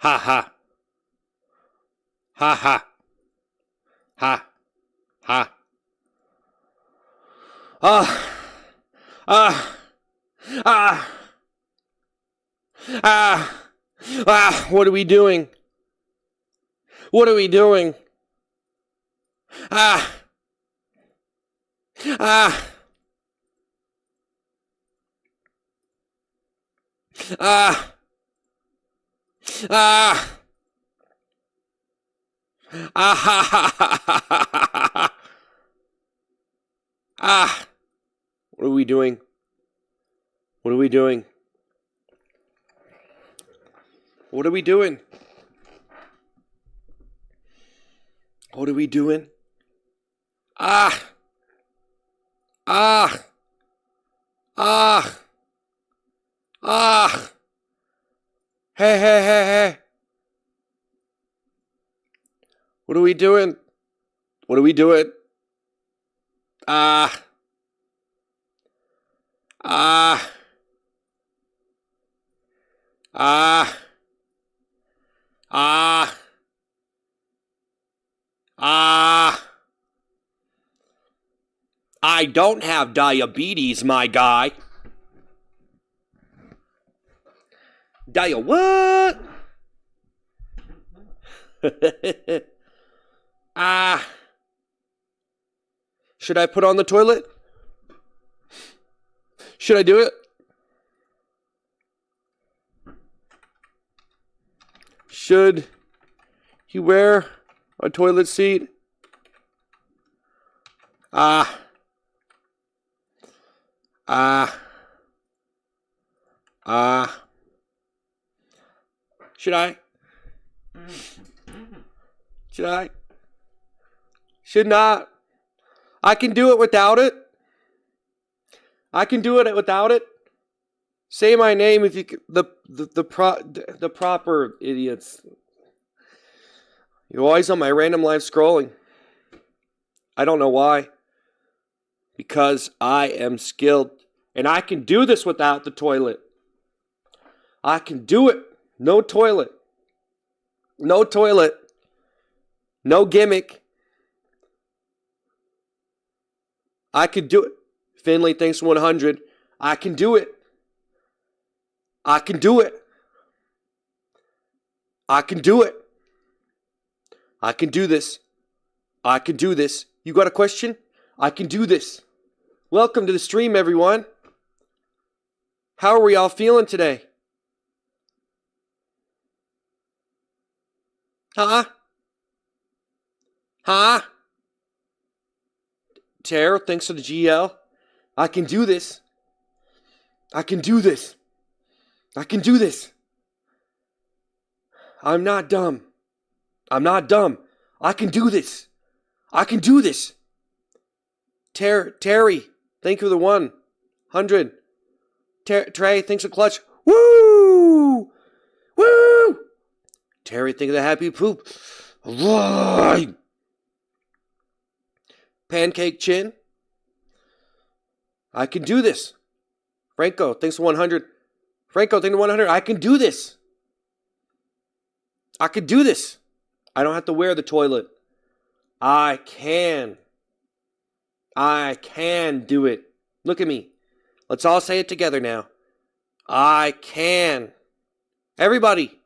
Ha ha. Ha ha. Ha. Ha. Ah. Ah. Ah. Ah. Ah. What are we doing? What are we doing? Ah. Ah. Ah. Ah. Ah. Ha, ha, ha, ha, ha, ha. Ah. What are we doing? What are we doing? What are we doing? What are we doing? Ah. Ah. Ah. Ah. Hey, hey, hey, hey. What are we doing? What are we doing? Ah. Ah. Ah. Ah. Ah. I don't have diabetes, my guy. What? Ah. Should I put on the toilet? Should I do it? Should he wear a toilet seat? Ah. Ah. Ah. Should I? Should I? Should not. I can do it without it. I can do it without it. Say my name if you the proper idiots. You're always on my random live scrolling. I don't know why. Because I am skilled. And I can do this without the toilet. I can do it. No toilet. No toilet. No gimmick. I could do it. Finley thinks 100. I can do it. I can do it. I can do it. I can do this. I can do this. You got a question? I can do this. Welcome to the stream, everyone. How are we all feeling today? Huh? Huh? Tara, thanks for the GL. I can do this. I can do this. I can do this. I'm not dumb. I'm not dumb. I can do this. I can do this. Terry, thank you for the 100. Trey, thanks for clutch. Woo! Woo! Terry, think of the happy poop. Right. Pancake chin. I can do this. Franco, thanks for 100. Franco, thanks for 100. I can do this. I can do this. I don't have to wear the toilet. I can. I can do it. Look at me. Let's all say it together now. I can. Everybody,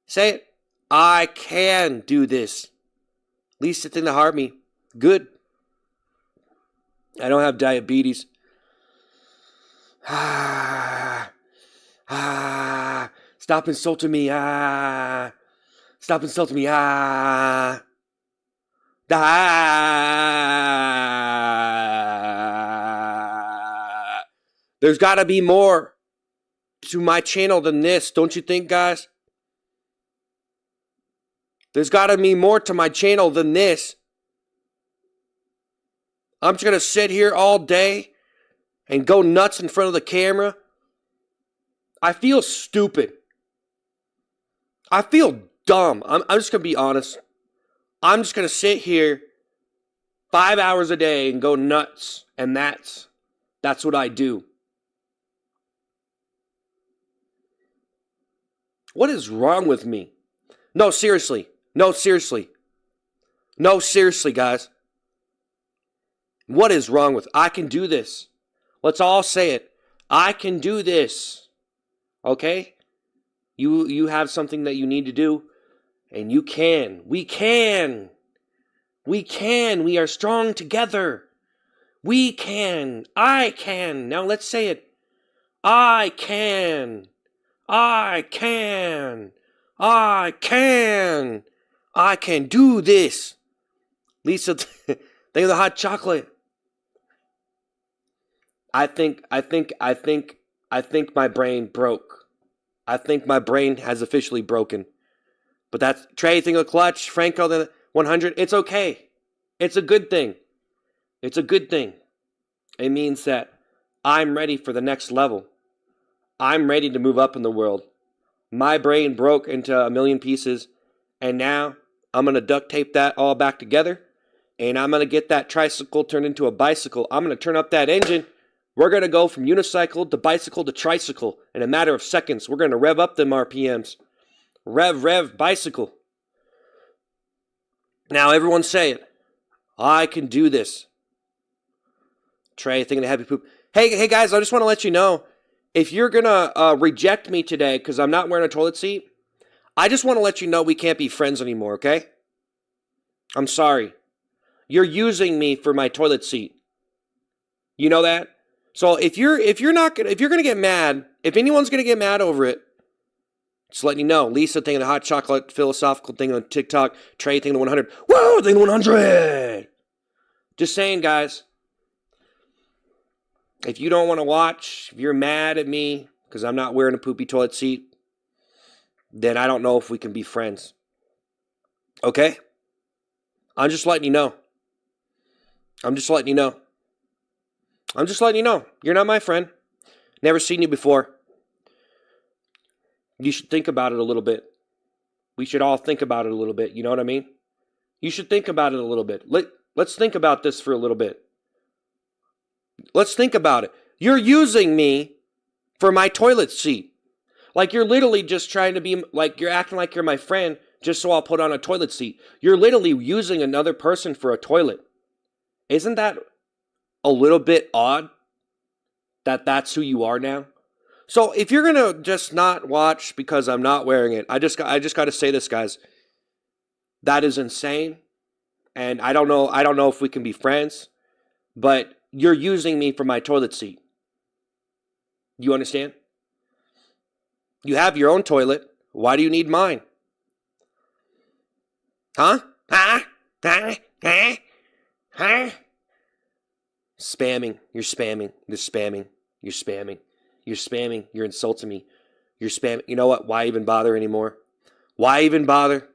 say it. I can do this. Least the thing that harmed me. Good. I don't have diabetes. Ah. Ah. Stop insulting me. Ah. Stop insulting me. Ah. Ah. There's got to be more to my channel than this, don't you think, guys? There's got to be more to my channel than this. I'm just going to sit here all day and go nuts in front of the camera. I feel stupid. I feel dumb. I'm just going to be honest. I'm just going to sit here 5 hours a day and go nuts. And that's what I do. What is wrong with me? No, seriously. No, seriously. No, seriously, guys. What is wrong with... I can do this. Let's all say it. I can do this. Okay? You have something that you need to do, and you can. We can. We can. We are strong together. We can. I can. Now let's say it. I can. I can. I can. I can do this. Lisa, think of the hot chocolate. I think my brain broke. I think my brain has officially broken. But that's Trey, think of the clutch, Franco, the 100. It's okay. It's a good thing. It's a good thing. It means that I'm ready for the next level. I'm ready to move up in the world. My brain broke into a million pieces, and now I'm going to duct tape that all back together, and I'm going to get that tricycle turned into a bicycle. I'm going to turn up that engine. We're going to go from unicycle to bicycle to tricycle in a matter of seconds. We're going to rev up them RPMs. Rev, bicycle. Now everyone say it. I can do this. Trey, thinking of happy poop. Hey guys, I just want to let you know, if you're going to reject me today because I'm not wearing a toilet seat, I just want to let you know we can't be friends anymore, okay? I'm sorry. You're using me for my toilet seat. You know that? So if you're gonna get mad, if anyone's gonna get mad over it, just letting you know. Lisa thinking the hot chocolate philosophical thing on TikTok, Trey thinking the 100. Whoa, thinking the 100. Just saying, guys. If you don't want to watch, if you're mad at me because I'm not wearing a poopy toilet seat, then I don't know if we can be friends. Okay? I'm just letting you know. I'm just letting you know. I'm just letting you know. You're not my friend. Never seen you before. You should think about it a little bit. We should all think about it a little bit. You know what I mean? You should think about it a little bit. Let's think about this for a little bit. Let's think about it. You're using me for my toilet seat. Like you're literally just trying to be, like you're acting like you're my friend just so I'll put on a toilet seat. You're literally using another person for a toilet. Isn't that a little bit odd that that's who you are now? So if you're going to just not watch because I'm not wearing it, I just got to say this, guys. That is insane. And I don't know if we can be friends, but you're using me for my toilet seat. You understand? You have your own toilet. Why do you need mine? Huh? Spamming. You're spamming. You're spamming. You're spamming. You're spamming. You're insulting me. You're spamming. You know what? Why even bother anymore? Why even bother?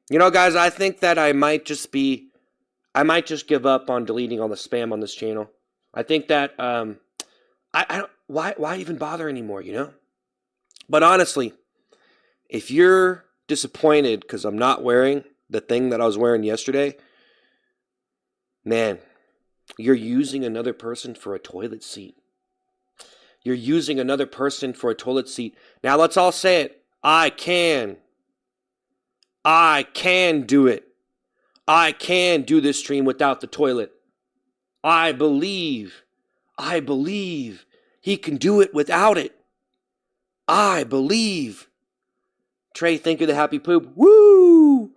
You know, guys, I think that I might just give up on deleting all the spam on this channel. I think that I don't. Why even bother anymore? You know. But honestly, if you're disappointed because I'm not wearing the thing that I was wearing yesterday, man, you're using another person for a toilet seat. You're using another person for a toilet seat. Now let's all say it. I can. I can do it. I can do this stream without the toilet. I believe he can do it without it. I believe. Trey, thank you, the happy poop. Woo!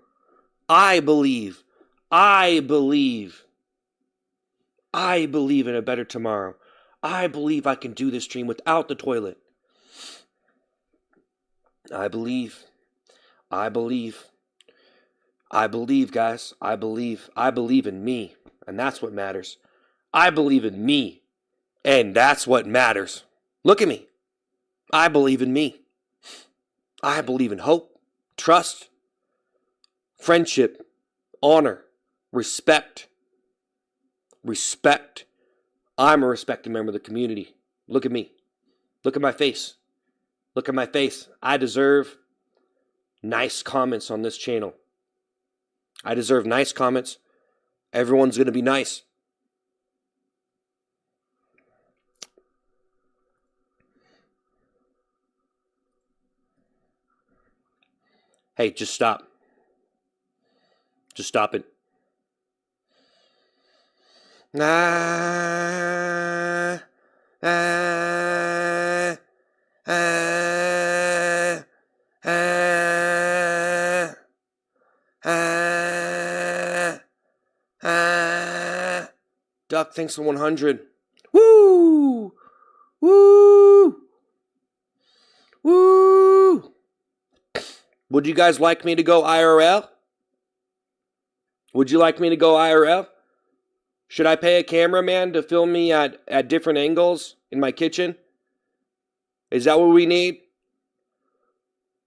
I believe. I believe. I believe in a better tomorrow. I believe I can do this stream without the toilet. I believe. I believe. I believe, guys. I believe. I believe in me, and that's what matters. I believe in me, and that's what matters. Look at me. I believe in me. I believe in hope, trust, friendship, honor, respect. Respect. I'm a respected member of the community. Look at me. Look at my face. Look at my face. I deserve nice comments on this channel. I deserve nice comments. Everyone's going to be nice. Hey, just stop. Just stop it. Ah, ah, ah, ah, ah, ah. Duck thinks the 100. Woo! Woo! Woo! Would you guys like me to go IRL? Would you like me to go IRL? Should I pay a cameraman to film me at different angles in my kitchen? Is that what we need?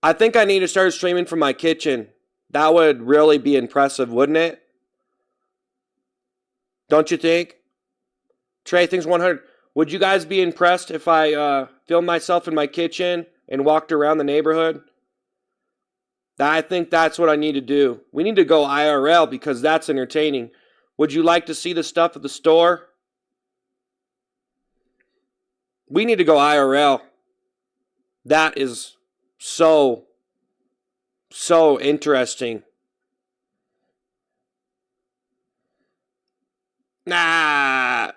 I think I need to start streaming from my kitchen. That would really be impressive, wouldn't it? Don't you think? Trey thinks 100. Would you guys be impressed if I filmed myself in my kitchen and walked around the neighborhood? I think that's what I need to do. We need to go IRL because that's entertaining. Would you like to see the stuff at the store? We need to go IRL. That is so interesting. Ah.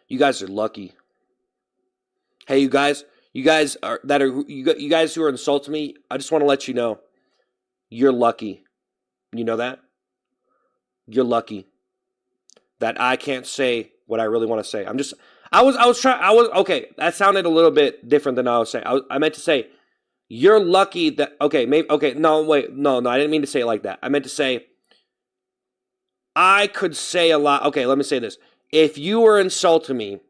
You guys are lucky. Hey, you guys who are insulting me, I just want to let you know, you're lucky. You know that? You're lucky that I can't say what I really want to say. Okay, that sounded a little bit different than I was saying. I meant to say, you're lucky that, I didn't mean to say it like that. I meant to say, I could say a lot. Okay, let me say this. If you were insulting me,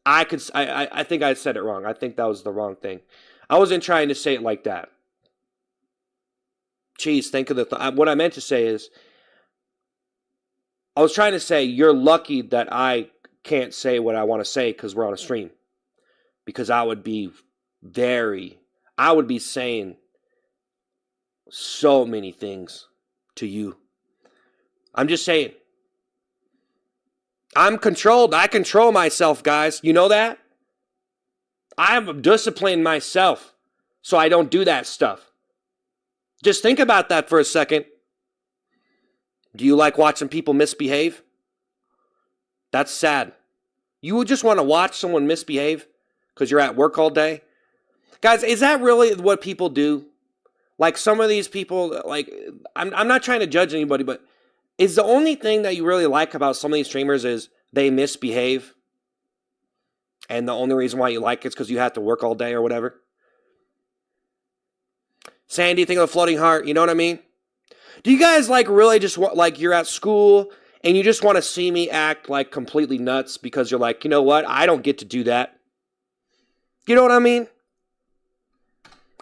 I think I said it wrong. I think that was the wrong thing. I wasn't trying to say it like that. Jeez, think of what I meant to say is, I was trying to say you're lucky that I can't say what I want to say because we're on a stream. Because I would be saying so many things to you. I'm just saying. I'm controlled. I control myself, guys. You know that? I'm disciplining myself so I don't do that stuff. Just think about that for a second. Do you like watching people misbehave? That's sad. You would just want to watch someone misbehave because you're at work all day? Guys, is that really what people do? Like some of these people, like, I'm not trying to judge anybody, but is the only thing that you really like about some of these streamers is they misbehave? And the only reason why you like it is because you have to work all day or whatever? Sandy, think of a floating heart, you know what I mean? Do you guys like really just want, like you're at school and you just want to see me act like completely nuts because you're like, you know what? I don't get to do that. You know what I mean?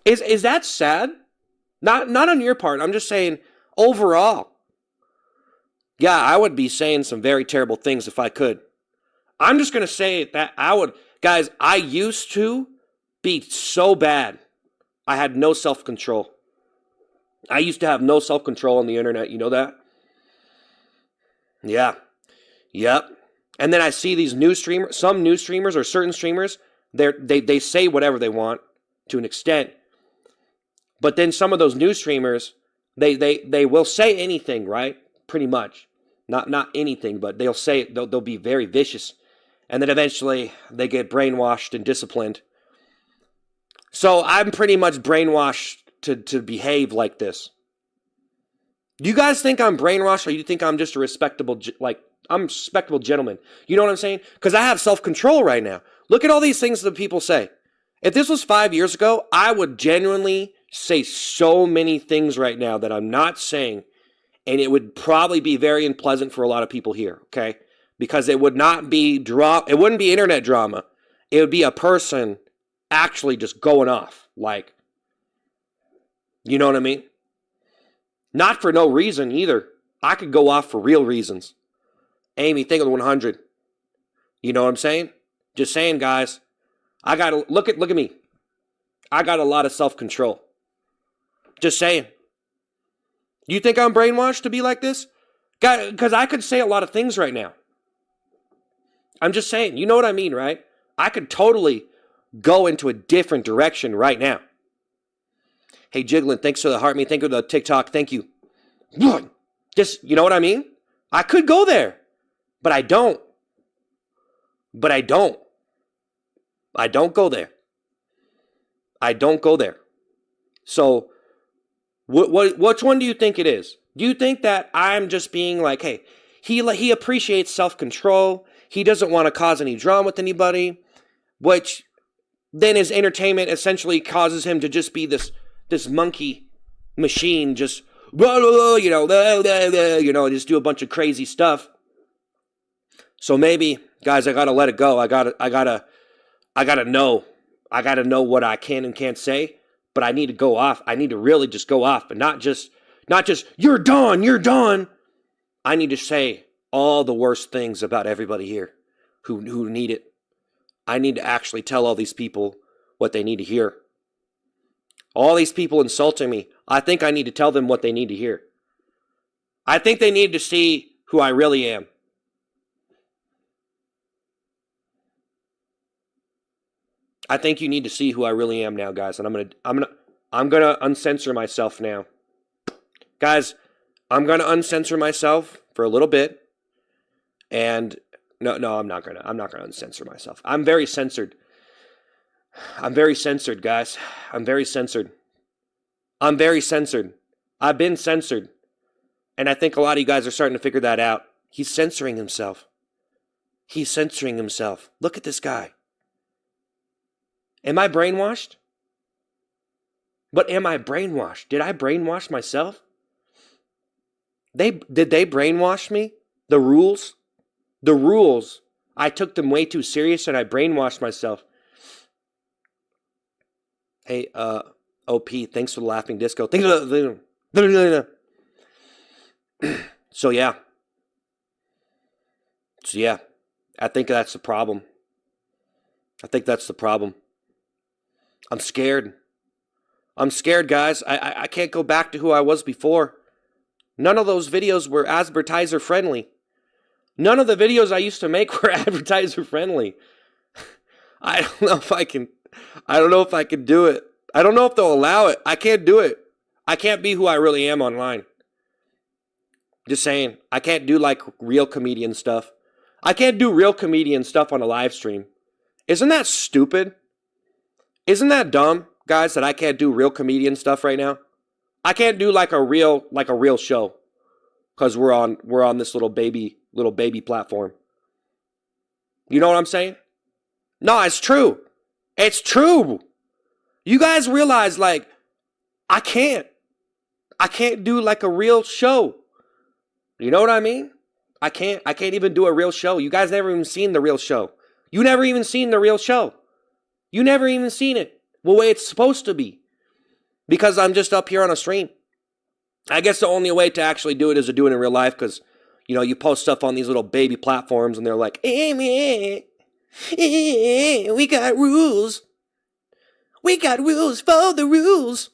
Is that sad? Not on your part. I'm just saying overall. Yeah, I would be saying some very terrible things if I could. I'm just going to say that guys, I used to be so bad. I had no self-control. I used to have no self-control on the internet. You know that? Yeah. Yep. And then I see these new streamers, some new streamers or certain streamers, they say whatever they want to an extent. But then some of those new streamers, they will say anything, right? Pretty much. Not anything, but they'll be very vicious. And then eventually they get brainwashed and disciplined. So I'm pretty much brainwashed to behave like this. Do you guys think I'm brainwashed, or you think I'm just a respectable gentleman? You know what I'm saying? Because I have self-control right now. Look at all these things that people say. If this was 5 years ago, I would genuinely say so many things right now that I'm not saying, and it would probably be very unpleasant for a lot of people here, okay? Because it would not be it wouldn't be internet drama. It would be a person actually just going off, like, you know what I mean? Not for no reason either. I could go off for real reasons. Amy, think of the 100. You know what I'm saying? Just saying, guys. I gotta look at me. I got a lot of self-control. Just saying. You think I'm brainwashed to be like this? Because I could say a lot of things right now. I'm just saying. You know what I mean, right? I could totally go into a different direction right now. Hey, Jiggling, thanks for the heart me. Thank you for the TikTok. Thank you. Just, you know what I mean? I could go there, but I don't. I don't go there. I don't go there. So, which one do you think it is? Do you think that I'm just being like, hey, he appreciates self-control. He doesn't want to cause any drama with anybody, which then his entertainment essentially causes him to just be this monkey machine, just just do a bunch of crazy stuff. So maybe, guys, I gotta let it go. I gotta know. I gotta know what I can and can't say. But I need to go off. I need to really just go off, but not just you're done. I need to say all the worst things about everybody here who need it. I need to actually tell all these people what they need to hear. All these people insulting me, I think I need to tell them what they need to hear. I think they need to see who I really am. I think you need to see who I really am now, guys, and I'm gonna uncensor myself now. Guys, I'm gonna uncensor myself for a little bit. And no, I'm not gonna uncensor myself. I'm very censored. I'm very censored, guys. I'm very censored. I've been censored. And I think a lot of you guys are starting to figure that out. He's censoring himself. Look at this guy. Am I brainwashed? But am I brainwashed? Did I brainwash myself? Did they brainwash me? The rules? I took them way too serious and I brainwashed myself. Hey, OP, thanks for the laughing disco. So yeah, I think that's the problem. I'm scared. Guys. I can't go back to who I was before. None of those videos were advertiser friendly. None of the videos I used to make were advertiser friendly. I don't know if I can do it. I don't know if they'll allow it. I can't do it. I can't be who I really am online. Just saying. I can't do like real comedian stuff. I can't do real comedian stuff on a live stream. Isn't that stupid? Isn't that dumb, guys, that I can't do real comedian stuff right now? I can't do like a real show because we're on this little baby platform. You know what I'm saying? No, it's true. It's true. You guys realize like I can't do like a real show. You know what I mean? I can't even do a real show. You guys never even seen the real show. You never even seen the real show. You never even seen it the way it's supposed to be. Because I'm just up here on a stream. I guess the only way to actually do it is to do it in real life because, you post stuff on these little baby platforms and they're like, hey, man, we got rules. We got rules for the rules.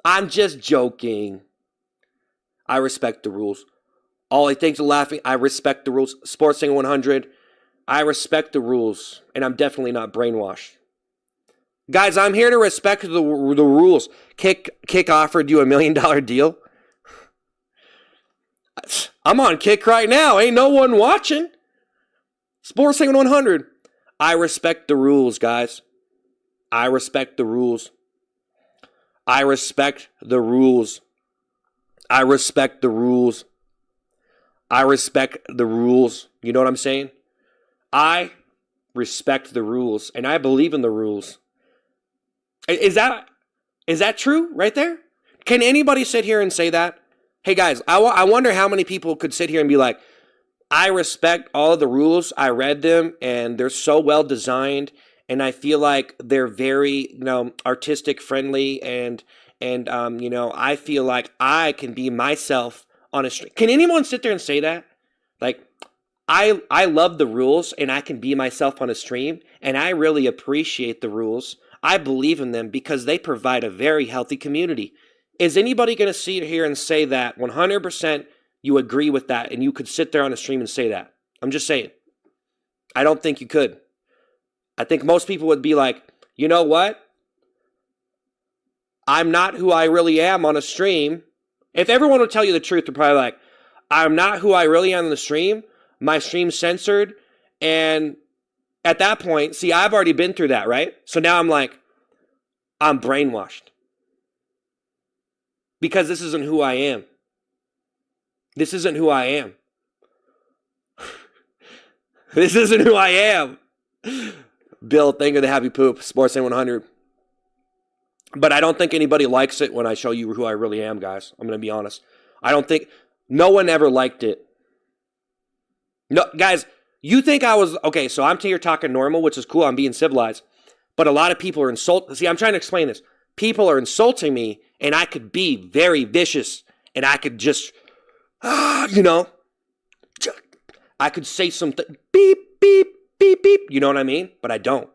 I'm just joking. I respect the rules. All he thinks of laughing, I respect the rules. Sports Singer 100, I respect the rules, and I'm definitely not brainwashed. Guys, I'm here to respect the rules. Kick offered you $1 million deal. I'm on Kick right now. Ain't no one watching. Sports Singer 100. I respect the rules, guys. I respect the rules. I respect the rules. I respect the rules. I respect the rules. You know what I'm saying? I respect the rules, and I believe in the rules. Is that true right there? Can anybody sit here and say that? Hey, guys, I wonder how many people could sit here and be like, I respect all of the rules. I read them, and they're so well designed, and I feel like they're very, artistic friendly, and I feel like I can be myself on a stream. Can anyone sit there and say that? Like, I love the rules, and I can be myself on a stream, and I really appreciate the rules. I believe in them because they provide a very healthy community. Is anybody going to sit here and say that 100% you agree with that, and you could sit there on a stream and say that? I'm just saying. I don't think you could. I think most people would be like, you know what? I'm not who I really am on a stream. If everyone would tell you the truth, they're probably like, I'm not who I really am on the stream. My stream's censored. And at that point, see, I've already been through that, right? So now I'm like, I'm brainwashed. Because this isn't who I am. This isn't who I am. This isn't who I am. Bill, thank you for the happy poop. Sports 100. But I don't think anybody likes it when I show you who I really am, guys. I'm going to be honest. I don't think, no one ever liked it. No, guys, you think I was, okay, so I'm here talking normal, which is cool. I'm being civilized. But a lot of people are insulting. See, I'm trying to explain this. People are insulting me, and I could be very vicious, and I could just, you know, I could say something, beep, beep, beep, beep. You know what I mean? But I don't.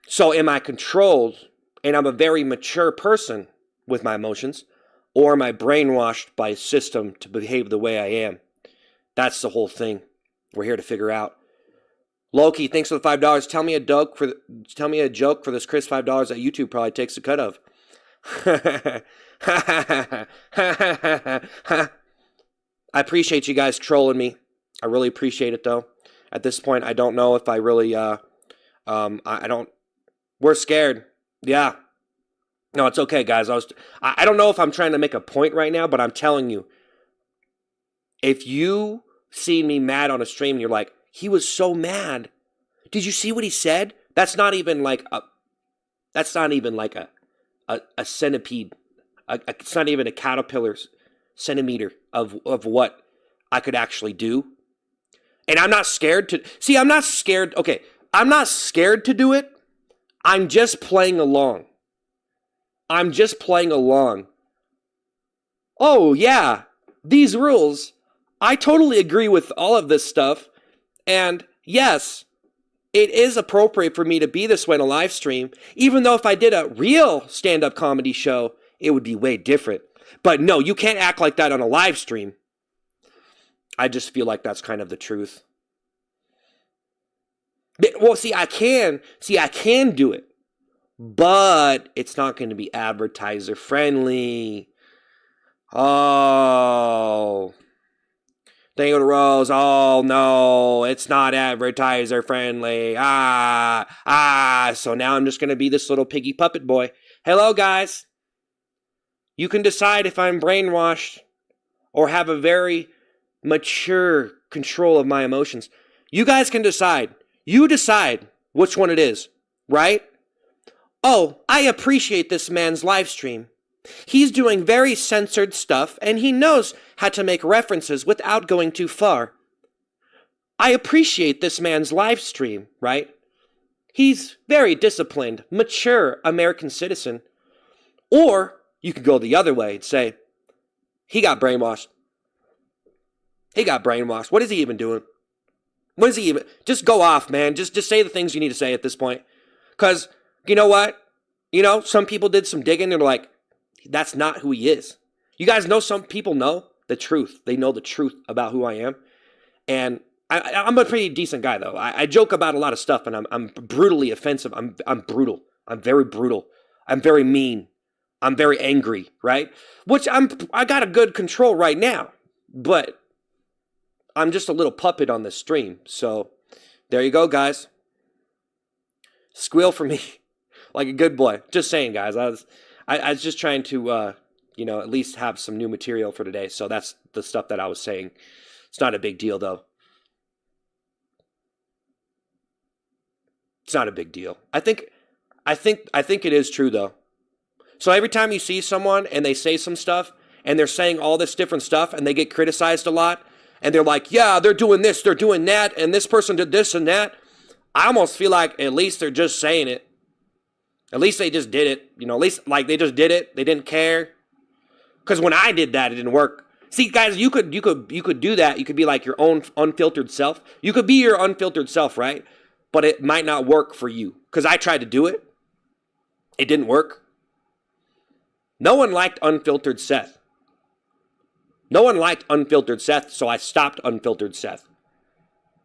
So am I controlled, and I'm a very mature person with my emotions, or am I brainwashed by a system to behave the way I am? That's the whole thing we're here to figure out. Loki, thanks for the $5. Tell me a joke for this Chris $5 that YouTube probably takes a cut of. I appreciate you guys trolling me. I really appreciate it, though. At this point, I don't know if I really, I don't, we're scared. Yeah. No, it's okay, guys. I don't know if I'm trying to make a point right now, but I'm telling you, if you see me mad on a stream and you're like, he was so mad. Did you see what he said? That's not even like a centipede. It's not even a caterpillar's centimeter of what I could actually do. And I'm not scared to, see, I'm not scared. Okay. I'm not scared to do it. I'm just playing along. I'm just playing along. Oh yeah, these rules. I totally agree with all of this stuff. And yes, it is appropriate for me to be this way in a live stream, even though if I did a real stand-up comedy show, it would be way different. But no, you can't act like that on a live stream. I just feel like that's kind of the truth. Well, see, I can do it, but it's not going to be advertiser friendly. Oh, thank you, Rose. Oh no, it's not advertiser friendly. So now I'm just going to be this little piggy puppet boy. Hello, guys. You can decide if I'm brainwashed or have a very mature control of my emotions. You guys can decide. You decide which one it is, right? Oh, I appreciate this man's live stream. He's doing very censored stuff, and he knows how to make references without going too far. I appreciate this man's live stream, right? He's very disciplined, mature American citizen. Or you could go the other way and say, he got brainwashed. He got brainwashed. What is he even doing? What is he even? Just go off, man. Just say the things you need to say at this point. Because, you know what? You know, some people did some digging. They're like, that's not who he is. You guys know some people know the truth. They know the truth about who I am. And I'm a pretty decent guy, though. I joke about a lot of stuff, and I'm brutally offensive. I'm brutal. I'm very brutal. I'm very mean. I'm very angry, right? Which I got a good control right now. But I'm just a little puppet on this stream. So there you go, guys. Squeal for me like a good boy. Just saying, guys. I was just trying to, at least have some new material for today. So that's the stuff that I was saying. It's not a big deal, though. It's not a big deal. I think it is true, though. So every time you see someone and they say some stuff and they're saying all this different stuff and they get criticized a lot and they're like, yeah, they're doing this, they're doing that, and this person did this and that, I almost feel like at least they're just saying it. At least they just did it. At least like they just did it. They didn't care. Because when I did that, it didn't work. See, guys, you could do that. You could be like your own unfiltered self. You could be your unfiltered self, right? But it might not work for you. Because I tried to do it. It didn't work. No one liked unfiltered Seth. No one liked unfiltered Seth, so I stopped unfiltered Seth.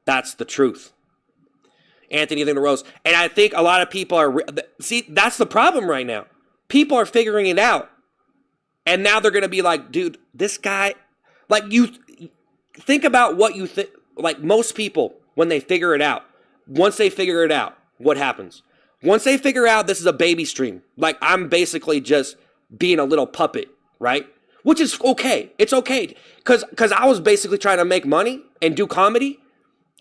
That's the truth. Anthony the Rose. And I think a lot of people are, see, that's the problem right now. People are figuring it out. And now they're going to be like, dude, this guy, like, you think about what you think, like most people, when they figure it out, once they figure it out, what happens? Once they figure out this is a baby stream, like I'm basically just being a little puppet, right? Which is okay. It's okay. Because I was basically trying to make money and do comedy.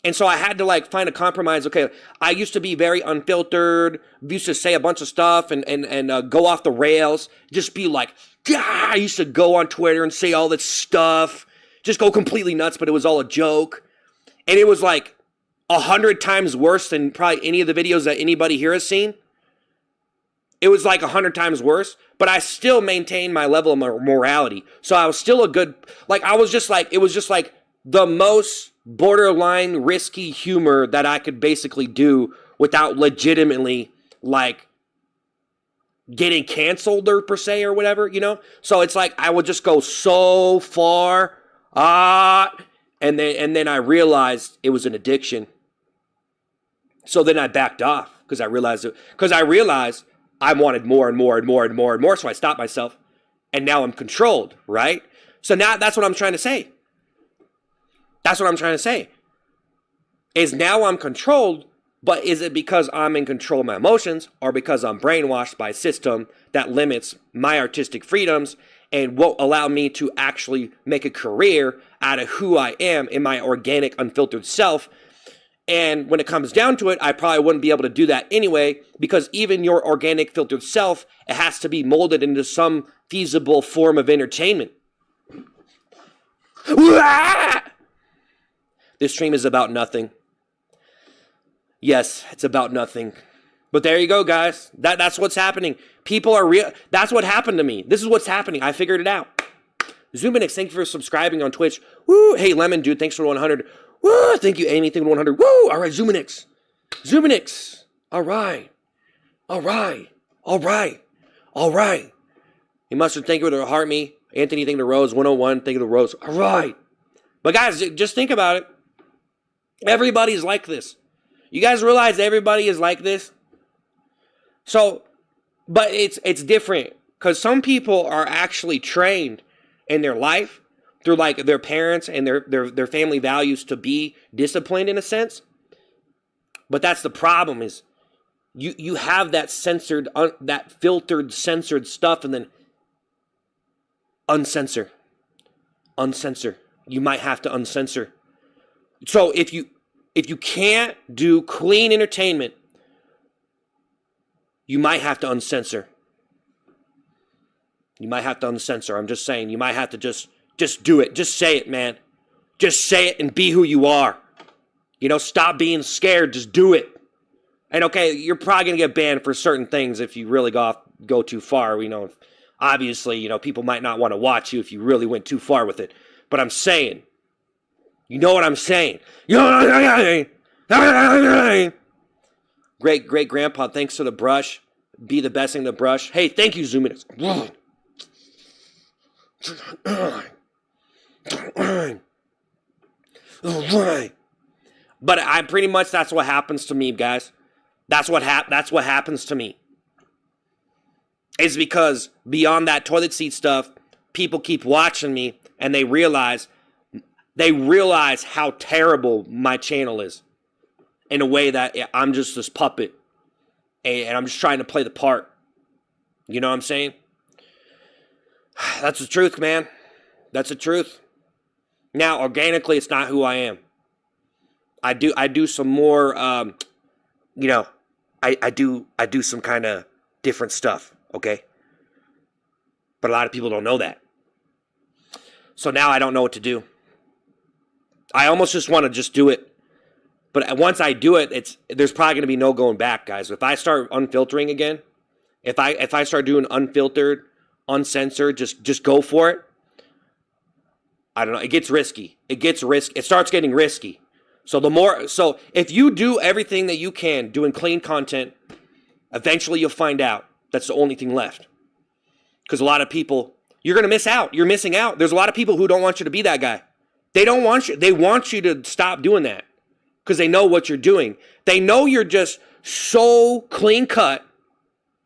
And so I had to like find a compromise. Okay, I used to be very unfiltered, used to say a bunch of stuff and go off the rails, just be like, yeah, I used to go on Twitter and say all this stuff, just go completely nuts, but it was all a joke. And it was like 100 times worse than probably any of the videos that anybody here has seen. It was like 100 times worse, but I still maintained my level of morality. So I was still a good, like I was just like, it was just like the most borderline risky humor that I could basically do without legitimately like getting canceled or per se or whatever, you know? So it's like I would just go so far, and then I realized it was an addiction. So then I backed off because I realized I wanted more and more and more and more and more. So I stopped myself, and now I'm controlled, right? So now that's what I'm trying to say. That's what I'm trying to say. Is now I'm controlled, but is it because I'm in control of my emotions or because I'm brainwashed by a system that limits my artistic freedoms and won't allow me to actually make a career out of who I am in my organic, unfiltered self? And when it comes down to it, I probably wouldn't be able to do that anyway, because even your organic, filtered self, it has to be molded into some feasible form of entertainment. This stream is about nothing. Yes, it's about nothing. But there you go, guys. That's what's happening. People are real. That's what happened to me. This is what's happening. I figured it out. Zoominix, thank you for subscribing on Twitch. Woo! Hey, Lemon Dude, thanks for 100. Woo! Thank you, Amy. Thank you for 100. Woo! All right, Zoominix. Zoominix. All right. All right. All right. All right. Hey, Mustard, thank you for the heart me. Anthony, thank you to Rose. 101, thank you to Rose. All right. But guys, just think about it. Everybody's like this. You guys realize everybody is like this? So, but it's different because some people are actually trained in their life through like their parents and their family values to be disciplined in a sense. But that's the problem is you have that censored, that filtered, censored stuff, and then uncensor. You might have to uncensor. So if you can't do clean entertainment, you might have to uncensor. You might have to uncensor. I'm just saying, you might have to just do it. Just say it, man. Just say it and be who you are. You know, stop being scared. Just do it. And okay, you're probably going to get banned for certain things if you really go too far. You know, obviously, you know, people might not want to watch you if you really went too far with it. But I'm saying, you know what I'm saying? You know what I'm saying? Great grandpa, thanks for the brush. Be the best thing to brush. Hey, thank you, Zoominix. But I pretty much, that's what happens to me, guys. That's what happens to me. It's because beyond that toilet seat stuff, people keep watching me and they realize how terrible my channel is in a way that I'm just this puppet and I'm just trying to play the part. You know what I'm saying? That's the truth, man. That's the truth. Now, organically, it's not who I am. I do some more, you know, I do some kind of different stuff, okay? But a lot of people don't know that. So now I don't know what to do. I almost just want to just do it. But once I do it, there's probably going to be no going back, guys. If I start unfiltering again, if I start doing unfiltered, uncensored, just go for it. I don't know. It gets risky. It starts getting risky. So if you do everything that you can doing clean content, eventually you'll find out that's the only thing left. Because a lot of people, you're going to miss out. You're missing out. There's a lot of people who don't want you to be that guy. They don't want you. They want you to stop doing that because they know what you're doing. They know you're just so clean cut.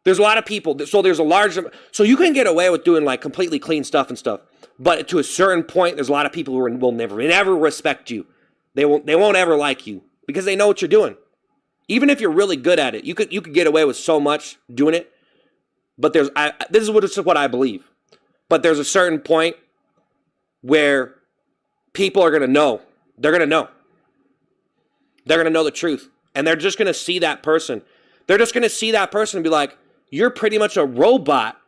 There's a lot of people, so there's a large, so you can get away with doing like completely clean stuff and stuff. But to a certain point, there's a lot of people who will never respect you. They won't ever like you because they know what you're doing. Even if you're really good at it, you could get away with so much doing it. But this is what I believe. But there's a certain point where people are going to know. They're going to know. They're going to know the truth. And they're just going to see that person. They're just going to see that person and be like, you're pretty much a robot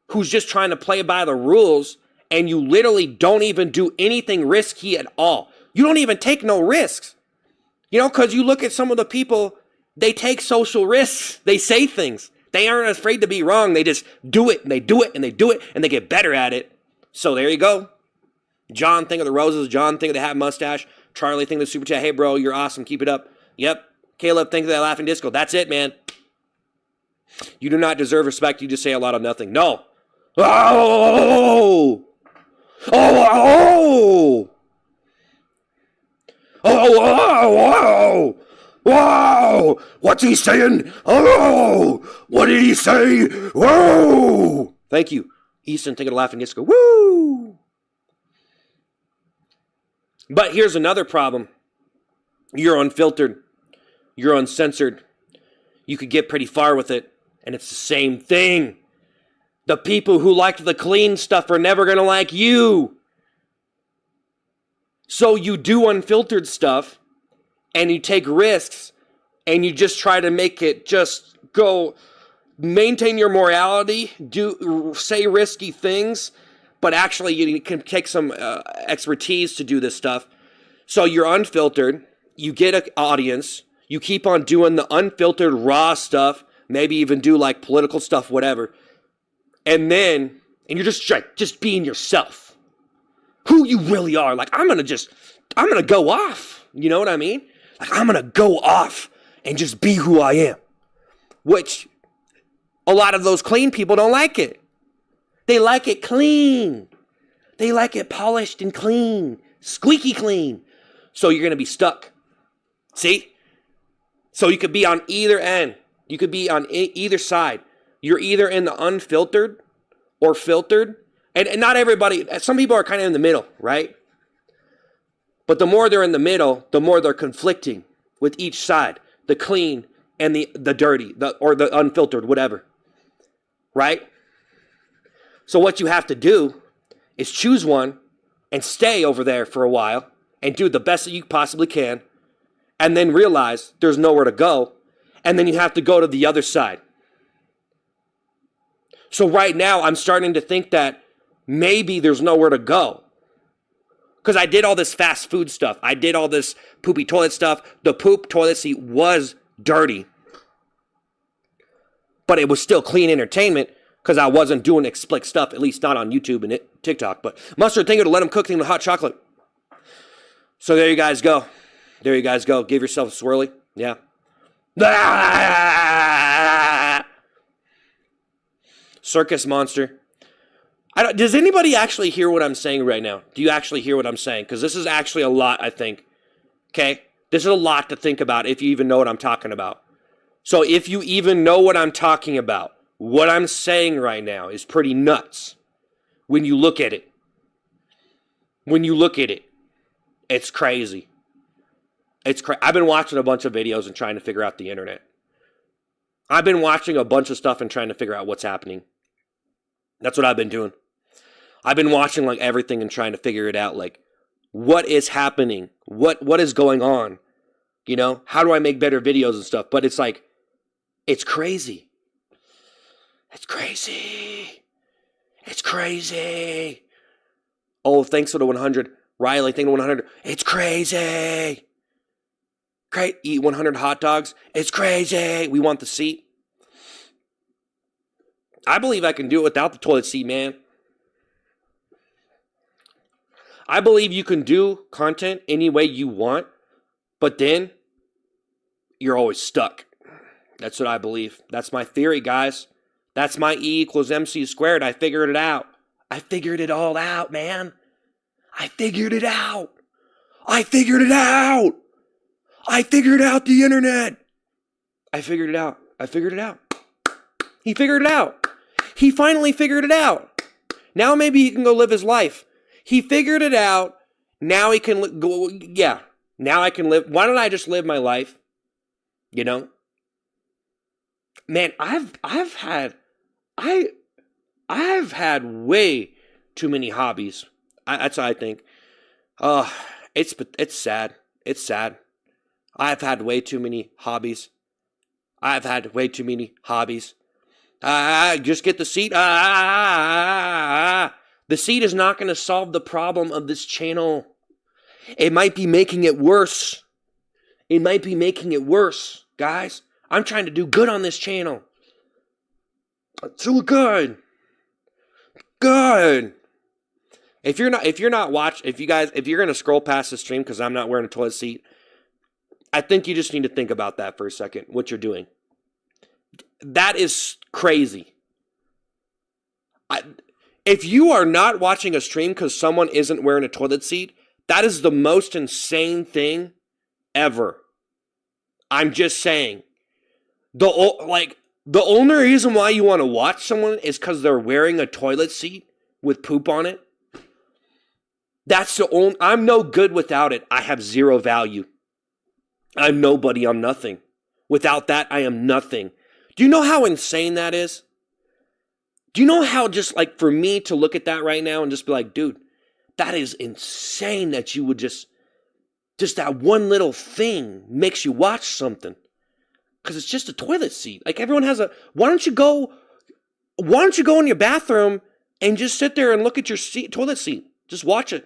who's just trying to play by the rules, and you literally don't even do anything risky at all. You don't even take no risks. You know, because you look at some of the people, they take social risks. They say things. They aren't afraid to be wrong. They just do it, and they do it, and they do it, and they get better at it. So there you go. John, think of the roses. John, think of the hat mustache. Charlie, think of the super chat. Hey, bro, you're awesome. Keep it up. Yep. Caleb, think of that laughing disco. That's it, man. You do not deserve respect. You just say a lot of nothing. No. Oh! Oh! Oh! Oh! Whoa! What's he saying? Oh! What did he say? Whoa! Thank you. Easton, think of the laughing disco. Woo! But here's another problem. You're unfiltered. You're uncensored. You could get pretty far with it, and it's the same thing. The people who like the clean stuff are never going to like you. So you do unfiltered stuff, and you take risks, and you just try to make it just go, maintain your morality, say risky things, but actually you can take some expertise to do this stuff. So you're unfiltered, you get an audience, you keep on doing the unfiltered raw stuff, maybe even do like political stuff, whatever. And you're just being yourself. Who you really are. Like, I'm going to go off. You know what I mean? Like, I'm going to go off and just be who I am. Which, a lot of those clean people don't like it. They like it clean. They like it polished and clean. Squeaky clean. So you're going to be stuck. See? So you could be on either end. You could be on either side. You're either in the unfiltered or filtered. And not everybody, some people are kind of in the middle, right? But the more they're in the middle, the more they're conflicting with each side. The clean and the dirty, or the unfiltered, whatever. Right? So what you have to do is choose one and stay over there for a while and do the best that you possibly can. And then realize there's nowhere to go. And then you have to go to the other side. So right now, I'm starting to think that maybe there's nowhere to go. Because I did all this fast food stuff. I did all this poopy toilet stuff. The poop toilet seat was dirty. But it was still clean entertainment because I wasn't doing explicit stuff, at least not on YouTube and TikTok. But Mustard, think of it, let them cook things with hot chocolate. So there you guys go. There you guys go. Give yourself a swirly. Yeah. Circus monster. Does anybody actually hear what I'm saying right now? Do you actually hear what I'm saying? Because this is actually a lot, I think. Okay? This is a lot to think about if you even know what I'm talking about. So if you even know what I'm talking about, what I'm saying right now is pretty nuts when you look at it. When you look at it, it's crazy. I've been watching a bunch of videos and trying to figure out the internet. I've been watching a bunch of stuff and trying to figure out what's happening. That's what I've been doing. I've been watching like everything and trying to figure it out. Like, what is happening? What is going on? You know, how do I make better videos and stuff? But it's like, it's crazy. It's crazy. It's crazy. Oh, thanks for the 100. Riley, thank you 100. It's crazy. Eat 100 hot dogs. It's crazy. We want the seat. I believe I can do it without the toilet seat, man. I believe you can do content any way you want, but then you're always stuck. That's what I believe. That's my theory, guys. That's my E equals MC squared. I figured it out. I figured it all out, man. I figured it out. I figured it out. I figured out the internet. I figured it out. He figured it out. He finally figured it out. Now maybe he can go live his life. He figured it out. Now he can go. Yeah. Now I can live. Why don't I just live my life? You know? Man, I've had way too many hobbies. That's what I think. It's sad. It's sad. I've had way too many hobbies. Just get the seat. The seat is not going to solve the problem of this channel. It might be making it worse. Guys. I'm trying to do good on this channel. So good. If you're gonna scroll past the stream because I'm not wearing a toilet seat, I think you just need to think about that for a second, what you're doing. That is crazy. If you are not watching a stream because someone isn't wearing a toilet seat, that is the most insane thing ever. I'm just saying. The only reason why you want to watch someone is because they're wearing a toilet seat with poop on it. That's the only. I'm no good without it. I have zero value. I'm nobody. I'm nothing. Without that, I am nothing. Do you know how insane that is? Do you know how just like for me to look at that right now and just be like, dude, that is insane that you would just that one little thing makes you watch something. Because it's just a toilet seat. Like everyone has a. Why don't you go in your bathroom and just sit there and look at your toilet seat? Just watch it.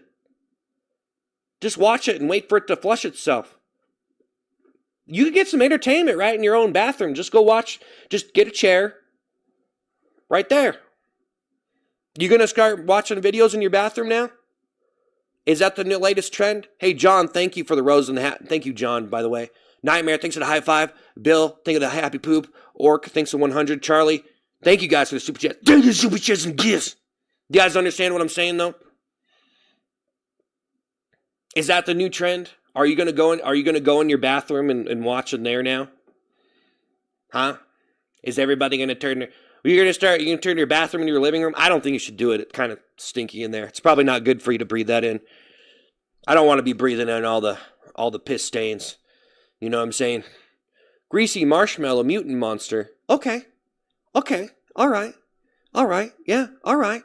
Just watch it and wait for it to flush itself. You can get some entertainment right in your own bathroom. Just go watch. Just get a chair. Right there. You gonna start watching videos in your bathroom now? Is that the latest trend? Hey John, thank you for the rose and the hat. Thank you, John, by the way. Nightmare, thanks for the high five. Bill, thank you for the happy poop. Orc, thanks for 100. Charlie, thank you guys for the super chat. Thank you, super chats and gifts. You guys understand what I'm saying, though? Is that the new trend? Are you gonna go in your bathroom and watch in there now? Huh? Is everybody gonna turn? You're gonna turn your bathroom into your living room? I don't think you should do it. It's kind of stinky in there. It's probably not good for you to breathe that in. I don't want to be breathing in all the piss stains. You know what I'm saying? Greasy marshmallow mutant monster. Okay. All right. Yeah. All right.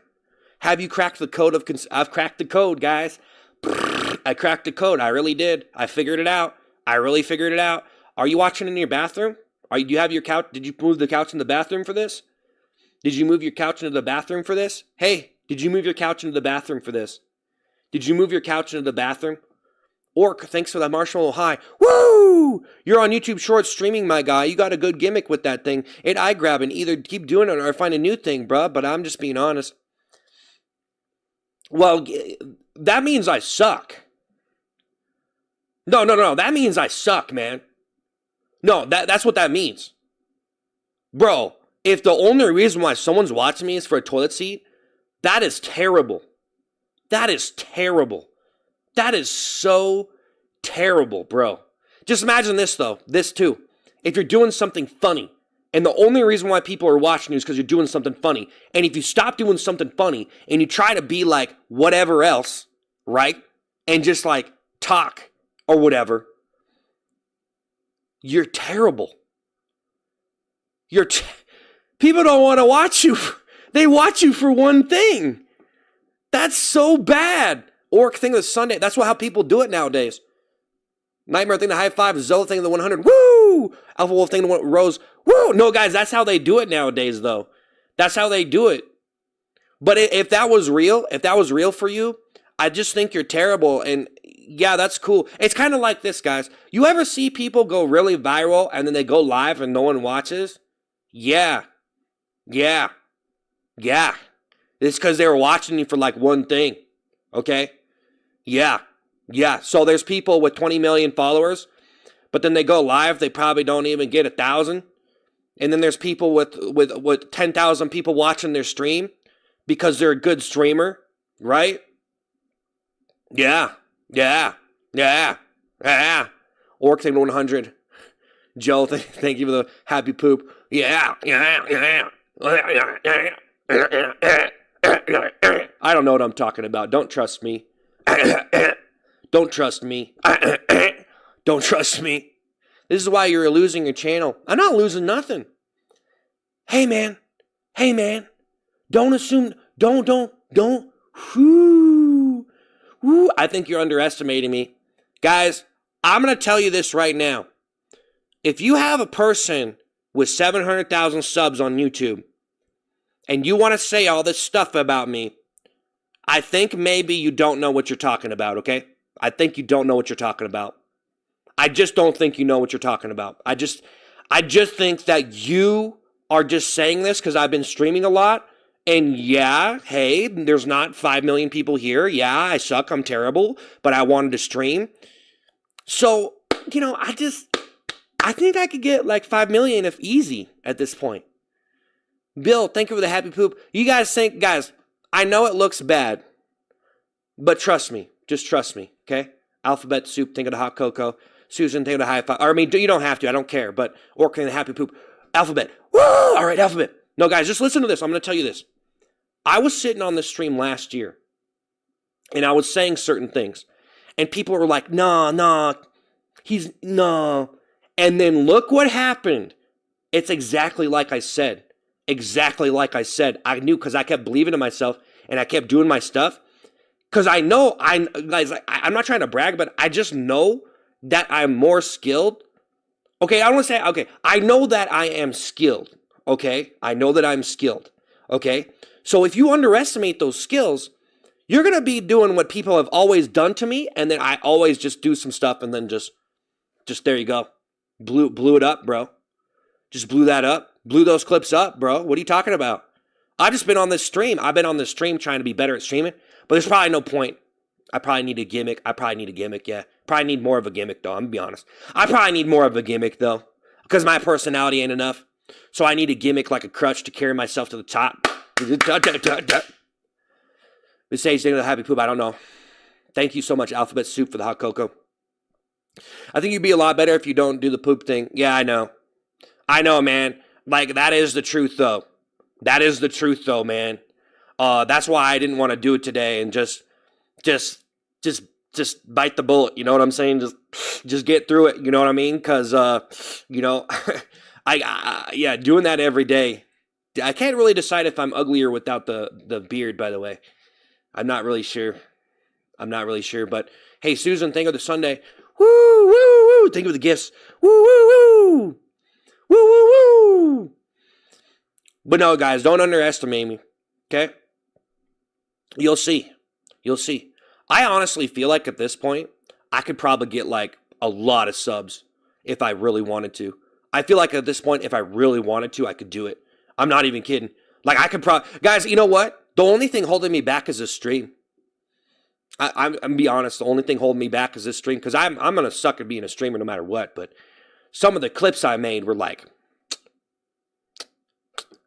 Have you cracked the code of? I've cracked the code, guys. I cracked the code. I really did. I figured it out. I really figured it out. Are you watching in your bathroom? Do you have your couch? Did you move the couch in the bathroom for this? Did you move your couch into the bathroom for this? Hey, did you move your couch into the bathroom for this? Did you move your couch into the bathroom? Orc, thanks for that marshmallow high. Woo! You're on YouTube Shorts streaming, my guy. You got a good gimmick with that thing. It eye grabbing. Either keep doing it or find a new thing, bruh. But I'm just being honest. Well, that means I suck. No. That means I suck, man. No, that's what that means. Bro, if the only reason why someone's watching me is for a toilet seat, that is terrible. That is terrible. That is so terrible, bro. Just imagine this, though. This, too. If you're doing something funny, and the only reason why people are watching you is because you're doing something funny, and if you stop doing something funny, and you try to be like whatever else, right? And just like talk or whatever, you're terrible. People don't want to watch you. They watch you for one thing. That's so bad. Orc thing of the Sunday. That's how people do it nowadays. Nightmare thing the high five. Zoe thing the 100. Woo! Alpha Wolf thing the Rose. Woo! No, guys, that's how they do it nowadays, though. That's how they do it. But if that was real, for you, I just think you're terrible. And yeah, that's cool. It's kind of like this, guys. You ever see people go really viral and then they go live and no one watches? Yeah. It's because they were watching you for like one thing. Okay? Yeah. So there's people with 20 million followers, but then they go live, they probably don't even get 1,000. And then there's people with 10,000 people watching their stream because they're a good streamer, right? Yeah. Orc, thank you for 100. Joe, thank you for the happy poop. Yeah. I don't know what I'm talking about. Don't trust me. Don't trust me. Don't trust me. This is why you're losing your channel. I'm not losing nothing. Hey, man. Don't assume. Don't. Whoo. I think you're underestimating me. Guys, I'm going to tell you this right now. If you have a person with 700,000 subs on YouTube and you want to say all this stuff about me, I think maybe you don't know what you're talking about, okay? I think you don't know what you're talking about. I just don't think you know what you're talking about. I just think that you are just saying this because I've been streaming a lot. And yeah, hey, there's not 5 million people here. Yeah, I suck. I'm terrible. But I wanted to stream. So, I think I could get like 5 million if easy at this point. Bill, thank you for the happy poop. You guys think, guys, I know it looks bad. But trust me. Just trust me, okay? Alphabet Soup, think of the hot cocoa. Susan, think of the high five. Or, I mean, you don't have to. I don't care. But Orc, think of the happy poop. Alphabet. Woo! All right, Alphabet. No, guys, just listen to this. I'm going to tell you this. I was sitting on this stream last year, and I was saying certain things, and people were like, nah, and then look what happened. It's exactly like I said. I knew because I kept believing in myself, and I kept doing my stuff, because I know, guys, I'm not trying to brag, but I just know that I'm more skilled. Okay, I want to say, okay, I know that I am skilled, okay? I know that I'm skilled, okay? So if you underestimate those skills, you're going to be doing what people have always done to me, and then I always just do some stuff, and then just there you go. Blew it up, bro. Just blew that up. Blew those clips up, bro. What are you talking about? I've just been on this stream. I've been on this stream trying to be better at streaming, but there's probably no point. I probably need a gimmick. Yeah. Probably need more of a gimmick, though. I'm going to be honest. I probably need more of a gimmick, though, because my personality ain't enough. So I need a gimmick like a crutch to carry myself to the top. We say he's the happy poop. I don't know. Thank you so much, Alphabet Soup, for the hot cocoa. I think you'd be a lot better if you don't do the poop thing. Yeah, I know, man. Like, that is the truth, though. Man. That's why I didn't want to do it today and just bite the bullet. You know what I'm saying? Just get through it. You know what I mean? Because, yeah, doing that every day. I can't really decide if I'm uglier without the beard, by the way. I'm not really sure. But, hey, Susan, thank you for the Sunday. Woo, woo, woo. Thank you for the gifts. Woo, woo, woo. Woo, woo, woo. But no, guys, don't underestimate me. Okay? You'll see. I honestly feel like at this point, I could probably get like a lot of subs if I really wanted to. I feel like at this point, if I really wanted to, I could do it. I'm not even kidding. Like, I could probably... Guys, you know what? The only thing holding me back is this stream. I'm going to be honest. The only thing holding me back is this stream. Because I'm going to suck at being a streamer no matter what. But some of the clips I made were like...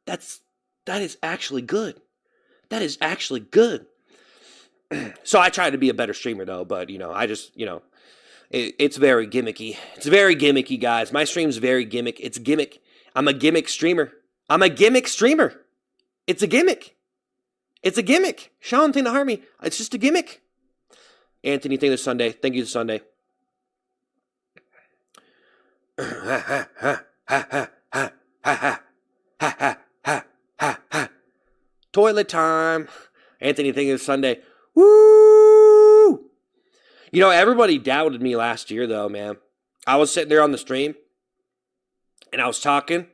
That is actually good. So I try to be a better streamer, though. But, I just, it's very gimmicky. It's very gimmicky, guys. My stream's very gimmick. It's gimmick. I'm a gimmick streamer. It's a gimmick. Sean, thing to harm me. It's just a gimmick. Anthony, thank you this Sunday. Thank you this Sunday. Toilet time. Anthony, thank you this Sunday. Woo! Everybody doubted me last year, though, man. I was sitting there on the stream, and I was talking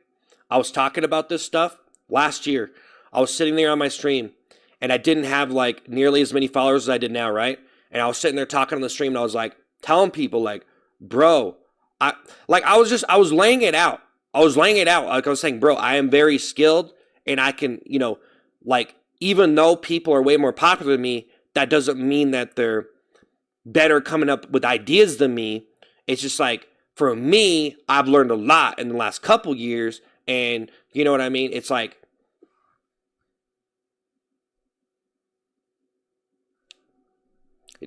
about this stuff. Last year, I was sitting there on my stream, and I didn't have, like, nearly as many followers as I did now, right? And I was sitting there talking on the stream, and I was, like, telling people, like, bro, I was laying it out. Like, I was saying, bro, I am very skilled, and I can, even though people are way more popular than me, that doesn't mean that they're better coming up with ideas than me. It's just like, for me, I've learned a lot in the last couple years, and you know what I mean? It's like,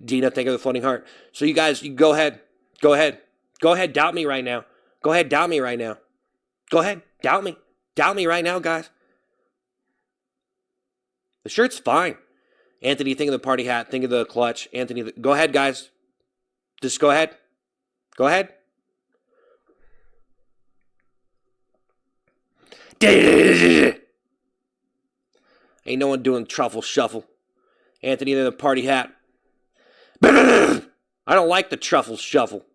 Dina, thank you for the floating heart. So you guys, you go ahead. Go ahead, doubt me right now. Go ahead, doubt me right now. Go ahead, doubt me. Doubt me right now, guys. The shirt's fine. Anthony, think of the party hat. Think of the clutch. Anthony, go ahead, guys. Just go ahead. Go ahead. Ain't no one doing truffle shuffle. Anthony, the party hat. I don't like the truffle shuffle.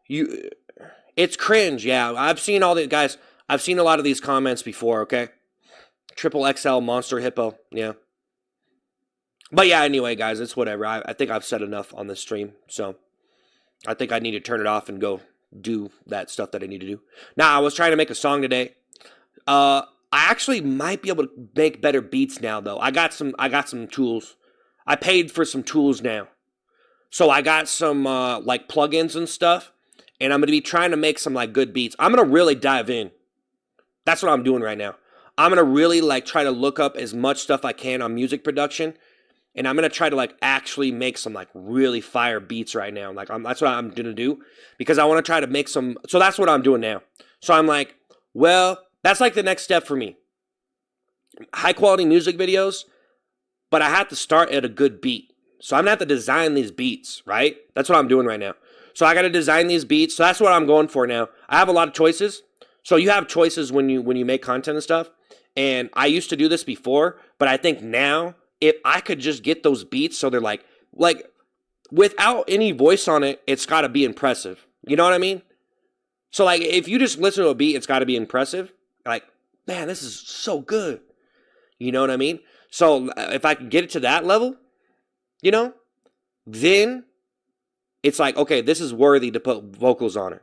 It's cringe, yeah. I've seen all the guys. I've seen a lot of these comments before, okay? Triple XL Monster Hippo, yeah. But yeah, anyway, guys, it's whatever. I think I've said enough on this stream, so I think I need to turn it off and go do that stuff that I need to do. Now, I was trying to make a song today. I actually might be able to make better beats now, though. I got some tools. I paid for some tools now. So I got some like plugins and stuff, and I'm going to be trying to make some like good beats. I'm going to really dive in. That's what I'm doing right now. I'm going to really like try to look up as much stuff I can on music production, and I'm going to try to like actually make some like really fire beats right now. Like that's what I'm going to do, because I want to try to make some. So that's what I'm doing now. So I'm like, well, that's like the next step for me. High quality music videos, but I have to start at a good beat. So I'm going to have to design these beats, right? That's what I'm doing right now. So I got to design these beats. So that's what I'm going for now. I have a lot of choices. So you have choices when you make content and stuff. And I used to do this before, but I think now if I could just get those beats so they're like without any voice on it, it's got to be impressive. You know what I mean? So like if you just listen to a beat, it's got to be impressive. Like, man, this is so good. You know what I mean? So if I can get it to that level, you know, then it's like, okay, this is worthy to put vocals on it.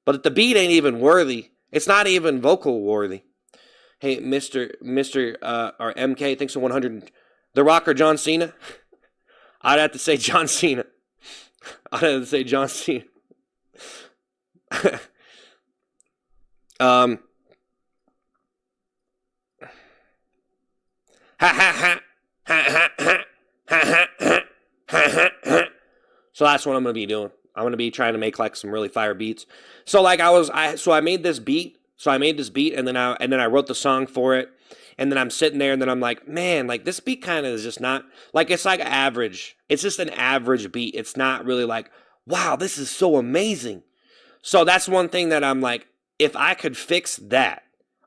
But if the beat ain't even worthy, it's not even vocal worthy. Hey, Mr. or MK, thanks for 100. The Rock or John Cena? I'd have to say John Cena. I'd have to say John Cena. Ha ha ha. Ha ha ha. So that's what I'm gonna be doing. I'm gonna be trying to make like some really fire beats. So like I made this beat. So I made this beat, and then I wrote the song for it, and then I'm sitting there, and then I'm like, man, like this beat kind of is just not like, it's like average. It's just an average beat. It's not really like, wow, this is so amazing. So that's one thing that I'm like, if I could fix that,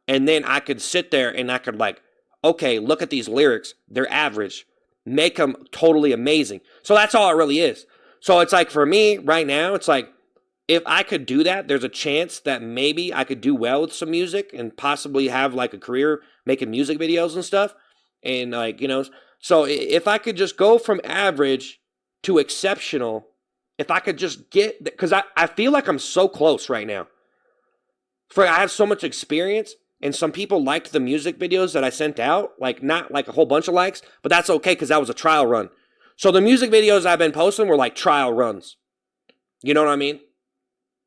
and then I could sit there and I could like, okay, look at these lyrics. They're average. Make them totally amazing. So that's all it really is. So it's like for me right now, it's like, if I could do that, there's a chance that maybe I could do well with some music and possibly have like a career making music videos and stuff. And like, you know, so if I could just go from average to exceptional, if I could just get, because I feel like I'm so close right now. I have so much experience, and some people liked the music videos that I sent out, like not like a whole bunch of likes, but that's okay because that was a trial run. So the music videos I've been posting were like trial runs. You know what I mean?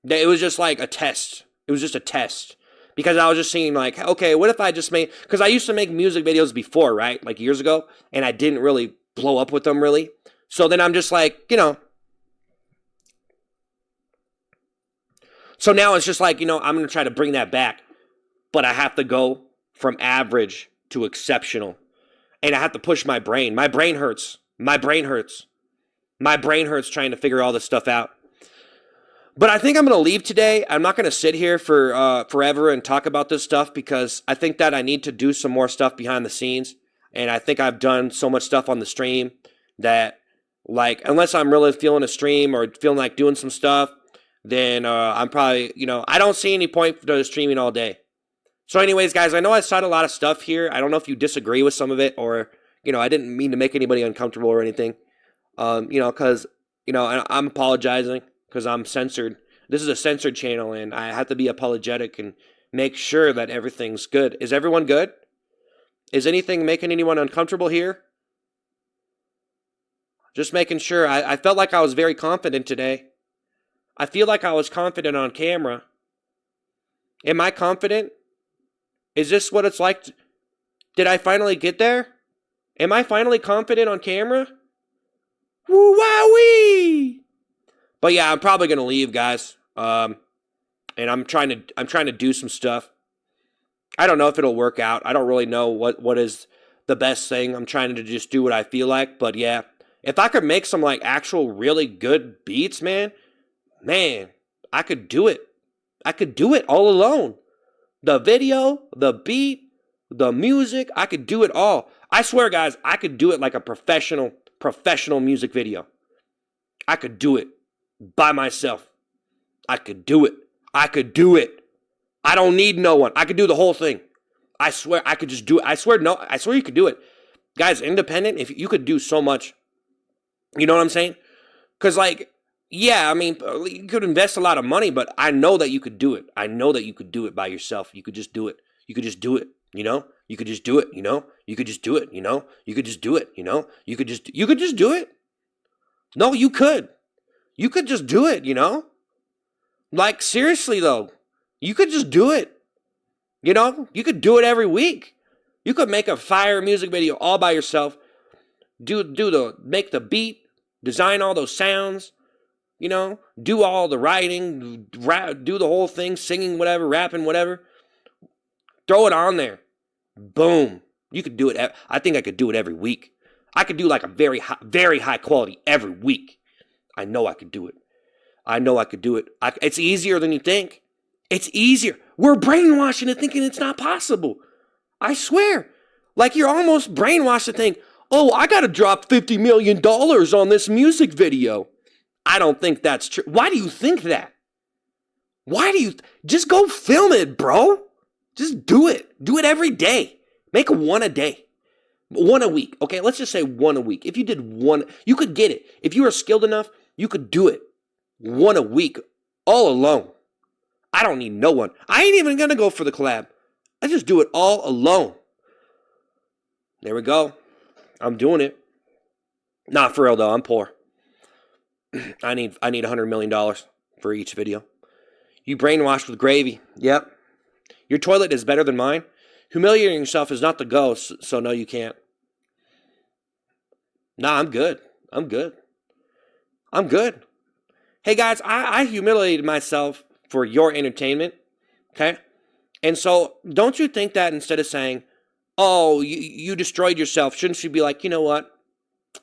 It was just like a test. It was just a test. Because I was just seeing like, okay, what if I just made... Because I used to make music videos before, right? Like years ago. And I didn't really blow up with them, really. So then I'm just like, you know... So now it's just like, you know, I'm going to try to bring that back. But I have to go from average to exceptional. And I have to push my brain. My brain hurts. My brain hurts. My brain hurts trying to figure all this stuff out. But I think I'm going to leave today. I'm not going to sit here for forever and talk about this stuff, because I think that I need to do some more stuff behind the scenes. And I think I've done so much stuff on the stream that, like, unless I'm really feeling a stream or feeling like doing some stuff, then I'm probably, you know, I don't see any point for streaming all day. So anyways, guys, I know I said a lot of stuff here. I don't know if you disagree with some of it, or, you know, I didn't mean to make anybody uncomfortable or anything. You know, because, you know, I'm apologizing. Because I'm censored. This is a censored channel, and I have to be apologetic and make sure that everything's good. Is everyone good? Is anything making anyone uncomfortable here? Just making sure. I felt like I was very confident today. I feel like I was confident on camera. Am I confident? Is this what it's like? Did I finally get there? Am I finally confident on camera? Woo-wowee! But yeah, I'm probably gonna leave, guys. And I'm trying to do some stuff. I don't know if it'll work out. I don't really know what is the best thing. I'm trying to just do what I feel like. But yeah, if I could make some like actual really good beats, man, I could do it. I could do it all alone. The video, the beat, the music, I could do it all. I swear, guys, I could do it like a professional music video. I could do it by myself. I could do it. I could do it. I don't need no one. I could do the whole thing. I swear I could just do it. I swear you could do it. Guys, independent, if you could do so much. You know what I'm saying? Because like, yeah, I mean, you could invest a lot of money, but I know that you could do it. I know that you could do it by yourself. You could just do it. You could just do it, you know? You could just do it, you know? You could just do it, you know? You could just do it, you know? You could just do it. No, you could. You could just do it, you know? Like, seriously, though. You could just do it. You know? You could do it every week. You could make a fire music video all by yourself. Make the beat, design all those sounds, you know? Do all the writing, do the whole thing, singing, whatever, rapping, whatever. Throw it on there. Boom. You could do it. I think I could do it every week. I could do like a very high quality every week. I know I could do it. I know I could do it. It's easier than you think. It's easier. We're brainwashed into thinking it's not possible. I swear. Like you're almost brainwashed to think, oh, I got to drop $50 million on this music video. I don't think that's true. Why do you think that? Just go film it, bro. Just do it. Do it every day. Make one a day. One a week. Okay, let's just say one a week. If you did one, you could get it. If you were skilled enough, you could do it. One a week. All alone. I don't need no one. I ain't even going to go for the collab. I just do it all alone. There we go. I'm doing it. Not for real, though. I'm poor. I need $100 million for each video. You brainwashed with gravy. Yep. Your toilet is better than mine. Humiliating yourself is not the go, so no, you can't. Nah, I'm good. I'm good. I'm good. Hey, guys, I humiliated myself for your entertainment, okay? And so don't you think that instead of saying, oh, you destroyed yourself, shouldn't you be like, you know what?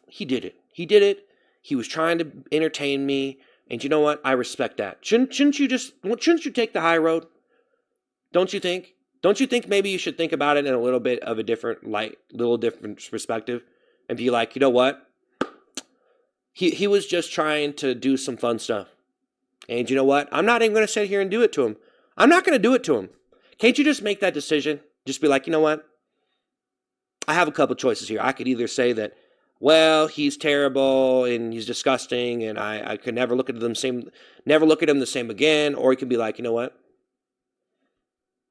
He did it. He did it. He was trying to entertain me. And you know what? I respect that. Shouldn't you take the high road? Don't you think? Don't you think maybe you should think about it in a little bit of a different light, little different perspective, and be like, you know what? He was just trying to do some fun stuff. And you know what? I'm not even going to sit here and do it to him. I'm not going to do it to him. Can't you just make that decision? Just be like, you know what? I have a couple choices here. I could either say that, well, he's terrible and he's disgusting and I could never look at him the same again. Or he could be like, you know what?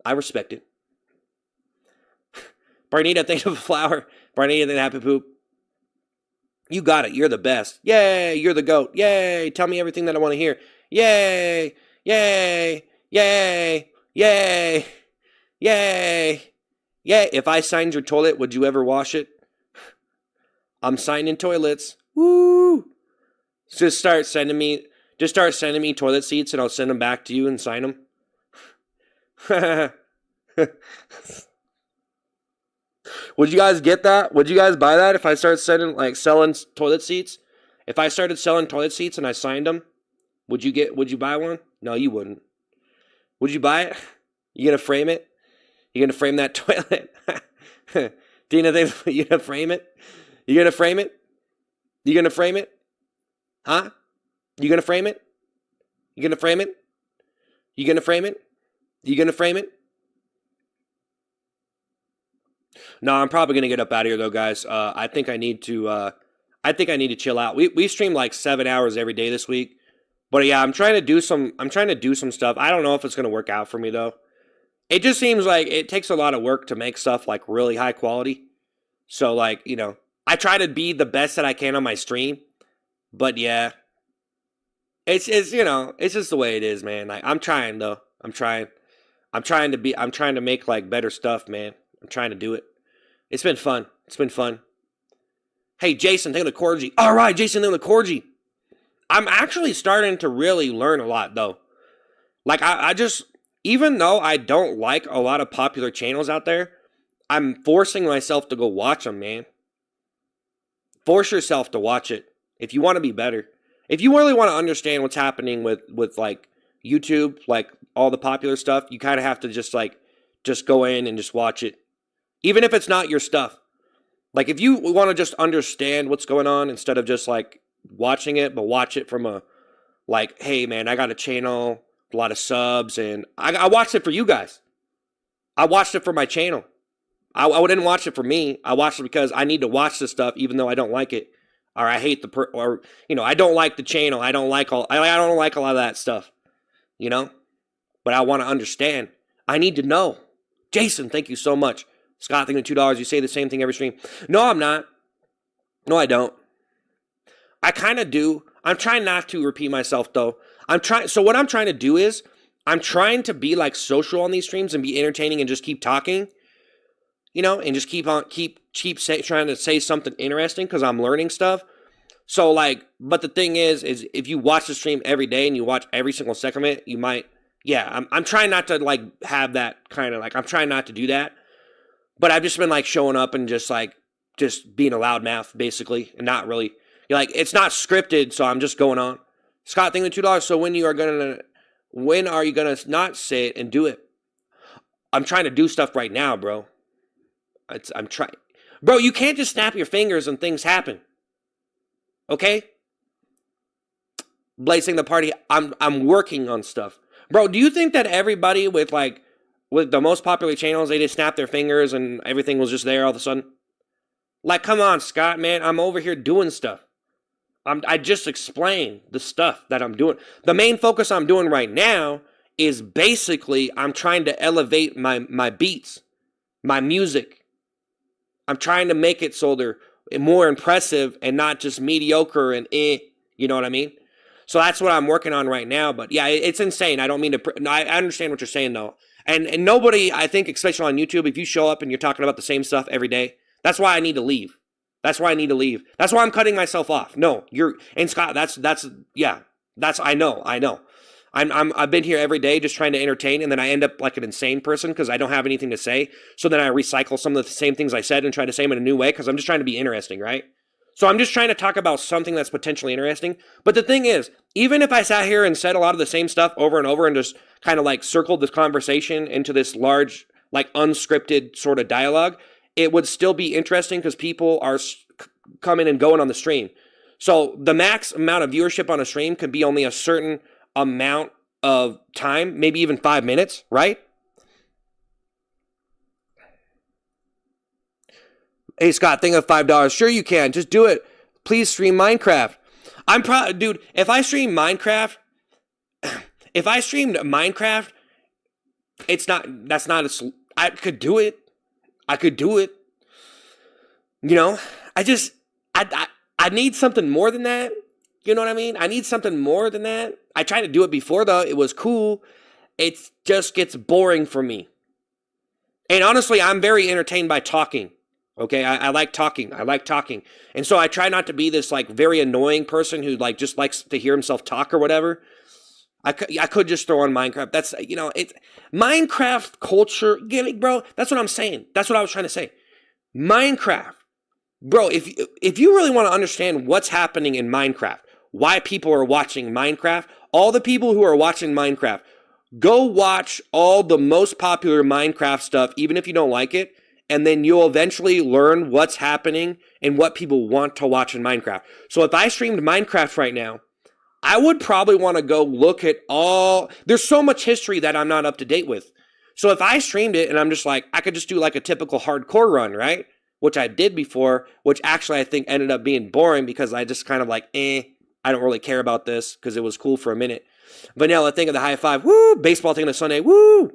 I respect it. Barnita, thanks for the flower. Barnita, thank happy poop. You got it. You're the best. Yay. You're the GOAT. Yay. Tell me everything that I want to hear. Yay. Yay. Yay. Yay. Yay. Yay. If I signed your toilet, would you ever wash it? I'm signing toilets. Woo. Just start sending me toilet seats and I'll send them back to you and sign them. Would you guys get that? Would you guys buy that if I started selling toilet seats? If I started selling toilet seats and I signed them, would you buy one? No, you wouldn't. Would you buy it? You gonna frame it? You gonna frame that toilet? Dina, you gonna frame it? You gonna frame it? You gonna frame it? Huh? You gonna frame it? You gonna frame it? You gonna frame it? You gonna frame it? No, I'm probably gonna get up out of here though, guys. I think I need to chill out. We stream like 7 hours every day this week, but yeah, I'm trying to do some stuff. I don't know if it's gonna work out for me though. It just seems like it takes a lot of work to make stuff like really high quality. So like, you know, I try to be the best that I can on my stream, but yeah, it's you know, it's just the way it is, man. Like, I'm trying though. I'm trying to make like better stuff, man. I'm trying to do it. It's been fun. It's been fun. Hey, Jason, thank you for the Corgi. All right, Jason, thank you for the Corgi. I'm actually starting to really learn a lot, though. Like, I just, even though I don't like a lot of popular channels out there, I'm forcing myself to go watch them, man. Force yourself to watch it if you want to be better. If you really want to understand what's happening with like YouTube, like all the popular stuff, you kind of have to just go in and just watch it. Even if it's not your stuff. Like, if you want to just understand what's going on instead of just like watching it, but watch it from a, like, hey man, I got a channel, a lot of subs, and I watched it for you guys. I watched it for my channel. I didn't watch it for me. I watched it because I need to watch this stuff, even though I don't like it, or I hate or I don't like the channel. I don't like I don't like a lot of that stuff, But I want to understand. I need to know. Jason, thank you so much. Scott, thank you $2. You say the same thing every stream. No, I'm not. No, I don't. I kind of do. I'm trying not to repeat myself, though. So what I'm trying to do is I'm trying to be like social on these streams and be entertaining and just keep talking. And just keep trying to say something interesting because I'm learning stuff. So but the thing is if you watch the stream every day and you watch every single second of it, you might, I'm trying not to have that kind of I'm trying not to do that. But I've just been showing up and just being a loudmouth basically, and not really, it's not scripted, so I'm just going on. Scott, thank you $2. So when are you gonna not say it and do it? I'm trying to do stuff right now, bro. I'm trying. Bro, you can't just snap your fingers and things happen. Okay? Blazing the party. I'm working on stuff. Bro, do you think that everybody with the most popular channels, they just snap their fingers and everything was just there all of a sudden? Come on, Scott, man. I'm over here doing stuff. I just explained the stuff that I'm doing. The main focus I'm doing right now is basically I'm trying to elevate my beats, my music. I'm trying to make it so they're more impressive and not just mediocre and you know what I mean? So that's what I'm working on right now. But yeah, it's insane. I don't mean to, I understand what you're saying though. And nobody, I think, especially on YouTube, if you show up and you're talking about the same stuff every day, that's why I need to leave. That's why I need to leave. That's why I'm cutting myself off. No, and Scott, I know. I've been here every day just trying to entertain, and then I end up like an insane person because I don't have anything to say. So then I recycle some of the same things I said and try to say them in a new way because I'm just trying to be interesting, right? So I'm just trying to talk about something that's potentially interesting. But the thing is, even if I sat here and said a lot of the same stuff over and over and just kind of circled this conversation into this large, unscripted sort of dialogue, it would still be interesting because people are coming and going on the stream. So the max amount of viewership on a stream could be only a certain amount of time, maybe even 5 minutes, right? Hey, Scott, think of $5. Sure you can. Just do it. Please stream Minecraft. Dude, if I streamed Minecraft, I could do it. I need something more than that. You know what I mean? I need something more than that. I tried to do it before, though. It was cool. It just gets boring for me. And honestly, I'm very entertained by talking. Okay, I like talking. And so I try not to be this very annoying person who just likes to hear himself talk or whatever. I could just throw on Minecraft. That's, it's Minecraft culture, bro. That's what I'm saying. That's what I was trying to say. Minecraft, bro. If you really want to understand what's happening in Minecraft, why people are watching Minecraft, all the people who are watching Minecraft, go watch all the most popular Minecraft stuff, even if you don't like it. And then you'll eventually learn what's happening and what people want to watch in Minecraft. So if I streamed Minecraft right now, I would probably want to go look at there's so much history that I'm not up to date with. So if I streamed it and I'm just I could just do a typical hardcore run, right? Which I did before, which actually I think ended up being boring because I just kind of I don't really care about this because it was cool for a minute. Vanilla, think of the high five. Woo! Baseball, think of the Sunday. Woo!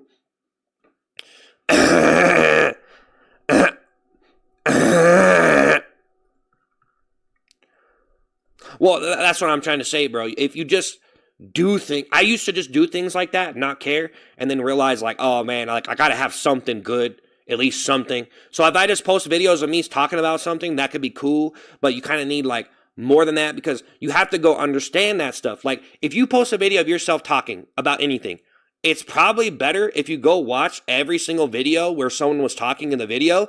Well, that's what I'm trying to say, bro. If you just do things, I used to just do things like that, not care, and then realize oh man, I gotta have something good, at least something. So if I just post videos of me talking about something, that could be cool, but you kind of need more than that because you have to go understand that stuff. Like, if you post a video of yourself talking about anything, it's probably better if you go watch every single video where someone was talking in the video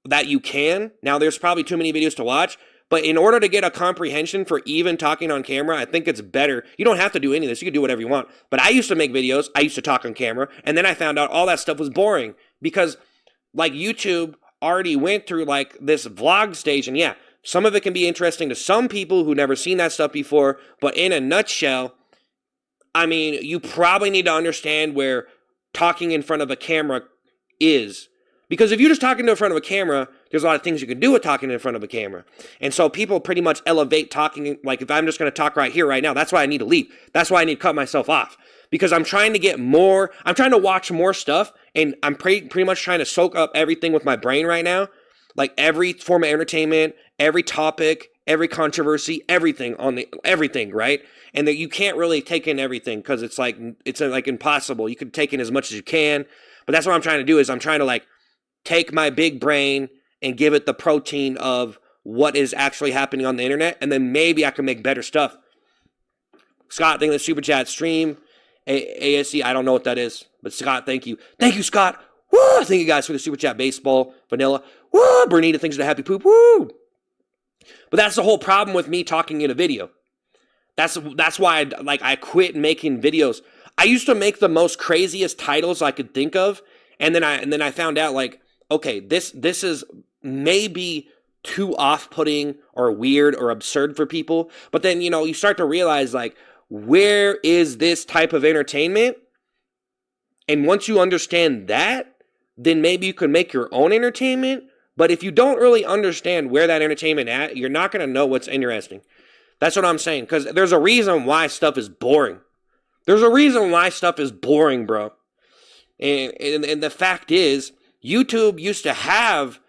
that you can. Now, there's probably too many videos to watch, but in order to get a comprehension for even talking on camera, I think it's better. You don't have to do any of this. You can do whatever you want. But I used to make videos. I used to talk on camera. And then I found out all that stuff was boring because, like, YouTube already went through, like, this vlog stage. And, yeah, some of it can be interesting to some people who never seen that stuff before. But in a nutshell, I mean, you probably need to understand where talking in front of a camera is. Because if you're just talking in front of a camera, there's a lot of things you can do with talking in front of a camera. And so people pretty much elevate talking. Like, if I'm just going to talk right here, right now, that's why I need to leave. That's why I need to cut myself off. Because I'm trying to get more, I'm trying to watch more stuff. And I'm pretty much trying to soak up everything with my brain right now. Like, every form of entertainment, every topic, every controversy, everything, right? And that you can't really take in everything because it's like impossible. You can take in as much as you can. But that's what I'm trying to do is I'm trying to, like, take my big brain and give it the protein of what is actually happening on the internet, and then maybe I can make better stuff. Scott, thank you for the super chat stream. ASC, I don't know what that is, but Scott, thank you. Thank you, Scott. Woo! Thank you guys for the super chat. Baseball, vanilla. Woo! Bernita, thanks for the happy poop. Woo! But that's the whole problem with me talking in a video. That's why I quit making videos. I used to make the most craziest titles I could think of, and then I found out, like, okay, this is maybe too off-putting or weird or absurd for people. But then, you know, you start to realize, like, where is this type of entertainment? And once you understand that, then maybe you can make your own entertainment. But if you don't really understand where that entertainment at, you're not going to know what's interesting. That's what I'm saying. Because there's a reason why stuff is boring. There's a reason why stuff is boring, bro. And the fact is, YouTube used to have,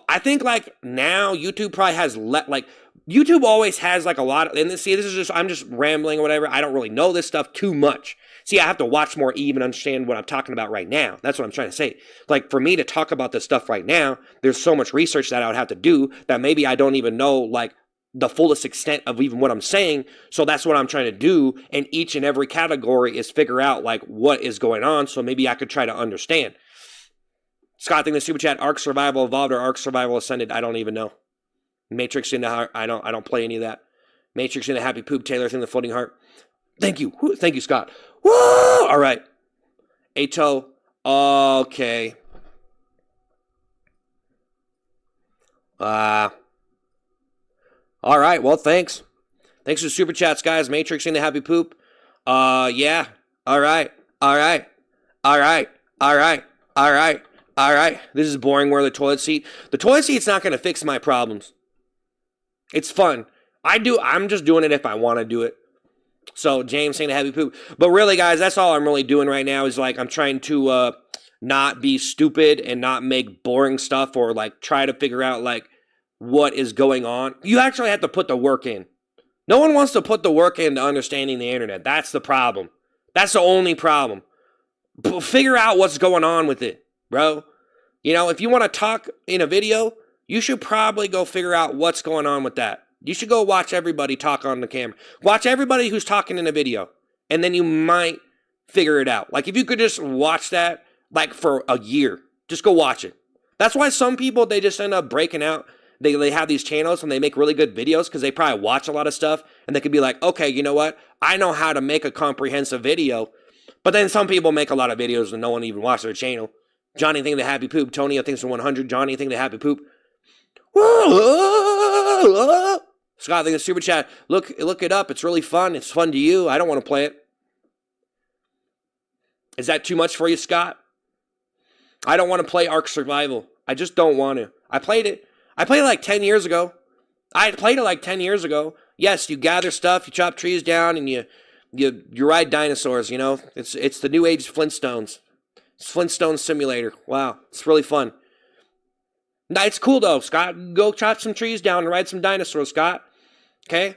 I think, like, now YouTube probably has, YouTube always has, like, a lot of, and see, this is just, I'm just rambling or whatever. I don't really know this stuff too much. See, I have to watch more to even understand what I'm talking about right now. That's what I'm trying to say. Like, for me to talk about this stuff right now, there's so much research that I would have to do that maybe I don't even know, like, the fullest extent of even what I'm saying. So that's what I'm trying to do. And each and every category is figure out, like, what is going on. So maybe I could try to understand. Scott, think the super chat, Ark Survival Evolved or Ark Survival Ascended? I don't even know. Matrix in the heart. I don't play any of that. Matrix in the happy poop. Taylor thing the floating heart. Thank you. Thank you, Scott. Woo! All right. Ato. Okay. All right. Well, thanks. Thanks for the super chats, guys. Matrix in the happy poop. Yeah. All right. All right. All right. All right. All right. All right, this is boring. Wear the toilet seat. The toilet seat's not going to fix my problems. It's fun. I'm just doing it if I want to do it. So, James saying a heavy poop. But really, guys, that's all I'm really doing right now is, like, I'm trying to not be stupid and not make boring stuff or, like, try to figure out, like, what is going on. You actually have to put the work in. No one wants to put the work into understanding the internet. That's the problem. That's the only problem. Figure out what's going on with it. Bro, you know, if you want to talk in a video, you should probably go figure out what's going on with that. You should go watch everybody talk on the camera. Watch everybody who's talking in a video, and then you might figure it out. Like, if you could just watch that, like, for a year, just go watch it. That's why some people, they just end up breaking out. They have these channels, and they make really good videos because they probably watch a lot of stuff, and they could be like, okay, you know what? I know how to make a comprehensive video. But then some people make a lot of videos and no one even watches their channel. Johnny, think the happy poop. Tony, I think it's 100. Johnny, think the happy poop. Scott, think the super chat. Look it up. It's really fun. It's fun to you. I don't want to play it. Is that too much for you, Scott? I don't want to play Ark Survival. I just don't want to. I played it like 10 years ago. Yes, you gather stuff, you chop trees down, and you ride dinosaurs, you know? It's the new age Flintstones. It's Flintstone Simulator. Wow, it's really fun. Nah, it's cool though, Scott. Go chop some trees down and ride some dinosaurs, Scott. Okay?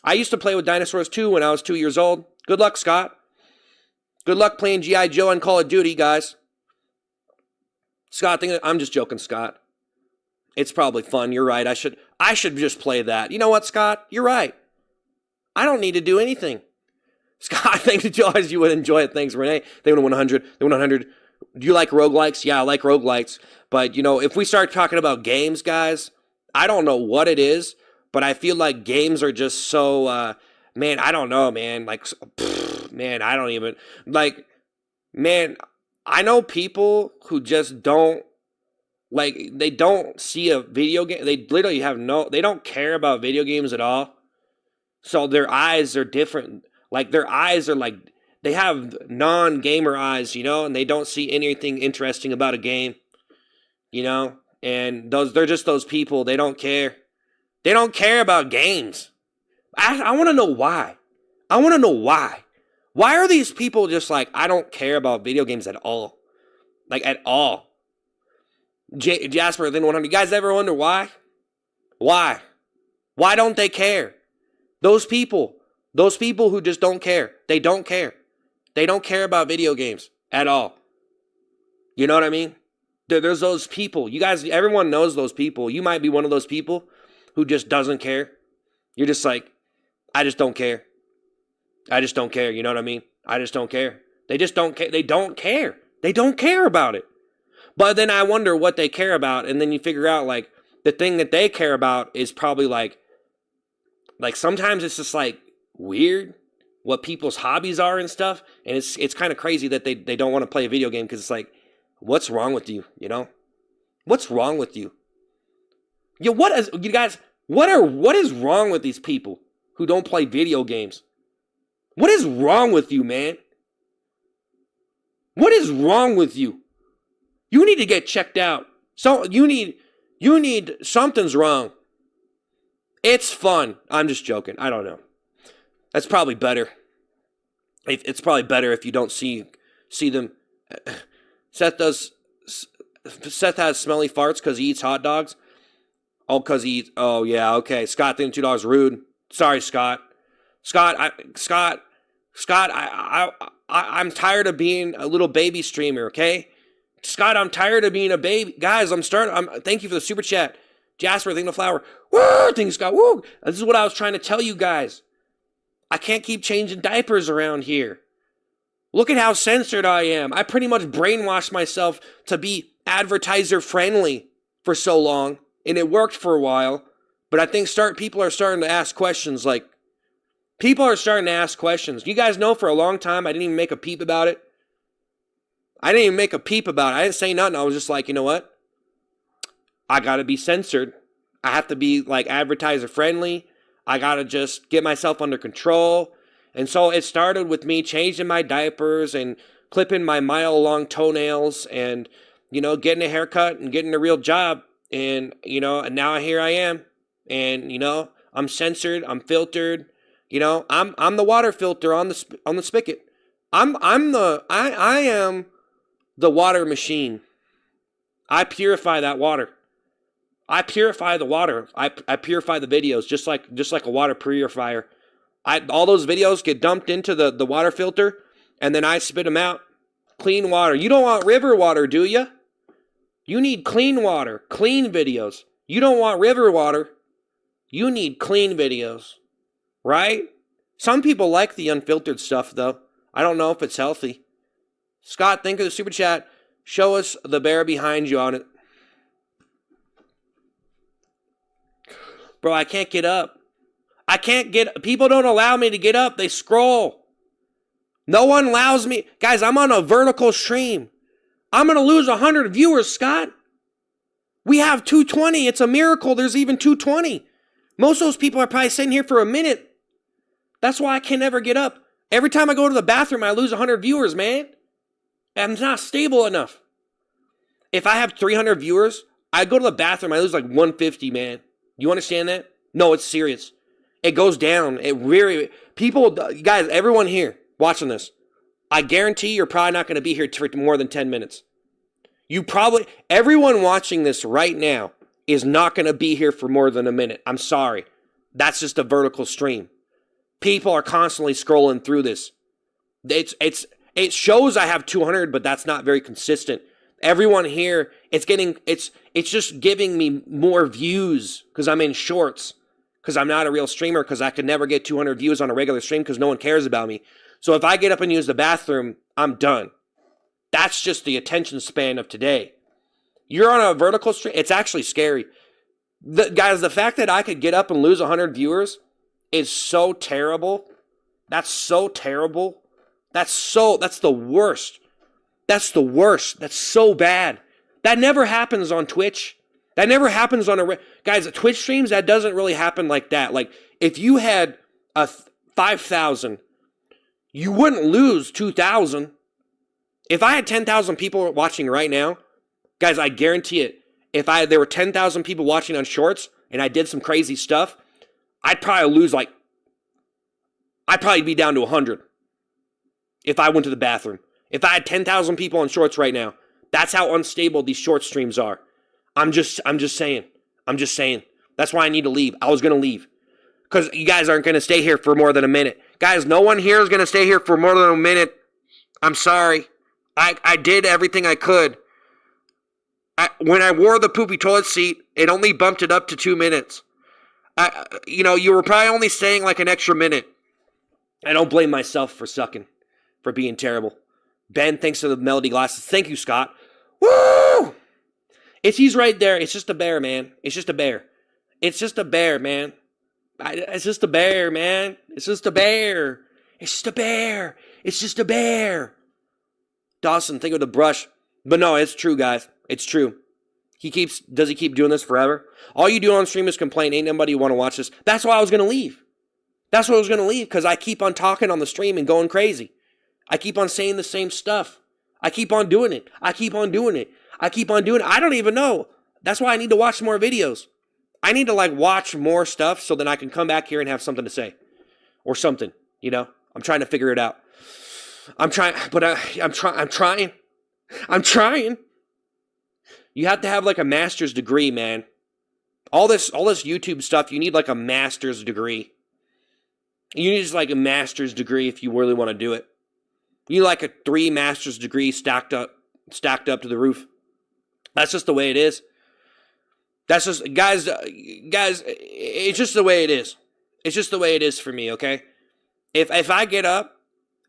I used to play with dinosaurs too when I was 2 years old. Good luck, Scott. Good luck playing G.I. Joe and Call of Duty, guys. Scott, I'm just joking, Scott. It's probably fun. You're right. I should just play that. You know what, Scott? You're right. I don't need to do anything. Scott, thanks to Joyce. You would enjoy it. Thanks, Renee. They won 100. They won 100. Do you like roguelikes? Yeah, I like roguelikes. But, if we start talking about games, guys, I don't know what it is, but I feel like games are just so, man, I don't know, man. Like, man, I don't even, like, man, I know people who just don't, like, they don't see a video game. They literally they don't care about video games at all. So their eyes are different. Like, their eyes are like, they have non-gamer eyes, and they don't see anything interesting about a game, and they're just those people. They don't care. They don't care about games. I want to know why. I want to know why. Why are these people just like, I don't care about video games at all? Like, at all. Jasper, then 100. You guys ever wonder why? Why? Why don't they care? Those people who just don't care. They don't care. They don't care about video games at all. You know what I mean? There's those people. You guys, everyone knows those people. You might be one of those people who just doesn't care. You're just like, I just don't care. I just don't care. You know what I mean? I just don't care. They just don't care. They don't care. They don't care about it. But then I wonder what they care about. And then you figure out, like, the thing that they care about is probably like sometimes it's just like weird what people's hobbies are and stuff. And it's kind of crazy that they don't want to play a video game because it's like, what's wrong with you? What's wrong with you? What is wrong with these people who don't play video games? What is wrong with you, man? What is wrong with you? You need to get checked out. So you need something's wrong. It's fun. I'm just joking. I don't know. That's probably better. It's probably better if you don't see them. Seth has smelly farts because he eats hot dogs. Oh, because he eats. Oh, yeah, okay. Scott, think $2 rude. Sorry, Scott. I'm tired of being a little baby streamer, okay? Scott, I'm tired of being a baby. Guys, thank you for the super chat. Jasper, think the flower. Woo! Thank you, Scott. Woo! This is what I was trying to tell you guys. I can't keep changing diapers around here. Look at how censored I am. I pretty much brainwashed myself to be advertiser friendly for so long, and it worked for a while. But I think people are starting to ask questions. Like, people are starting to ask questions. You guys know for a long time I didn't even make a peep about it. I didn't say nothing. I was just like, you know what? I got to be censored. I have to be like advertiser friendly. I got to just get myself under control. And so it started with me changing my diapers and clipping my mile-long toenails and, getting a haircut and getting a real job. And, and now here I am. And, I'm censored. I'm filtered. I'm the water filter on the spigot. I am the water machine. I purify that water. I purify the water. I purify the videos just like a water purifier. All those videos get dumped into the water filter, and then I spit them out. Clean water. You don't want river water, do you? You need clean water, clean videos. You don't want river water. You need clean videos, right? Some people like the unfiltered stuff, though. I don't know if it's healthy. Scott, think of the super chat. Show us the bear behind you on it. Bro, I can't get up. People don't allow me to get up. They scroll. No one allows me. Guys, I'm on a vertical stream. I'm going to lose 100 viewers, Scott. We have 220. It's a miracle there's even 220. Most of those people are probably sitting here for a minute. That's why I can never get up. Every time I go to the bathroom, I lose 100 viewers, man. I'm not stable enough. If I have 300 viewers, I go to the bathroom, I lose like 150, man. You understand that? No, it's serious. It goes down. It really, people, guys, everyone here watching this, I guarantee you're probably not going to be here for more than 10 minutes. Everyone watching this right now is not going to be here for more than a minute. I'm sorry. That's just a vertical stream. People are constantly scrolling through this. It shows I have 200, but that's not very consistent. Everyone here It's just giving me more views because I'm in shorts, because I'm not a real streamer, because I could never get 200 views on a regular stream because no one cares about me. So if I get up and use the bathroom, I'm done. That's just the attention span of today. You're on a vertical stream, it's actually scary. Guys, the fact that I could get up and lose 100 viewers is so terrible. That's so terrible. That's the worst. That's the worst. That's so bad. That never happens on Twitch. That never happens on guys, at Twitch streams, that doesn't really happen like that. Like, if you had 5,000, you wouldn't lose 2,000. If I had 10,000 people watching right now, guys, I guarantee it, if there were 10,000 people watching on Shorts and I did some crazy stuff, I'd probably be down to 100 if I went to the bathroom. If I had 10,000 people on Shorts right now, that's how unstable these short streams are. I'm just saying. That's why I need to leave. I was going to leave because you guys aren't going to stay here for more than a minute. Guys, no one here is going to stay here for more than a minute. I'm sorry. I did everything I could. When I wore the poopy toilet seat, it only bumped it up to 2 minutes. You were probably only staying like an extra minute. I don't blame myself for sucking, for being terrible. Ben, thanks for the melody glasses. Thank you, Scott. Woo! He's right there. It's just a bear, man. It's just a bear. It's just a bear, man. It's just a bear, man. It's just a bear. It's just a bear. It's just a bear. Dawson, think of the brush. But no, it's true, guys. It's true. Does he keep doing this forever? All you do on stream is complain. Ain't nobody want to watch this. That's why I was going to leave. That's why I was going to leave, because I keep on talking on the stream and going crazy. I keep on saying the same stuff. I keep on doing it. I don't even know. That's why I need to watch more videos. I need to watch more stuff so then I can come back here and have something to say. Or something, I'm trying to figure it out. I'm trying. You have to have a master's degree, man. All this YouTube stuff, you need a master's degree. You need just a master's degree if you really want to do it. You need a 3 master's degree stacked up to the roof. That's just the way it is. That's just, guys, it's just the way it is. It's just the way it is for me, okay? If I get up,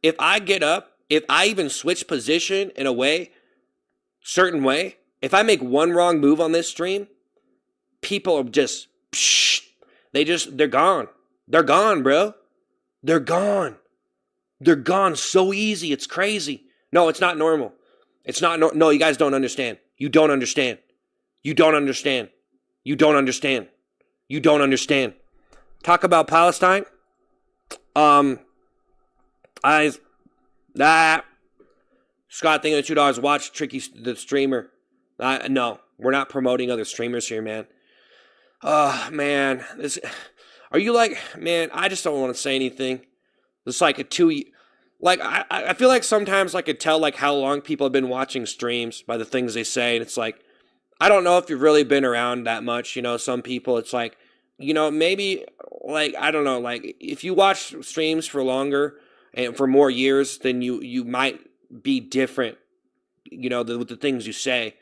if I even switch position in a certain way, if I make one wrong move on this stream, people are just, they're gone. They're gone, bro. They're gone. They're gone so easy. It's crazy. No, it's not normal. It's not, no, you guys don't understand. You don't understand. You don't understand. You don't understand. You don't understand. Talk about Palestine. Scott, thinking of $2. Watch Tricky the streamer. No, we're not promoting other streamers here, man. Man, are you man? I just don't want to say anything. It's I feel like sometimes I could tell I how long people have been watching streams by the things they say, and it's I don't know if you've really been around that much. Some people, it's maybe I don't know, if you watch streams for longer and for more years, then you might be different, with the things you say.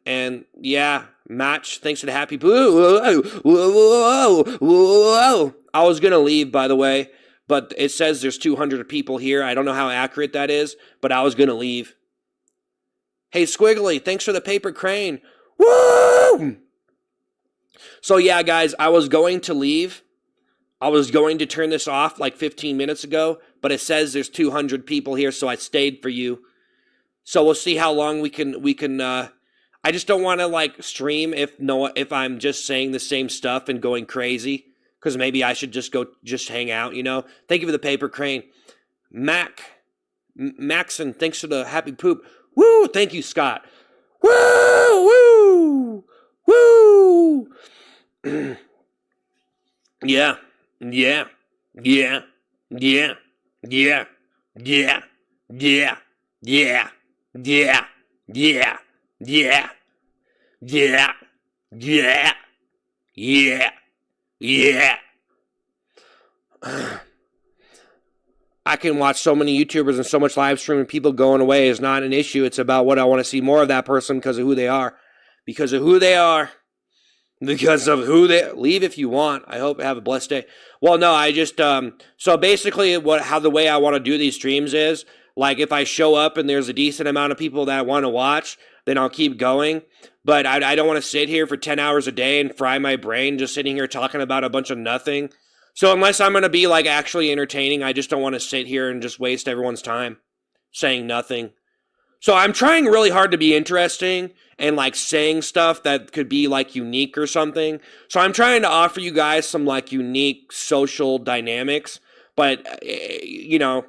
And yeah, Match, thanks for the happy boo. I was gonna leave, by the way, but it says there's 200 people here. I don't know how accurate that is, but I was gonna leave. Hey, Squiggly, thanks for the paper crane. Woo! So yeah, guys, I was going to leave. I was going to turn this off 15 minutes ago, but it says there's 200 people here, so I stayed for you. So we'll see how long we can. I just don't want to stream if I'm just saying the same stuff and going crazy, because maybe I should just go hang out. Thank you for the paper crane, Maxon. Thanks for the happy poop. Woo! Thank you, Scott. Woo! Woo! Woo! Yeah. Yeah. Yeah. Yeah. Yeah. Yeah. Yeah. Yeah. Yeah. Yeah. Yeah. Yeah. Yeah. Yeah. Yeah. I can watch so many YouTubers and so much live streaming. People going away is not an issue. It's about what I want to see more of that person because of who they are. because of who they are. Because of who they leave if you want. I hope you have a blessed day. Well, no, I just so basically how the way I want to do these streams is like if I show up and there's a decent amount of people that want to watch, then I'll keep going. But I don't want to sit here for 10 hours a day and fry my brain just sitting here talking about a bunch of nothing. So unless I'm going to be like actually entertaining, I just don't want to sit here and just waste everyone's time saying nothing. So I'm trying really hard to be interesting and like saying stuff that could be like unique or something. So I'm trying to offer you guys some like unique social dynamics. But, you know,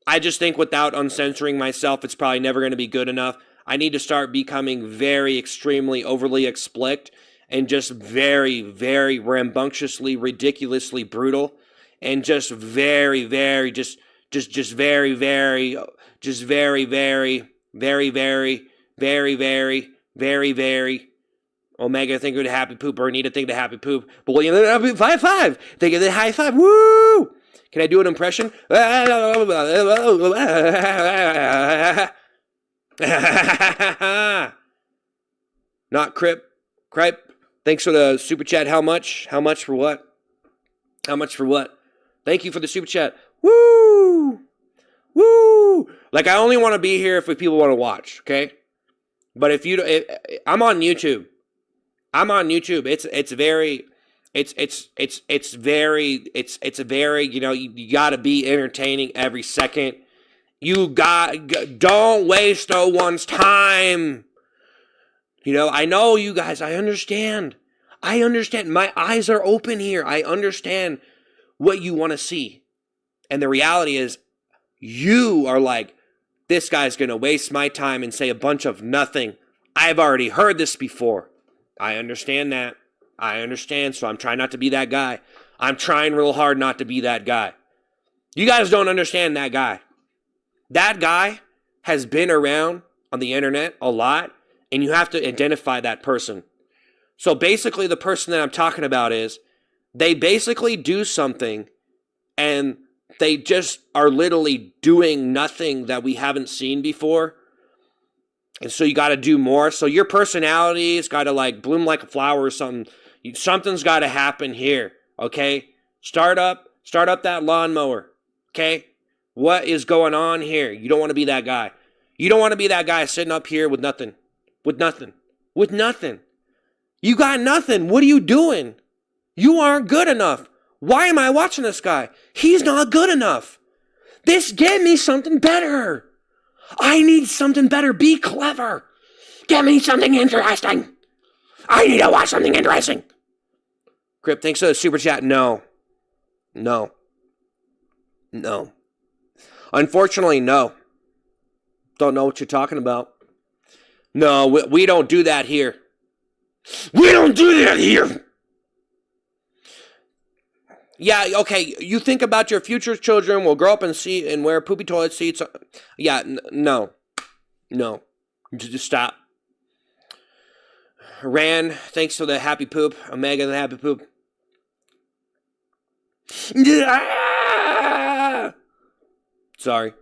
I just think without uncensoring myself, it's probably never going to be good enough. I need to start becoming very extremely overly explicit and just very, very rambunctiously, ridiculously brutal and just very, very, just very, very, just very, very, very, very, very, very, very, very. Omega, think of the happy poop. Or Anita, think of the happy poop. But William, high five. Think of the high five. Woo! Can I do an impression? Not Crip. Cripe. Thanks for the super chat. How much? How much for what? How much for what? Thank you for the super chat. Woo! Woo! Like, I only want to be here if people want to watch, okay? But if you, I'm on YouTube. I'm on YouTube. It's very, you know, you got to be entertaining every second. Don't waste no one's time. You know, I know you guys, I understand. My eyes are open here. I understand what you want to see. And the reality is, you are like, this guy's going to waste my time and say a bunch of nothing. I've already heard this before. I understand that. I understand, so I'm trying not to be that guy. I'm trying real hard not to be that guy. You guys don't understand that guy. That guy has been around on the internet a lot, and you have to identify that person. So basically, the person that I'm talking about is, they basically do something, and they just are literally doing nothing that we haven't seen before. And so you got to do more. So your personality's got to like bloom like a flower or something. Something's got to happen here, okay? Start up that lawnmower, okay? What is going on here? You don't want to be that guy. You don't want to be that guy sitting up here with nothing. With nothing. You got nothing. What are you doing? You aren't good enough. Why am I watching this guy? He's not good enough. Get me something better. I need something better. Be clever. Get me something interesting. I need to watch something interesting. Crip, thanks for the super chat. No. Unfortunately, no. Don't know what you're talking about. No, we don't do that here. Yeah, okay, you think about your future children will grow up and wear poopy toilet seats. Yeah, no. Just stop. Ran, thanks for the happy poop. Omega, the happy poop. Sorry.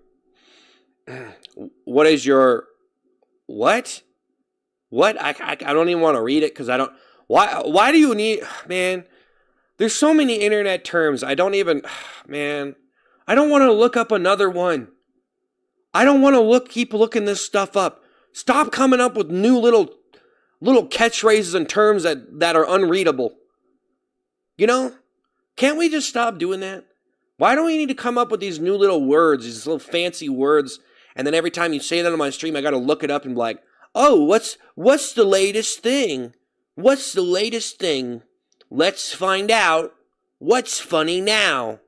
What is your... What? I don't even want to read it because I don't... Why do you need... Man... There's so many internet terms. I don't want to look up another one. I don't want to keep looking this stuff up. Stop coming up with new little catchphrases and terms that are unreadable. You know? Can't we just stop doing that? Why do we need to come up with these new little words, these little fancy words, and then every time you say that on my stream, I got to look it up and be like, oh, what's the latest thing? What's the latest thing? Let's find out what's funny now.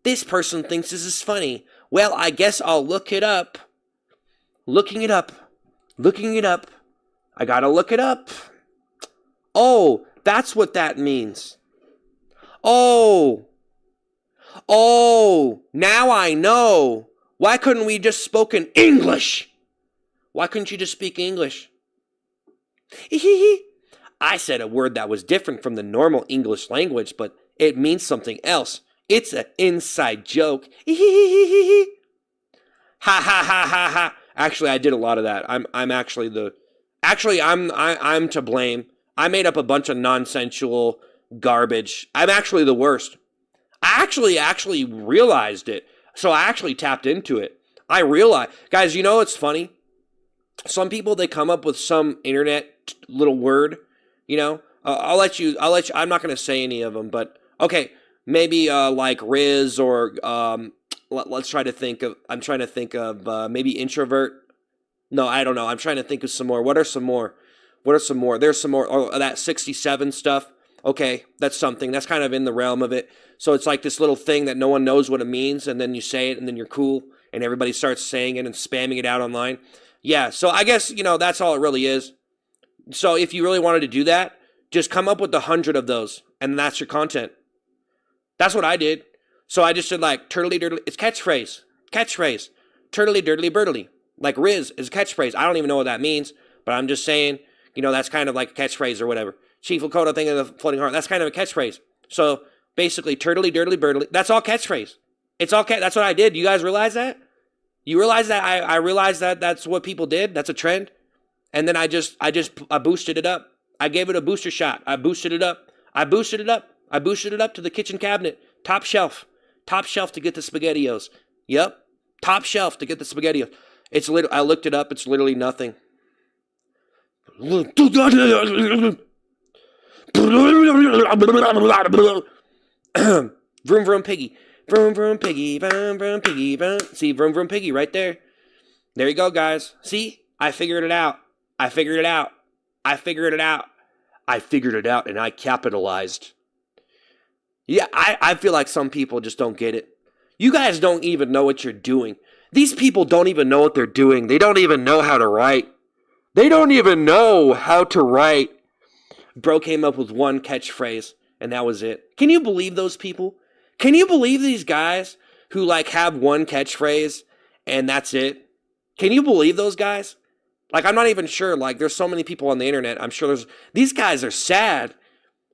This person thinks this is funny. Well, I guess I'll look it up. Looking it up. I gotta look it up. Oh, that's what that means. Oh, now I know. Why couldn't we just spoken English? Why couldn't you just speak English? I said a word that was different from the normal English language, but it means something else. It's an inside joke. Ha ha ha ha ha. Actually, I did a lot of that. I'm actually Actually, I'm to blame. I made up a bunch of nonsensical garbage. I'm actually the worst. I actually realized it. So I actually tapped into it. I realized, guys, you know it's funny? Some people, they come up with some internet little word, you know? I'm not going to say any of them, but okay, maybe like Riz or let's try to think of, I'm trying to think of maybe introvert. No, I don't know. I'm trying to think of some more. What are some more? What are some more? There's some more. Oh, that 67 stuff. Okay, that's something. That's kind of in the realm of it. So it's like this little thing that no one knows what it means, and then you say it, and then you're cool, and everybody starts saying it and spamming it out online. Yeah, so I guess, that's all it really is. So if you really wanted to do that, just come up with 100 of those, and that's your content. That's what I did. So I just said like, turtly dirtly. It's catchphrase. Turtly dirtly birdly. Like Riz is a catchphrase. I don't even know what that means, but I'm just saying, that's kind of like a catchphrase or whatever. Chief Lakota thing of the floating heart. That's kind of a catchphrase. So basically, turtly, dirtly, birdly. That's all catchphrase. It's all that's what I did. You guys realize that? You realize that I realized that that's what people did. That's a trend. And then I boosted it up. I gave it a booster shot. I boosted it up. I boosted it up to the kitchen cabinet. Top shelf to get the SpaghettiOs. Yep. Top shelf to get the SpaghettiOs. I looked it up. It's literally nothing. Vroom vroom piggy. Vroom vroom piggy. Vroom vroom piggy. Vroom. See, vroom vroom piggy right there. There you go, guys. See? I figured it out. I figured it out and I capitalized. Yeah, I feel like some people just don't get it. You guys don't even know what you're doing. These people don't even know what they're doing. They don't even know how to write. Bro came up with one catchphrase, and that was it. Can you believe those people? Can you believe these guys who like have one catchphrase, and that's it? Can you believe those guys? Like, I'm not even sure. Like, there's so many people on the internet. I'm sure these guys are sad.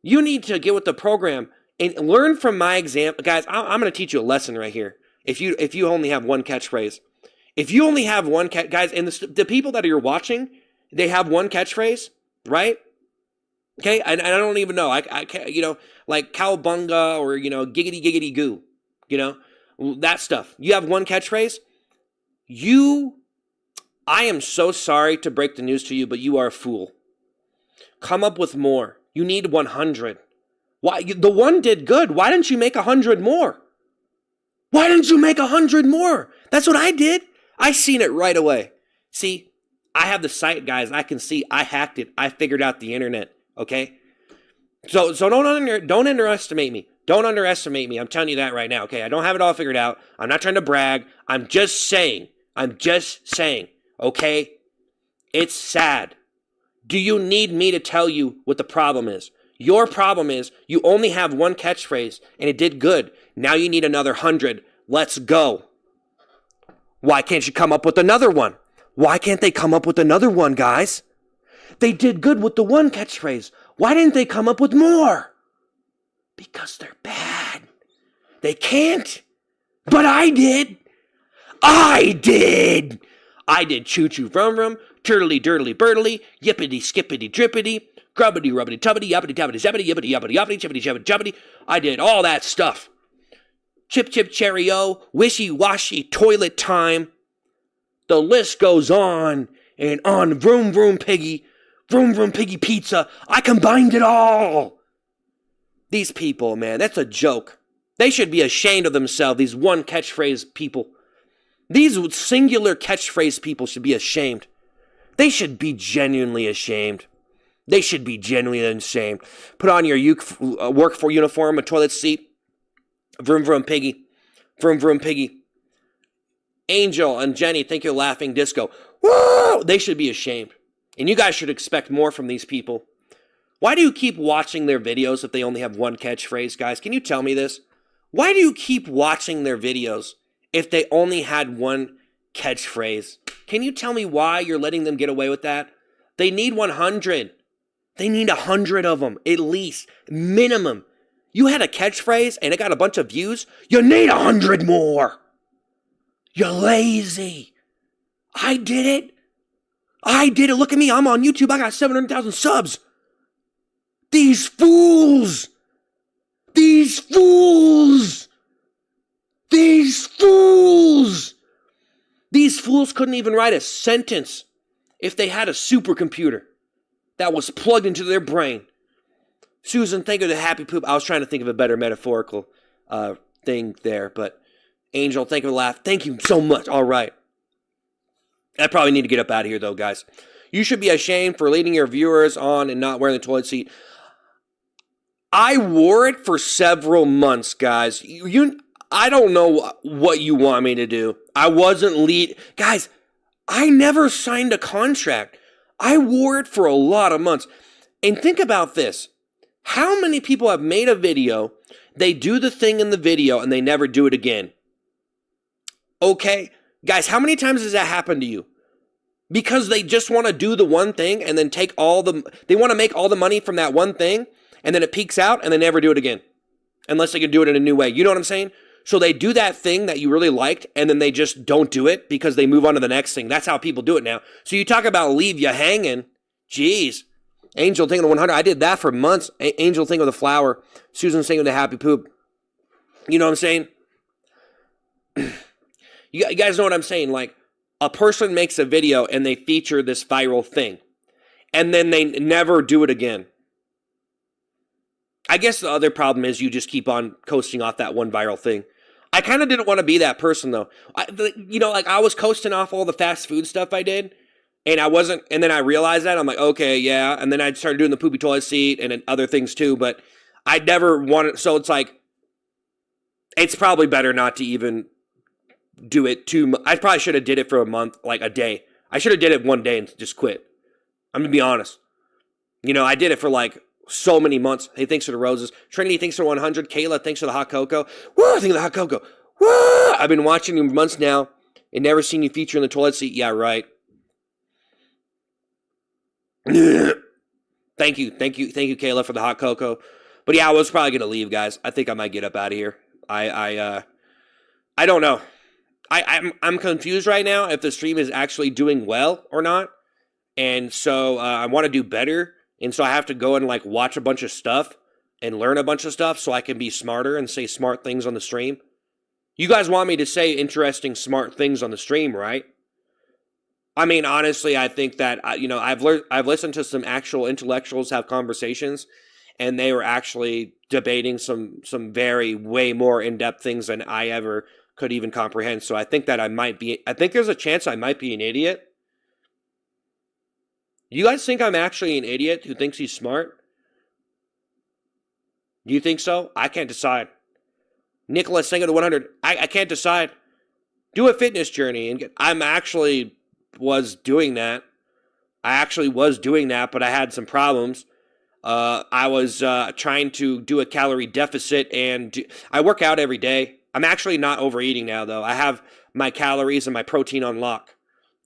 You need to get with the program and learn from my example. Guys, I'm going to teach you a lesson right here. If you only have one catchphrase. If you only have one guys, and the people that you're watching, they have one catchphrase, right? Okay, and I don't even know. I can't, like cowabunga or, giggity giggity goo, that stuff. You have one catchphrase. I am so sorry to break the news to you, but you are a fool. Come up with more. You need 100. Why? The one did good. Why didn't you make 100 more? Why didn't you make 100 more? That's what I did. I seen it right away. See, I have the site, guys. I can see. I hacked it. I figured out the internet. Okay. So don't underestimate me. Don't underestimate me. I'm telling you that right now. Okay. I don't have it all figured out. I'm not trying to brag. I'm just saying. Okay? It's sad. Do you need me to tell you what the problem is? Your problem is you only have one catchphrase and it did good. Now you need another 100. Let's go. Why can't you come up with another one? Why can't they come up with another one, guys? They did good with the one catchphrase. Why didn't they come up with more? Because they're bad. They can't. But I did. I did choo-choo vroom-vroom, turtly-dirtly birdly, yippity-skippity-drippity, grubbity-rubbity-tubbity, yuppity-tabbity-zabbity, yippity-yuppity-yuppity, chippity-shabbity-jubbity. I did all that stuff. Chip-chip-cherry-o, wishy-washy, toilet time. The list goes on and on. Vroom-vroom piggy pizza. I combined it all. These people, man, that's a joke. They should be ashamed of themselves, these one catchphrase people. These singular catchphrase people should be ashamed. They should be genuinely ashamed. Put on your work for uniform, a toilet seat. Vroom, vroom, piggy. Vroom, vroom, piggy. Angel and Jenny think you're laughing disco. Woo! They should be ashamed. And you guys should expect more from these people. Why do you keep watching their videos if they only have one catchphrase, guys? Can you tell me this? Why do you keep watching their videos if they only had one catchphrase? Can you tell me why you're letting them get away with that? They need 100. They need 100 of them, at least, minimum. You had a catchphrase and it got a bunch of views. You need 100 more. You're lazy. I did it. I did it. Look at me. I'm on YouTube. I got 700,000 subs. These fools. These fools. These fools. These fools couldn't even write a sentence if they had a supercomputer that was plugged into their brain. Susan, think of the happy poop. I was trying to think of a better metaphorical thing there, but Angel, think of a laugh. Thank you so much. All right. I probably need to get up out of here, though, guys. You should be ashamed for leading your viewers on and not wearing the toilet seat. I wore it for several months, guys. I don't know what you want me to do. I wasn't Guys, I never signed a contract. I wore it for a lot of months. And think about this. How many people have made a video, they do the thing in the video, and they never do it again? Okay? Guys, how many times has that happened to you? Because they just want to do the one thing and then they want to make all the money from that one thing, and then it peaks out and they never do it again. Unless they can do it in a new way. You know what I'm saying? So they do that thing that you really liked, and then they just don't do it because they move on to the next thing. That's how people do it now. So you talk about leave you hanging. Jeez. Angel thinking of 100. I did that for months. Angel thinking of the flower. Susan thinking of the happy poop. You know what I'm saying? You guys know what I'm saying? Like, a person makes a video and they feature this viral thing, and then they never do it again. I guess the other problem is you just keep on coasting off that one viral thing. I kind of didn't want to be that person, though. I was coasting off all the fast food stuff I did, and I wasn't, and then I realized that. I'm like, okay, yeah, and then I started doing the poopy toilet seat and other things too, but I never wanted, so it's like, it's probably better not to even do it I probably should have did it for a month, like a day. I should have did it one day and just quit. I'm going to be honest. I did it for like so many months. Hey, thanks for the roses. Trinity, thanks for 100. Kayla, thanks for the hot cocoa. Woo, think of the hot cocoa. Woo! I've been watching you months now and never seen you feature in the toilet seat. Yeah, right. Thank you, Kayla, for the hot cocoa. But yeah, I was probably gonna leave, guys. I think I might get up out of here. I don't know. I'm confused right now if the stream is actually doing well or not, and so I want to do better. And so I have to go and like watch a bunch of stuff and learn a bunch of stuff so I can be smarter and say smart things on the stream. You guys want me to say interesting, smart things on the stream, right? I mean, honestly, I think that, I've listened to some actual intellectuals have conversations, and they were actually debating some very way more in-depth things than I ever could even comprehend. So I think that I think there's a chance I might be an idiot. You guys think I'm actually an idiot who thinks he's smart? Do you think so? I can't decide. Nicholas, thank you to 100. I can't decide. Do a fitness journey. And was doing that. I actually was doing that, but I had some problems. I was trying to do a calorie deficit, and I work out every day. I'm actually not overeating now, though. I have my calories and my protein on lock.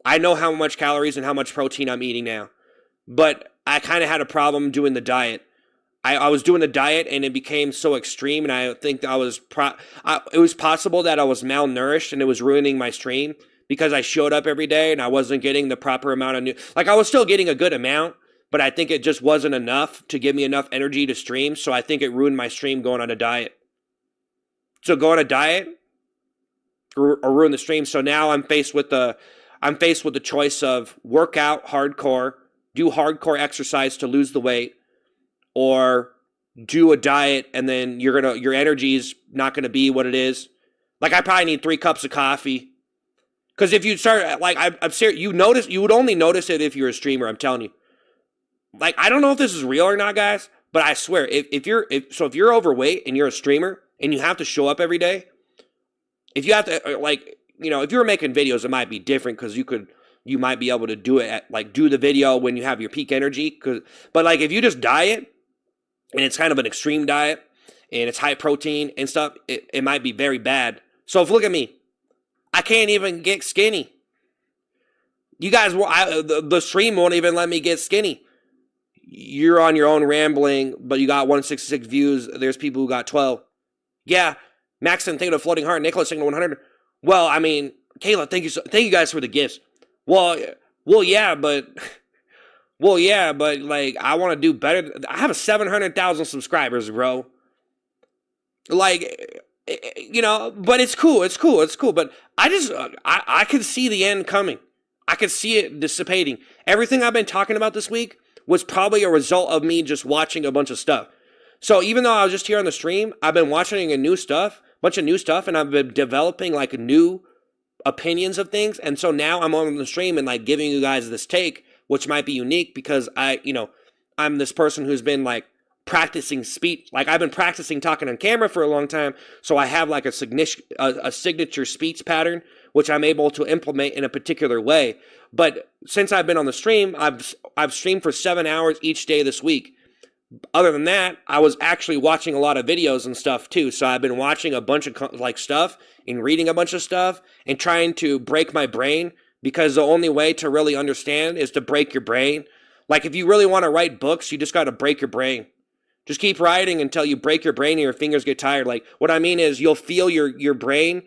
I know how much calories and how much protein I'm eating now. But I kind of had a problem doing the diet. I was doing the diet, and it became so extreme, and I think it was possible that I was malnourished, and it was ruining my stream because I showed up every day, and I wasn't getting the proper amount of I was still getting a good amount, but I think it just wasn't enough to give me enough energy to stream, so I think it ruined my stream going on a diet. So go on a diet or ruin the stream. So now I'm faced with the choice of work out hardcore, do hardcore exercise to lose the weight, or do a diet and then your energy's not gonna be what it is. Like, I probably need 3 cups of coffee. Because if you start, like, I'm serious, you would only notice it if you're a streamer, I'm telling you. Like, I don't know if this is real or not, guys, but I swear, if you're overweight and you're a streamer and you have to show up every day, if you have to, if you're making videos, it might be different because you might be able to do it do the video when you have your peak energy. But like, if you just diet and it's kind of an extreme diet and it's high protein and stuff, it might be very bad. So look at me. I can't even get skinny. You guys, the stream won't even let me get skinny. You're on your own rambling, but you got 166 views. There's people who got 12. Yeah, Maxon, thank you to Floating Heart. Nicholas, thank you to 100. Well, I mean, Kayla, thank you guys for the gifts. Well, Well, yeah, but like I want to do better. I have 700,000 subscribers, bro. Like, but it's cool. It's cool. It's cool. But I could see the end coming. I could see it dissipating. Everything I've been talking about this week was probably a result of me just watching a bunch of stuff. So even though I was just here on the stream, I've been watching bunch of new stuff, and I've been developing like new opinions of things. And so now I'm on the stream and like giving you guys this take, which might be unique because I'm this person who's been like practicing speech. Like I've been practicing talking on camera for a long time. So I have like a signature speech pattern, which I'm able to implement in a particular way. But since I've been on the stream, I've streamed for 7 hours each day this week. Other than that, I was actually watching a lot of videos and stuff too. So I've been watching a bunch of like stuff and reading a bunch of stuff and trying to break my brain, because the only way to really understand is to break your brain. Like if you really want to write books, you just got to break your brain. Just keep writing until you break your brain and your fingers get tired. Like what I mean is you'll feel your brain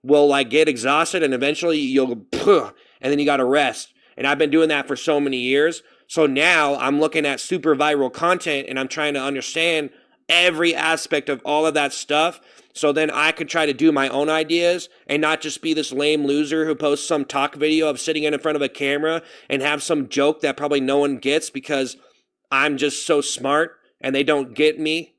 will like get exhausted, and eventually you'll and then you got to rest. And I've been doing that for so many years. So now I'm looking at super viral content and I'm trying to understand every aspect of all of that stuff. So then I could try to do my own ideas and not just be this lame loser who posts some talk video of sitting in front of a camera and have some joke that probably no one gets because I'm just so smart and they don't get me.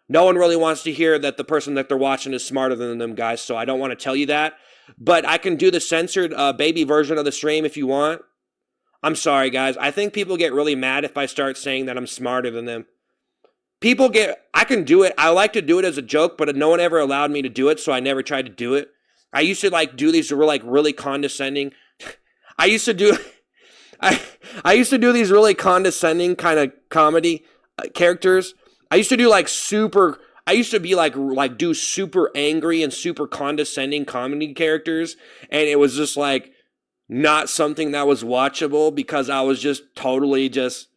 No one really wants to hear that the person that they're watching is smarter than them, guys. So I don't want to tell you that. But I can do the censored baby version of the stream if you want. I'm sorry, guys. I think people get really mad if I start saying that I'm smarter than them. I can do it. I like to do it as a joke, but no one ever allowed me to do it, so I never tried to do it. I used to like do these really condescending. I used to do these really condescending kind of comedy characters. I used to do like super. I used to be like do super angry and super condescending comedy characters, and it was just like not something that was watchable because I was just totally just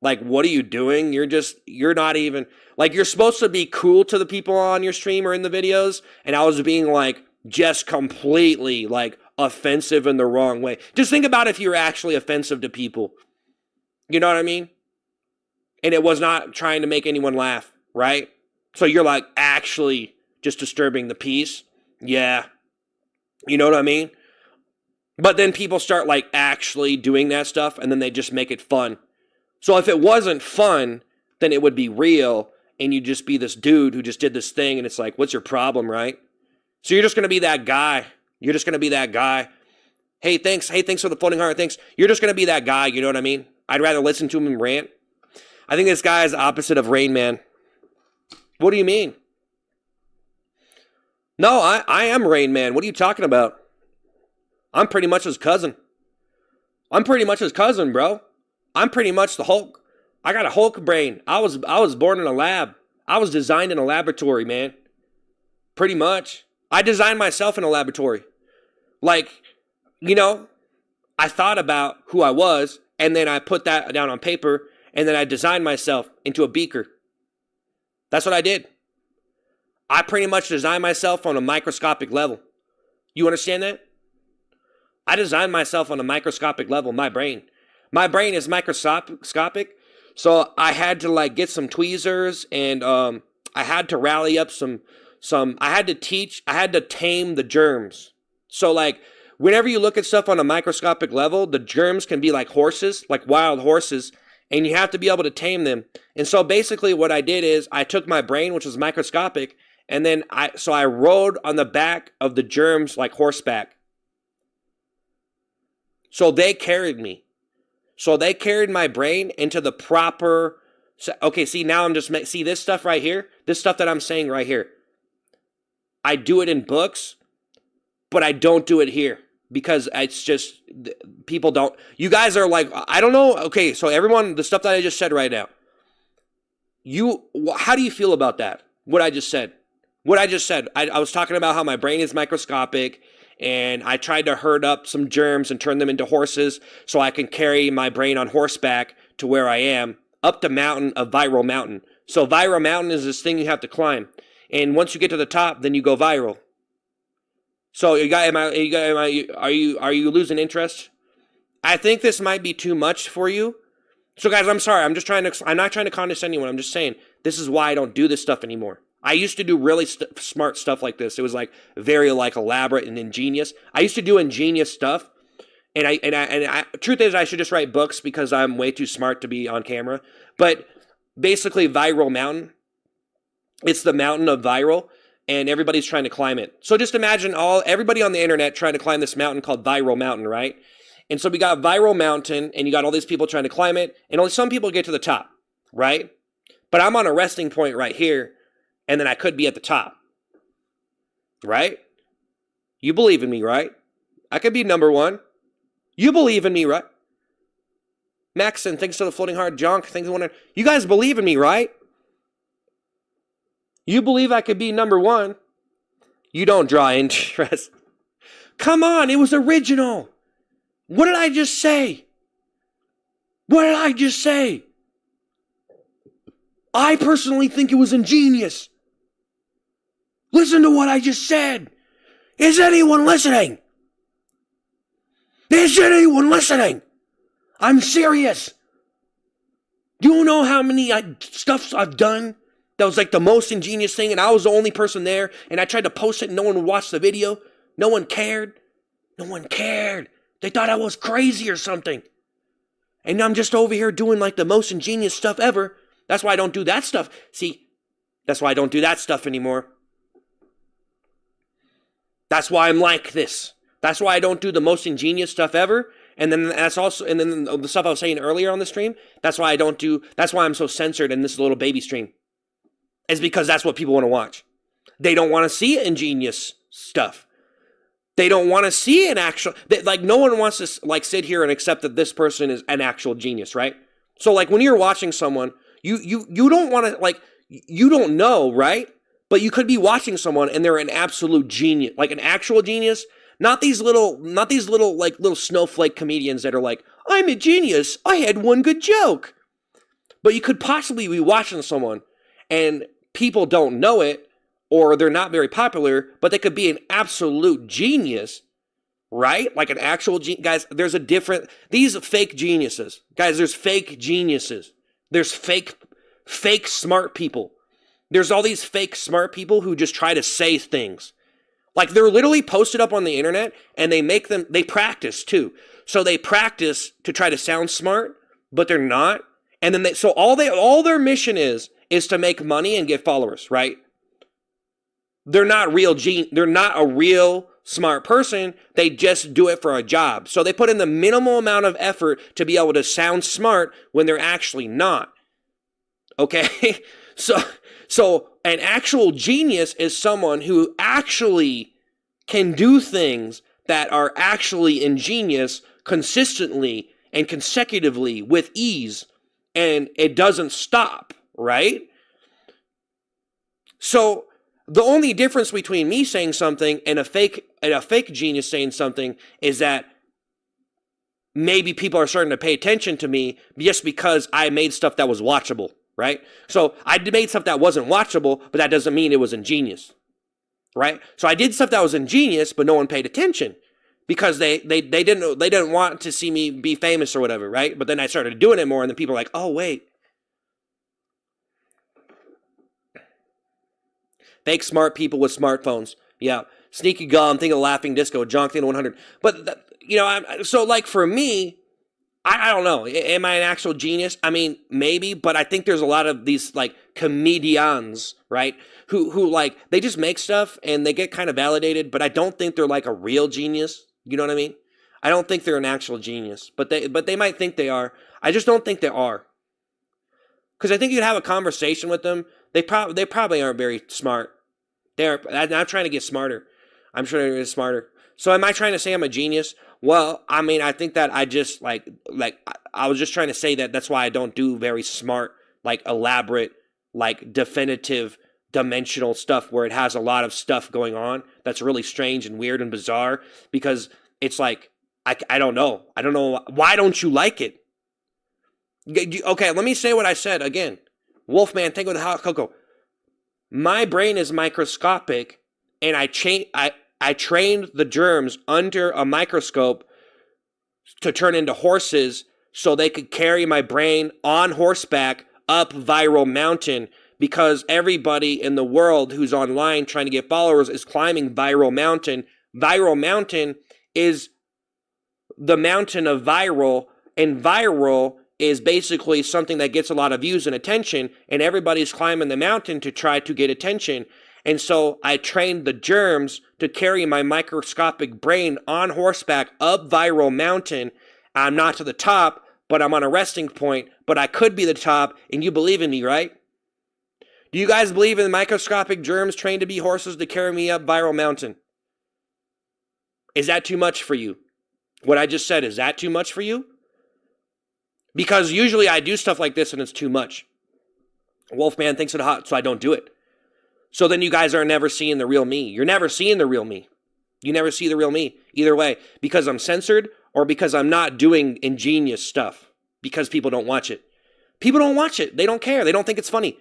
like, what are you doing? You're not even like, you're supposed to be cool to the people on your stream or in the videos, and I was being like just completely like offensive in the wrong way. Just think about if you're actually offensive to people. You know what I mean? And it was not trying to make anyone laugh, right? So you're like actually just disturbing the peace. Yeah. You know what I mean? But then people start like actually doing that stuff and then they just make it fun. So if it wasn't fun, then it would be real and you'd just be this dude who just did this thing and it's like, what's your problem, right? So you're just going to be that guy. You're just going to be that guy. Hey, thanks. Hey, thanks for the floating heart. Thanks. You're just going to be that guy. You know what I mean? I'd rather listen to him and rant. I think this guy is the opposite of Rain Man. What do you mean? No, I am Rain Man. What are you talking about? I'm pretty much his cousin. I'm pretty much his cousin, bro. I'm pretty much the Hulk. I got a Hulk brain. I was born in a lab. I was designed in a laboratory, man. Pretty much. I designed myself in a laboratory. Like, I thought about who I was, and then I put that down on paper, and then I designed myself into a beaker. That's what I did. I pretty much designed myself on a microscopic level. You understand that? I designed myself on a microscopic level, my brain. My brain is microscopic, so I had to like get some tweezers and I had to rally up I had to tame the germs. So like whenever you look at stuff on a microscopic level, the germs can be like horses, like wild horses, and you have to be able to tame them. And so basically what I did is I took my brain, which was microscopic, and then I rode on the back of the germs like horseback. So they carried me. So they carried my brain into the proper... Okay, see, now I'm just... See this stuff right here? This stuff that I'm saying right here. I do it in books, but I don't do it here. Because it's just... People don't... You guys are like... I don't know... Okay, so everyone... The stuff that I just said right now. How do you feel about that? What I just said? What I just said. I was talking about how my brain is microscopic... And I tried to herd up some germs and turn them into horses so I can carry my brain on horseback to where I am, up the mountain of Viral Mountain. So Viral Mountain is this thing you have to climb. And once you get to the top, then you go viral. So are you losing interest? I think this might be too much for you. So guys, I'm sorry. I'm not trying to condescend anyone. I'm just saying this is why I don't do this stuff anymore. I used to do really smart stuff like this. It was like very like elaborate and ingenious. I used to do ingenious stuff. And truth is, I should just write books because I'm way too smart to be on camera. But basically, Viral Mountain, it's the mountain of viral, and everybody's trying to climb it. So just imagine everybody on the internet trying to climb this mountain called Viral Mountain, right? And so we got Viral Mountain, and you got all these people trying to climb it, and only some people get to the top, right? But I'm on a resting point right here, and then I could be at the top, right? You believe in me, right? I could be number one. You believe in me, right? Maxon, thanks to the floating heart. Jonk, thanks to one. You guys believe in me, right? You believe I could be number one. You don't draw interest. Come on, it was original. What did I just say? What did I just say? I personally think it was ingenious. Listen to what I just said. Is anyone listening? Is anyone listening? I'm serious. Do you know how many stuffs I've done that was like the most ingenious thing, and I was the only person there, and I tried to post it and no one would watch the video? No one cared. No one cared. They thought I was crazy or something. And I'm just over here doing like the most ingenious stuff ever. That's why I don't do that stuff. See, that's why I don't do that stuff anymore. That's why I'm like this. That's why I don't do the most ingenious stuff ever. And then the stuff I was saying earlier on the stream, that's why I'm so censored in this little baby stream. It's because that's what people want to watch. They don't want to see ingenious stuff. They don't want to see no one wants to like sit here and accept that this person is an actual genius, right? So like when you're watching someone, you don't want to like, you don't know, right? But you could be watching someone and they're an absolute genius, like an actual genius. Not these little like little snowflake comedians that are like, I'm a genius. I had one good joke. But you could possibly be watching someone and people don't know it or they're not very popular, but they could be an absolute genius, right? Like an actual guys, there's a different, these fake geniuses. Guys, there's fake geniuses. There's fake smart people. There's all these fake smart people who just try to say things. Like they're literally posted up on the internet and they practice too. So they practice to try to sound smart, but they're not. And then all their mission is to make money and get followers, right? They're not a real smart person. They just do it for a job. So they put in the minimal amount of effort to be able to sound smart when they're actually not. Okay? So an actual genius is someone who actually can do things that are actually ingenious consistently and consecutively with ease, and it doesn't stop, right? So the only difference between me saying something and a fake genius saying something is that maybe people are starting to pay attention to me just because I made stuff that was watchable. Right? So I made stuff that wasn't watchable, but that doesn't mean it was ingenious. Right? So I did stuff that was ingenious, but no one paid attention because they didn't want to see me be famous or whatever, right? But then I started doing it more, and then people are like, oh wait. Fake smart people with smartphones. Yeah. Sneaky Gum, think of Laughing Disco, Jonk, think of 100. But so like for me, I don't know. Am I an actual genius? I mean, maybe, but I think there's a lot of these like comedians, right? Who like they just make stuff and they get kind of validated, but I don't think they're like a real genius. You know what I mean? I don't think they're an actual genius, but they might think they are. I just don't think they are. Because I think you'd have a conversation with them. They probably aren't very smart. I'm trying to get smarter. I'm trying to get smarter. So am I trying to say I'm a genius? Well, I mean, I think that I just like I was just trying to say that that's why I don't do very smart, like elaborate, like definitive, dimensional stuff where it has a lot of stuff going on that's really strange and weird and bizarre because it's like, I don't know. I don't know. Why don't you like it? Okay, let me say what I said again. Wolfman, think of the hot cocoa. My brain is microscopic and I I trained the germs under a microscope to turn into horses so they could carry my brain on horseback up Viral Mountain, because everybody in the world who's online trying to get followers is climbing Viral Mountain. Viral Mountain is the mountain of viral, and viral is basically something that gets a lot of views and attention, and everybody's climbing the mountain to try to get attention. And so I trained the germs to carry my microscopic brain on horseback up Viral Mountain. I'm not to the top, but I'm on a resting point, but I could be the top, and you believe in me, right? Do you guys believe in microscopic germs trained to be horses to carry me up Viral Mountain? Is that too much for you? What I just said, is that too much for you? Because usually I do stuff like this and it's too much. Wolfman thinks it hot, so I don't do it. So then you guys are never seeing the real me. You're never seeing the real me. You never see the real me. Either way, because I'm censored or because I'm not doing ingenious stuff. Because people don't watch it. People don't watch it. They don't care. They don't think it's funny.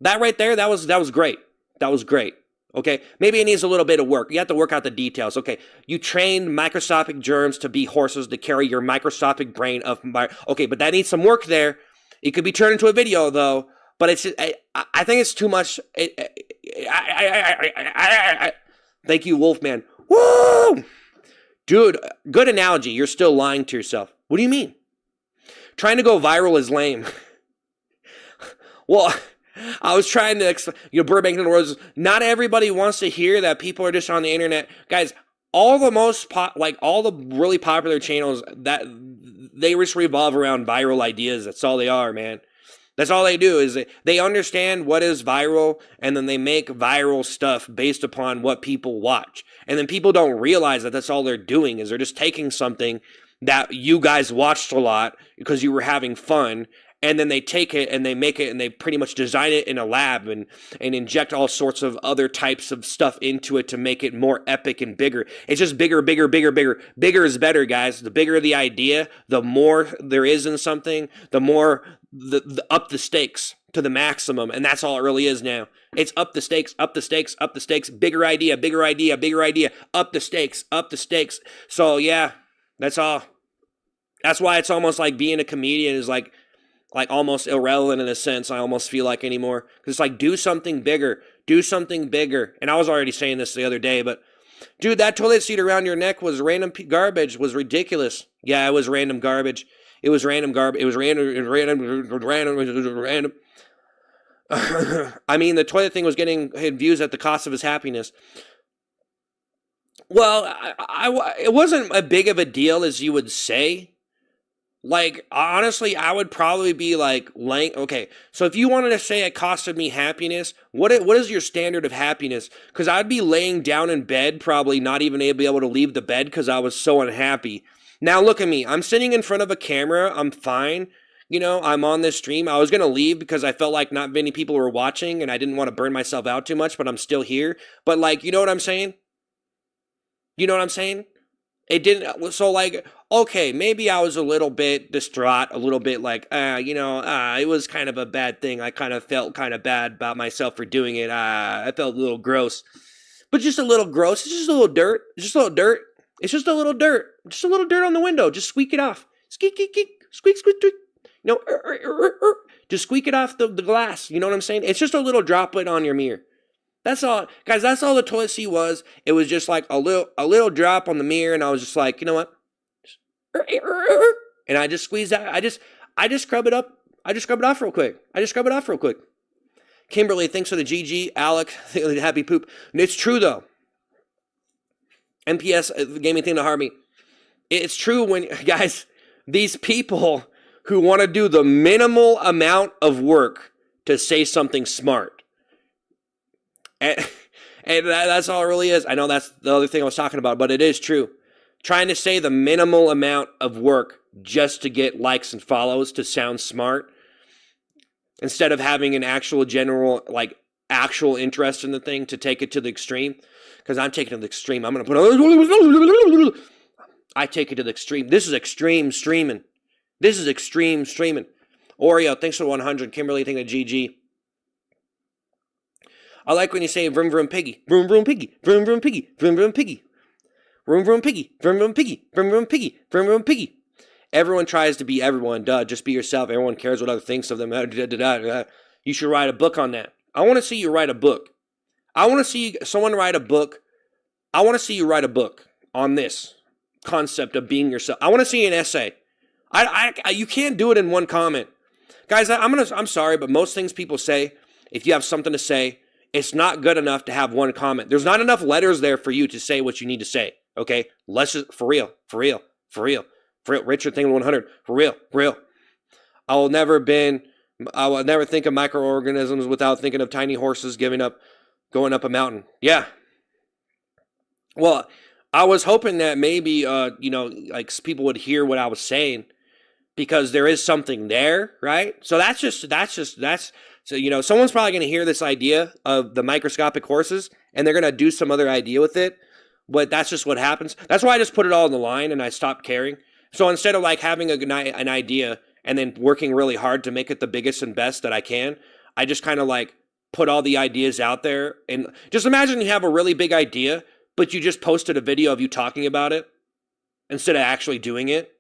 That right there, that was great. That was great. Okay, maybe it needs a little bit of work. You have to work out the details. Okay, you trained microscopic germs to be horses to carry your microscopic brain of my. Okay, but that needs some work there. It could be turned into a video though. But it's I think it's too much. Thank you, Wolfman. Woo, dude, good analogy. You're still lying to yourself. What do you mean? Trying to go viral is lame. Well, I was trying to, Burbank and the Roses. Not everybody wants to hear that people are just on the internet. Guys, all the all the really popular channels, that they just revolve around viral ideas. That's all they are, man. That's all they do, is they understand what is viral, and then they make viral stuff based upon what people watch. And then people don't realize that that's all they're doing, is they're just taking something that you guys watched a lot because you were having fun, and then they take it and they make it and they pretty much design it in a lab and inject all sorts of other types of stuff into it to make it more epic and bigger. It's just bigger, bigger, bigger, bigger. Bigger is better, guys. The bigger the idea, the more there is in something, the more the up the stakes to the maximum. And that's all it really is now. It's up the stakes, up the stakes, up the stakes. Bigger idea, bigger idea, bigger idea. Up the stakes, up the stakes. So yeah, that's all. That's why it's almost like being a comedian is like almost irrelevant in a sense, I almost feel like anymore. Because it's like, do something bigger. Do something bigger. And I was already saying this the other day, but dude, that toilet seat around your neck was random garbage. Was ridiculous. Yeah, it was random garbage. It was random garbage. It was random. I mean, the toilet thing was getting views at the cost of his happiness. Well, it wasn't as big of a deal as you would say. Like, honestly, I would probably be like, okay, so if you wanted to say it costed me happiness, what is your standard of happiness? Because I'd be laying down in bed, probably not even able to leave the bed because I was so unhappy. Now, look at me. I'm sitting in front of a camera. I'm fine. I'm on this stream. I was going to leave because I felt like not many people were watching and I didn't want to burn myself out too much, but I'm still here. But, like, you know what I'm saying? You know what I'm saying? It didn't, so like, okay, maybe I was a little bit distraught, a little bit like, it was kind of a bad thing. I kind of felt kind of bad about myself for doing it. I felt a little gross. But just a little gross. It's just a little dirt. It's just a little dirt. It's just a little dirt. Just a little dirt on the window. Just squeak it off. Squeak, squeak, squeak, squeak, squeak, squeak. Just squeak it off the glass. You know what I'm saying? It's just a little droplet on your mirror. That's all, guys. That's all the toilet seat was. It was just like a little drop on the mirror, and I was just like, you know what? And I just squeezed that. I just scrub it up. I just scrub it off real quick. Kimberly, thanks for the GG. Alec, happy poop. It's true though. NPS gave me a thing to harm me. It's true when guys, these people who want to do the minimal amount of work to say something smart. And that's all it really is. I know that's the other thing I was talking about, but it is true. Trying to say the minimal amount of work just to get likes and follows to sound smart, instead of having an actual general, actual interest in the thing, to take it to the extreme. Because I'm taking it to the extreme. I'm going to put I take it to the extreme. This is extreme streaming. Oreo, thanks for 100. Kimberly, thanks for GG. I like when you say vroom vroom piggy, vroom vroom piggy, vroom vroom piggy, vroom vroom piggy, vroom vroom piggy, vroom vroom piggy, vroom vroom piggy, vroom vroom piggy. Everyone tries to be everyone. Duh, just be yourself. Everyone cares what other thinks of them. You should write a book on that. I want to see you write a book. I want to see someone write a book. I want to see you write a book on this concept of being yourself. I want to see an essay. You can't do it in one comment. Guys, I'm sorry, but most things people say, if you have something to say, it's not good enough to have one comment. There's not enough letters there for you to say what you need to say. Okay? Let's just, for real. Richard Thing 100. For real. I will never think of microorganisms without thinking of tiny horses going up a mountain. Yeah. Well, I was hoping that maybe, like people would hear what I was saying, because there is something there, right? So that's so, someone's probably going to hear this idea of the microscopic horses, and they're going to do some other idea with it, but that's just what happens. That's why I just put it all on the line and I stopped caring. So instead of like having an idea and then working really hard to make it the biggest and best that I can, I just kind of like put all the ideas out there. And just imagine you have a really big idea, but you just posted a video of you talking about it instead of actually doing it.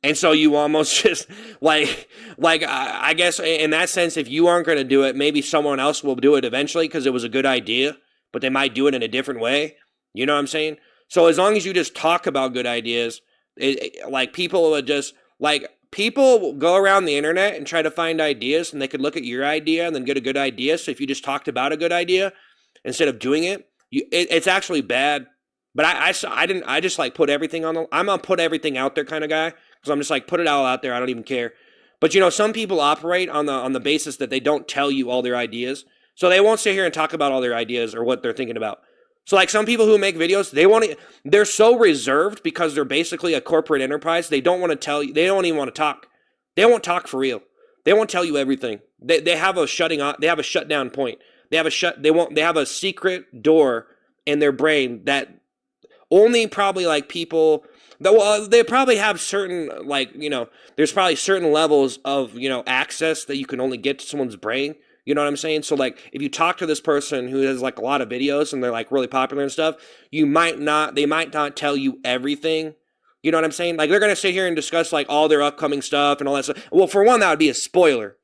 And so you almost just I guess in that sense, if you aren't going to do it, maybe someone else will do it eventually because it was a good idea, but they might do it in a different way. You know what I'm saying? So as long as you just talk about good ideas, people will go around the internet and try to find ideas, and they could look at your idea and then get a good idea. So if you just talked about a good idea instead of doing it, it's actually bad. But I just like put everything I'm a put everything out there kind of guy. So I'm just like, put it all out there. I don't even care. But some people operate on the basis that they don't tell you all their ideas. So they won't sit here and talk about all their ideas or what they're thinking about. So like some people who make videos, they're so reserved because they're basically a corporate enterprise. They don't want to tell you. They don't even want to talk. They won't talk for real. They won't tell you everything. They have a shutdown point. They have a secret door in their brain that only probably like people. They probably have certain there's probably certain levels of access that you can only get to someone's brain. You know what I'm saying? So like if you talk to this person who has like a lot of videos and they're like really popular and stuff, they might not tell you everything. You know what I'm saying? Like they're going to sit here and discuss like all their upcoming stuff and all that stuff. Well, for one, that would be a spoiler.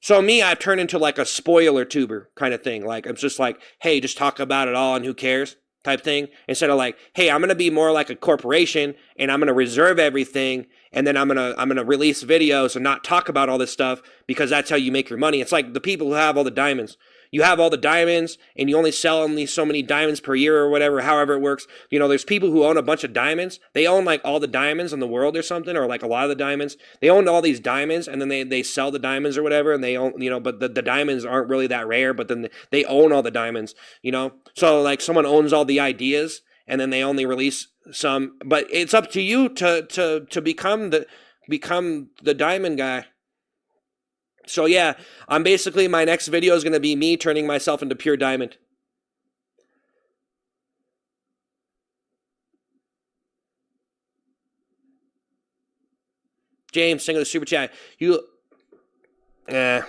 So me, I've turned into like a spoiler tuber kind of thing. Like I'm just like, hey, just talk about it all and who cares type thing. Instead of like, hey, I'm going to be more like a corporation and I'm going to reserve everything. And then I'm gonna release videos and not talk about all this stuff because that's how you make your money. It's like the people who have all the diamonds. You have all the diamonds and you only sell only so many diamonds per year or whatever, however it works. There's people who own a bunch of diamonds. They own like all the diamonds in the world or something, or like a lot of the diamonds. They own all these diamonds and then they sell the diamonds or whatever, and they own, but the diamonds aren't really that rare, but then they own all the diamonds, So like someone owns all the ideas and then they only release some, but it's up to you to become the diamond guy. So yeah, my next video is going to be me turning myself into pure diamond. James, sing of the super chat. I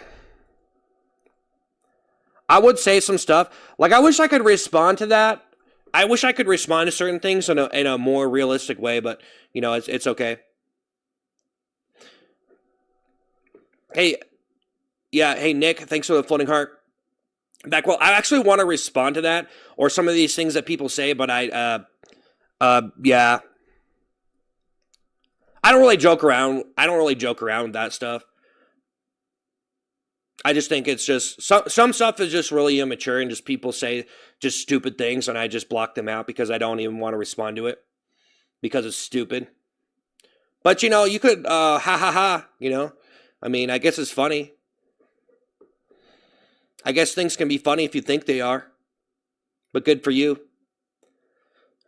would say some stuff. Like I wish I could respond to that. I wish I could respond to certain things in a more realistic way, but it's okay. Hey, yeah, hey Nick, thanks for the floating heart. Well, I actually want to respond to that or some of these things that people say, but yeah, I don't really joke around. With that stuff. I just think it's just some stuff is just really immature and just people say just stupid things and I just block them out because I don't even want to respond to it because it's stupid. But you could ha ha ha, I mean, I guess it's funny. I guess things can be funny if you think they are. But good for you.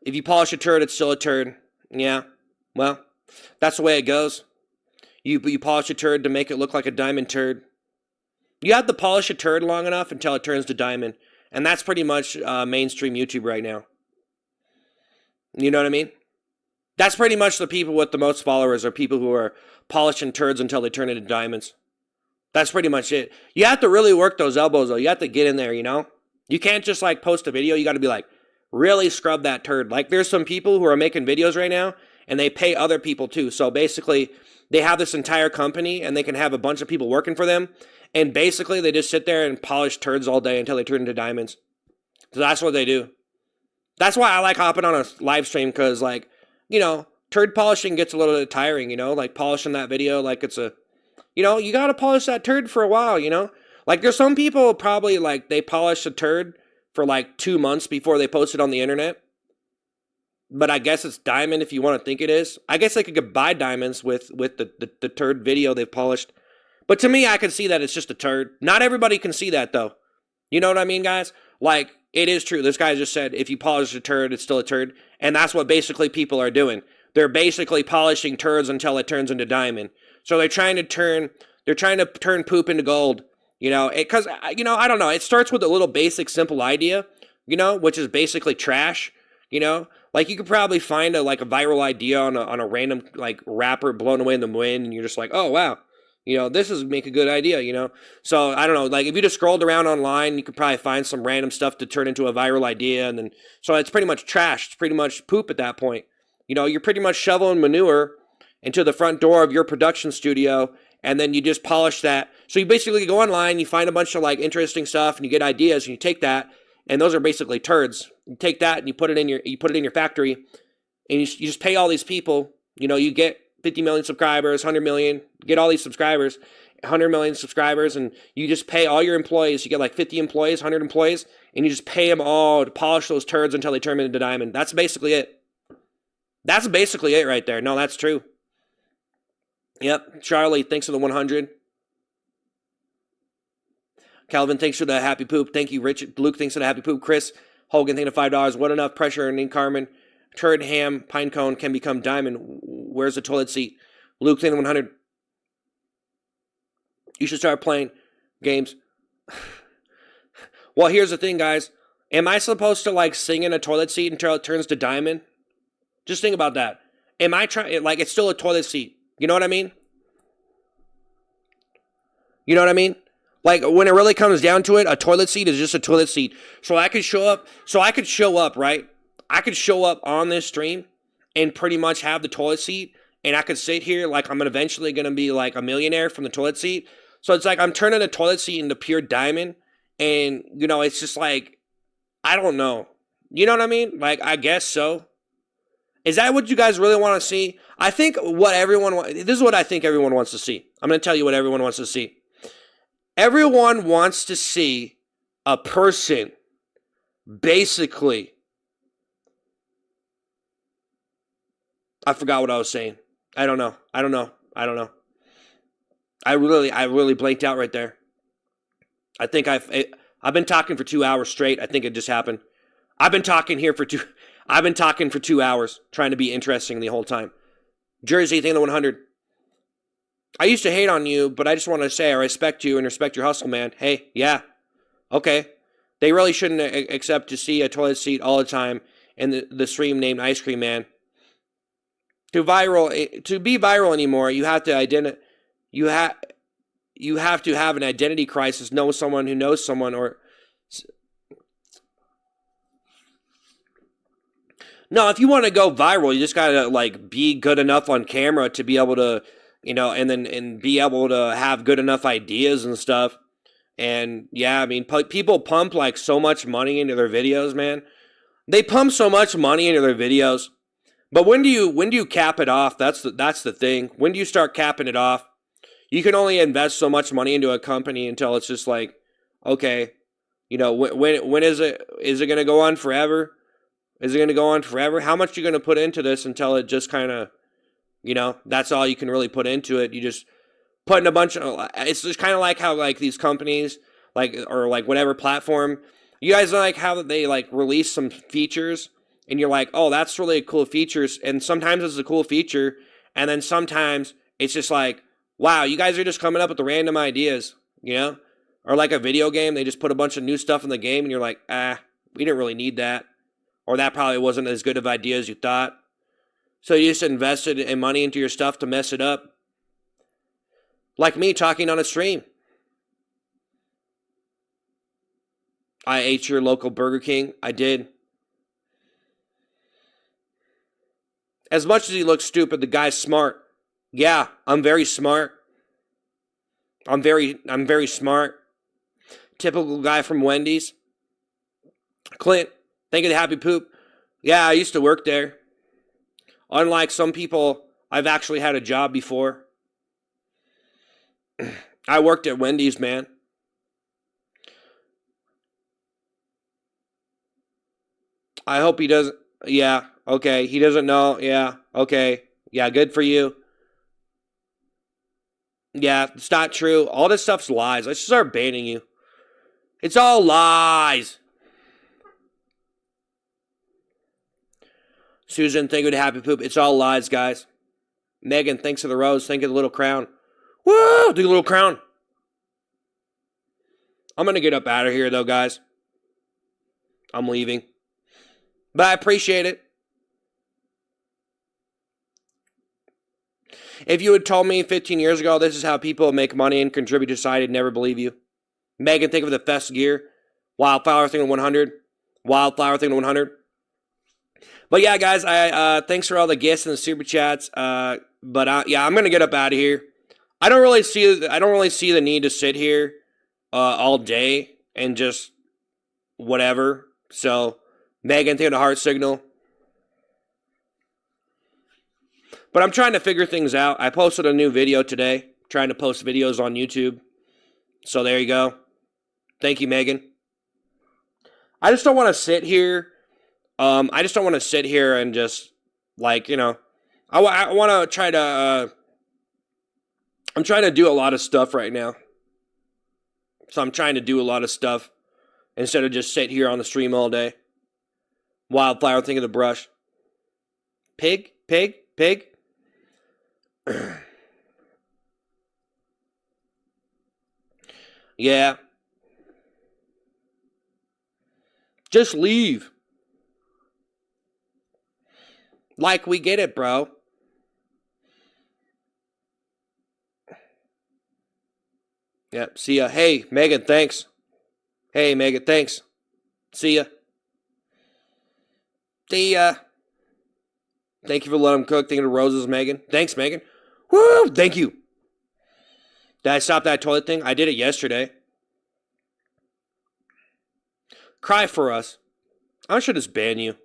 If you polish a turd, it's still a turd. Yeah. Well, that's the way it goes. You polish a turd to make it look like a diamond turd. You have to polish a turd long enough until it turns to diamond. And that's pretty much mainstream YouTube right now. You know what I mean? That's pretty much the people with the most followers are people who are polishing turds until they turn into diamonds. That's pretty much it. You have to really work those elbows, though. You have to get in there, You can't just like post a video. You got to be like, really scrub that turd. Like there's some people who are making videos right now and they pay other people too. So basically they have this entire company and they can have a bunch of people working for them. And basically they just sit there and polish turds all day until they turn into diamonds. So that's what they do. That's why I like hopping on a live stream because like, you know, turd polishing gets a little bit tiring, you know, like polishing that video like it's a, you know, you got to polish that turd for a while, you know. Like there's some people probably like they polish a turd for like 2 months before they post it on the internet. But I guess it's diamond if you want to think it is. I guess they could buy diamonds with the turd video they've polished. But to me, I can see that it's just a turd. Not everybody can see that though. You know what I mean, guys? Like, it is true. This guy just said if you polish a turd, it's still a turd. And that's what basically people are doing. They're basically polishing turds until it turns into diamond. So they're trying to turn poop into gold. You know, because, you know, I don't know. It starts with a little basic, simple idea, you know, which is basically trash, you know. Like, you could probably find a viral idea on a random, like, rapper blown away in the wind, and you're just like, oh, wow. You know, this is make a good idea, you know. So, I don't know. Like, if you just scrolled around online, you could probably find some random stuff to turn into a viral idea, and then, so it's pretty much trash. It's pretty much poop at that point. You know, you're pretty much shoveling manure into the front door of your production studio, and then you just polish that. So you basically go online, you find a bunch of like interesting stuff, and you get ideas, and you take that, and those are basically turds. You take that and you put it in your factory, and you just pay all these people. You know, you get 50 million subscribers, 100 million, get all these subscribers, 100 million subscribers, and you just pay all your employees. You get like 50 employees, 100 employees, and you just pay them all to polish those turds until they turn into diamond. That's basically it. That's basically it right there. No, that's true. Yep. Charlie, thanks for the 100. Calvin, thanks for the happy poop. Thank you, Richard. Luke, thanks for the happy poop. Chris Hogan, thank you for $5. What enough pressure and Carmen? Turd, ham, pine cone can become diamond. Where's the toilet seat? Luke, thank you 100. You should start playing games. Well, here's the thing, guys. Am I supposed to like sing in a toilet seat until it turns to diamond? Just think about that. Am I trying, like, it's still a toilet seat. You know what I mean? You know what I mean? Like, when it really comes down to it, a toilet seat is just a toilet seat. So I could show up, right? I could show up on this stream and pretty much have the toilet seat, and I could sit here like I'm eventually going to be like a millionaire from the toilet seat. So it's like I'm turning the toilet seat into pure diamond, and, you know, it's just like, I don't know. You know what I mean? Like, I guess so. Is that what you guys really want to see? I think this is what I think everyone wants to see. I'm going to tell you what everyone wants to see. Everyone wants to see a person basically, I forgot what I was saying. I don't know. I really blanked out right there. I think I've been talking for 2 hours straight. I think it just happened. I've been talking for 2 hours, trying to be interesting the whole time. Jersey, thing the 100. I used to hate on you, but I just want to say I respect you and respect your hustle, man. Hey, yeah, okay. They really shouldn't accept to see a toilet seat all the time in the stream named Ice Cream Man. To be viral anymore, you have to you have to have an identity crisis, know someone who knows someone, or no, if you want to go viral, you just gotta like be good enough on camera to be able to, you know, and be able to have good enough ideas and stuff. And yeah, I mean, people pump like so much money into their videos, man. They pump so much money into their videos. But when do you cap it off? That's the thing. When do you start capping it off? You can only invest so much money into a company until it's just like, okay, you know, when is it going to go on forever? Is it going to go on forever? How much are you going to put into this until it just kind of, you know, that's all you can really put into it. You just put in a bunch of, it's just kind of like how like these companies, like, or like whatever platform, you guys like how they like release some features and you're like, oh, that's really cool features. And sometimes it's a cool feature. And then sometimes it's just like, wow, you guys are just coming up with the random ideas, you know? Or like a video game, they just put a bunch of new stuff in the game and you're like, we didn't really need that. Or that probably wasn't as good of an idea as you thought. So you just invested in money into your stuff to mess it up. Like me talking on a stream. I ate your local Burger King. I did. As much as he looks stupid, the guy's smart. Yeah, I'm very smart. I'm very smart. Typical guy from Wendy's. Clint, think of the happy poop. Yeah, I used to work there. Unlike some people, I've actually had a job before. I worked at Wendy's, man. I hope he doesn't. Yeah, okay. He doesn't know. Yeah, okay. Yeah, good for you. Yeah, it's not true. All this stuff's lies. I should start banning you. It's all lies. Susan, thank you to Happy Poop. It's all lies, guys. Megan, thanks for the rose. Thank you to the little crown. Woo! The little crown. I'm going to get up out of here, though, guys. I'm leaving. But I appreciate it. If you had told me 15 years ago this is how people make money and contribute to society, I'd never believe you. Megan, think of the Fest gear. Wildflower thing to 100. Wildflower thing to 100. But yeah, guys, I thanks for all the gifts and the super chats. Yeah, I'm gonna get up out of here. I don't really see the need to sit here all day and just whatever. So, Megan, think of the heart signal. But I'm trying to figure things out. I posted a new video today. Trying to post videos on YouTube. So there you go. Thank you, Megan. I just don't want to sit here. I just don't want to sit here and just, like, you know. I want to try to... I'm trying to do a lot of stuff right now. So I'm trying to do a lot of stuff instead of just sit here on the stream all day. Wildflower, think of the brush. Pig? Pig? Pig? Yeah. Just leave. Like, we get it, bro. Yep, see ya. Hey, Megan, thanks. Hey, Megan, thanks. See ya. See ya. Thank you for letting him cook. Thank you to roses, Megan. Thanks, Megan. Woo! Thank you. Did I stop that toilet thing? I did it yesterday. Cry for us. I should just ban you.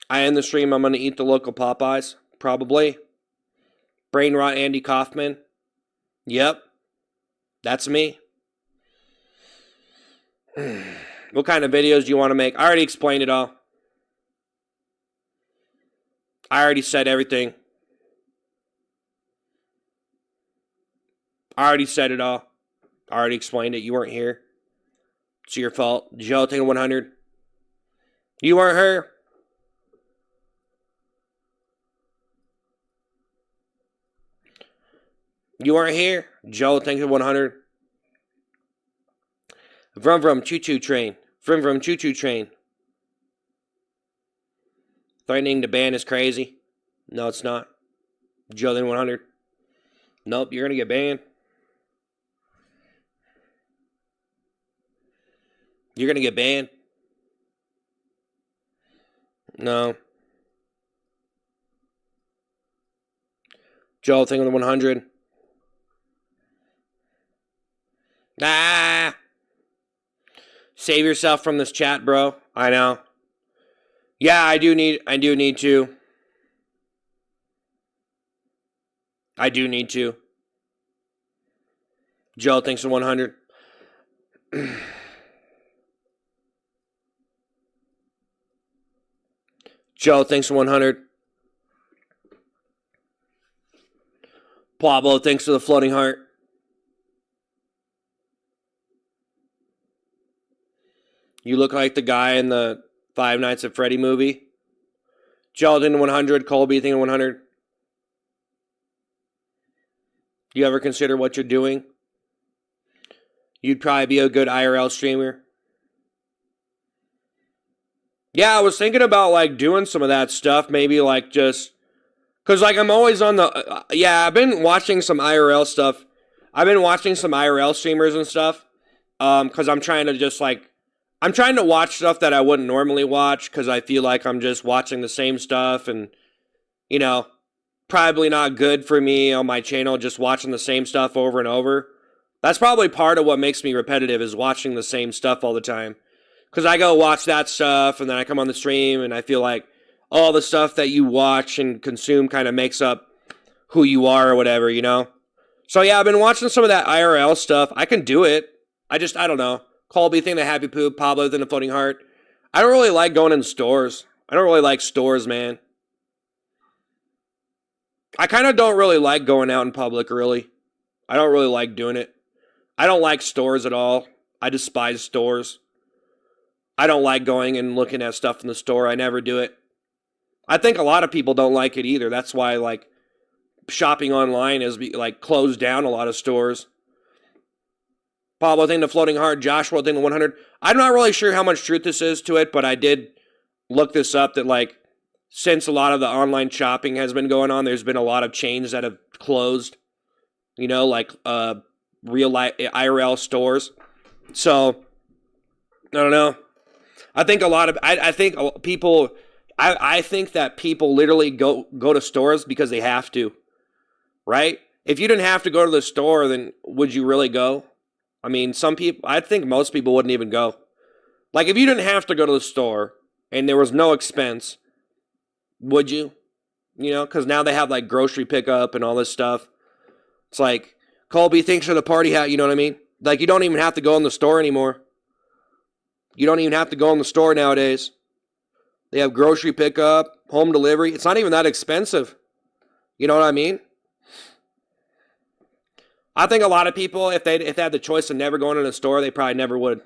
I end the stream. I'm going to eat the local Popeyes. Probably. Brain rot Andy Kaufman. Yep. That's me. What kind of videos do you want to make? I already explained it all. I already said everything. I already said it all. I already explained it. You weren't here. It's your fault. Joe, take a 100. You weren't here. You weren't here. Joe, thank you for 100. Vroom vroom choo choo train. Vroom vroom choo choo train. Threatening to ban is crazy. No, it's not. Joe, then 100. Nope, you're going to get banned. You're going to get banned. No. Joe, think of the 100. Ah! Save yourself from this chat, bro. I know. Yeah, I do need to. I do need to. Joe thinks of 100. Joe thinks of 100. Pablo thinks of the floating heart. You look like the guy in the Five Nights at Freddy movie. Joe thinks of 100. Colby thinks of 100. Do you ever consider what you're doing? You'd probably be a good IRL streamer. Yeah, I was thinking about, like, doing some of that stuff. Maybe, like, just... Because, like, I'm always on the... yeah, I've been watching some IRL stuff. I've been watching some IRL streamers and stuff. Because I'm trying to just like, I'm trying to watch stuff that I wouldn't normally watch because I feel like I'm just watching the same stuff and, you know, probably not good for me on my channel, just watching the same stuff over and over. That's probably part of what makes me repetitive is watching the same stuff all the time. Because I go watch that stuff and then I come on the stream and I feel like all the stuff that you watch and consume kind of makes up who you are or whatever, you know? So yeah, I've been watching some of that IRL stuff. I can do it. I don't know. Colby thing, the happy poop, Pablo thing, the floating heart. I don't really like going in stores. I don't really like stores, man. I kind of don't really like going out in public, really. I don't really like doing it. I don't like stores at all. I despise stores. I don't like going and looking at stuff in the store. I never do it. I think a lot of people don't like it either. That's why, like, shopping online is, like, closed down a lot of stores. Pablo thing, the floating heart, Joshua thing, the 100. I'm not really sure how much truth this is to it, but I did look this up that, like, since a lot of the online shopping has been going on, there's been a lot of chains that have closed, you know, like real life IRL stores. So, I don't know. I think a lot of, I think people, I think that people literally go to stores because they have to, right? If you didn't have to go to the store, then would you really go? I mean, some people, I think most people wouldn't even go. Like, if you didn't have to go to the store and there was no expense, would you? You know, because now they have, like, grocery pickup and all this stuff. It's like, Colby thinks of the party hat, you know what I mean? Like, you don't even have to go in the store anymore. You don't even have to go in the store nowadays. They have grocery pickup, home delivery. It's not even that expensive. You know what I mean? I think a lot of people, if they had the choice of never going in a store, they probably never would.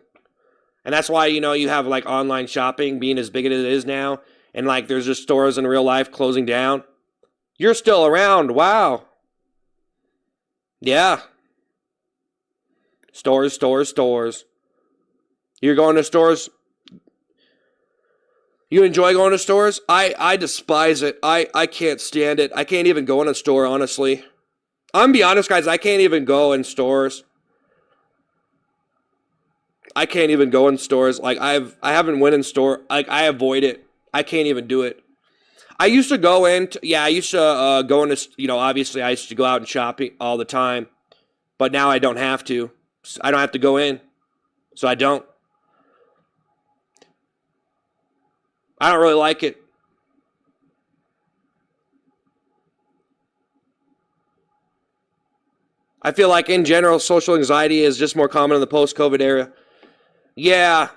And that's why, you know, you have, like, online shopping being as big as it is now. And, like, there's just stores in real life closing down. You're still around. Wow. Yeah. Stores. You're going to stores. You enjoy going to stores? I despise it. I can't stand it. I can't even go in a store, honestly. I'm gonna be honest, guys. I can't even go in stores. I can't even go in stores. Like, I haven't went in store. Like, I avoid it. I can't even do it. I used to go into, I used to go into, you know, obviously I used to go out and shopping all the time. But now I don't have to. I don't have to go in. So I don't. I don't really like it. I feel like in general, social anxiety is just more common in the post-COVID era. Yeah.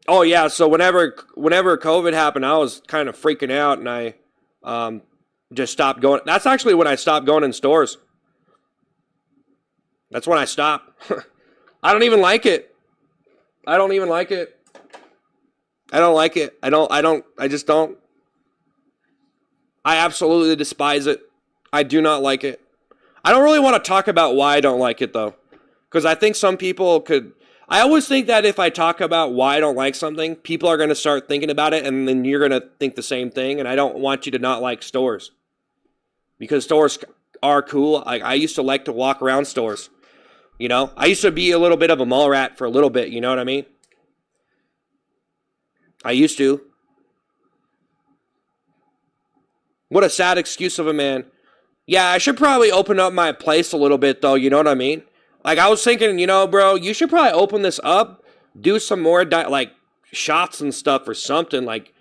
Oh, yeah. So whenever COVID happened, I was kind of freaking out, and I just stopped going. That's actually when I stopped going in stores. That's when I stopped. I don't even like it. I don't even like it. I don't like it. I just don't. I absolutely despise it. I do not like it. I don't really want to talk about why I don't like it, though. Because I think some people could. I always think that if I talk about why I don't like something, people are going to start thinking about it, and then you're going to think the same thing. And I don't want you to not like stores. Because stores are cool. I used to like to walk around stores. You know? I used to be a little bit of a mall rat for a little bit. You know what I mean? I used to. What a sad excuse of a man. Yeah, I should probably open up my place a little bit, though. You know what I mean? Like, I was thinking, you know, bro, you should probably open this up, do some more, like, shots and stuff or something. Like,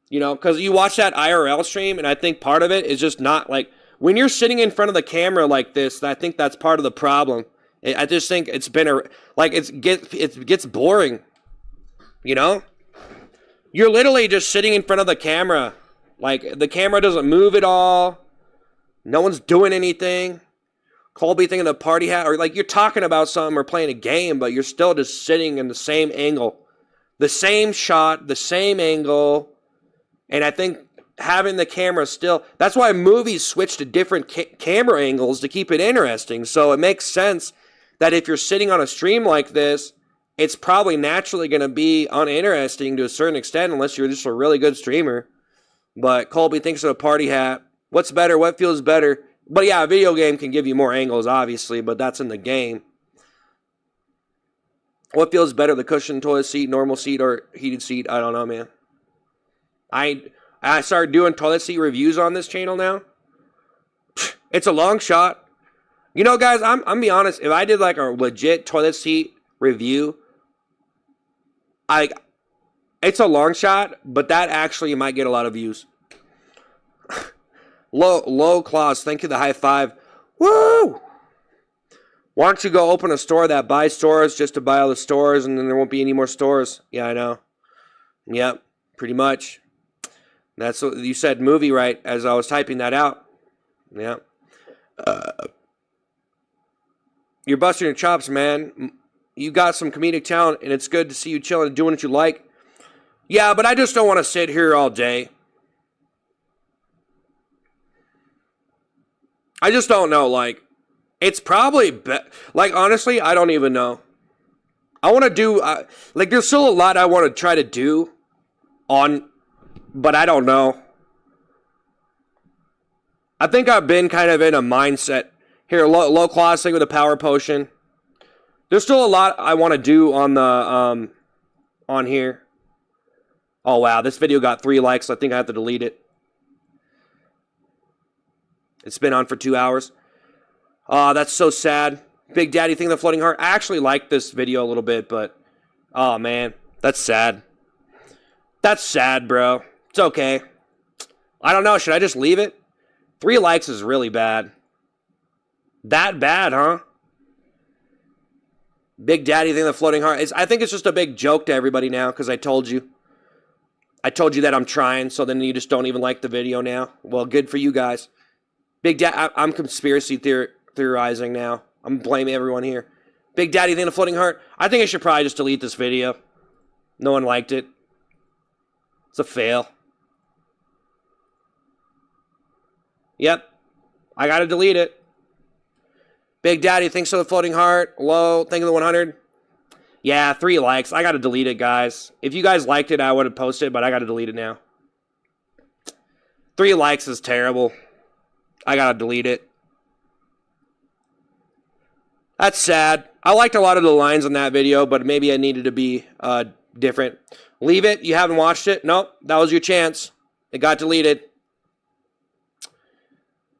you know, because you watch that IRL stream, and I think part of it is just not, like, when you're sitting in front of the camera like this, I think that's part of the problem. I just think it's been, it gets boring, you know? You're literally just sitting in front of the camera. Like, the camera doesn't move at all. No one's doing anything. Colby thinking of the party hat. Or, like, you're talking about something or playing a game, but you're still just sitting in the same angle. The same shot, the same angle. And I think having the camera still... That's why movies switch to different camera angles to keep it interesting. So it makes sense that if you're sitting on a stream like this, it's probably naturally going to be uninteresting to a certain extent unless you're just a really good streamer. But Colby thinks of a party hat. What's better? What feels better? But yeah, a video game can give you more angles, obviously, but that's in the game. What feels better, the cushioned toilet seat, normal seat, or heated seat? I don't know, man. I started doing toilet seat reviews on this channel now. It's a long shot. You know, guys, I'm gonna be honest. If I did like a legit toilet seat review, it's a long shot, but that actually might get a lot of views. Low claws, thank you, the high five. Woo! Why don't you go open a store that buys stores just to buy all the stores, and then there won't be any more stores? Yeah, I know. Yep, pretty much. That's what you said, movie, right, as I was typing that out. Yeah. You're busting your chops, man. You got some comedic talent, and it's good to see you chilling and doing what you like. Yeah, but I just don't want to sit here all day. I just don't know, like, it's probably, like, honestly, I don't even know. I want to do, like, there's still a lot I want to try to do but I don't know. I think I've been kind of in a mindset. Here, low classic with a power potion. There's still a lot I want to do on the, on here. Oh, wow, this video got 3 likes, so I think I have to delete it. It's been on for 2 hours. Oh, that's so sad. Big Daddy Thing, the Floating Heart. I actually liked this video a little bit, but oh, man, that's sad. That's sad, bro. It's okay. I don't know. Should I just leave it? 3 likes is really bad. That bad, huh? Big Daddy Thing, the Floating Heart. I think it's just a big joke to everybody now because I told you. I told you that I'm trying, so then you just don't even like the video now. Well, good for you guys. Big Daddy, I'm conspiracy theorizing now. I'm blaming everyone here. Big Daddy Thing, the Floating Heart. I think I should probably just delete this video. No one liked it. It's a fail. Yep. I gotta delete it. Big Daddy thinks so, the Floating Heart. Low, think of the 100. Yeah, 3 likes. I gotta delete it, guys. If you guys liked it, I would have posted it, but I gotta delete it now. 3 likes is terrible. I gotta delete it. That's sad. I liked a lot of the lines on that video, but maybe I needed to be different. Leave it. You haven't watched it? Nope. That was your chance. It got deleted.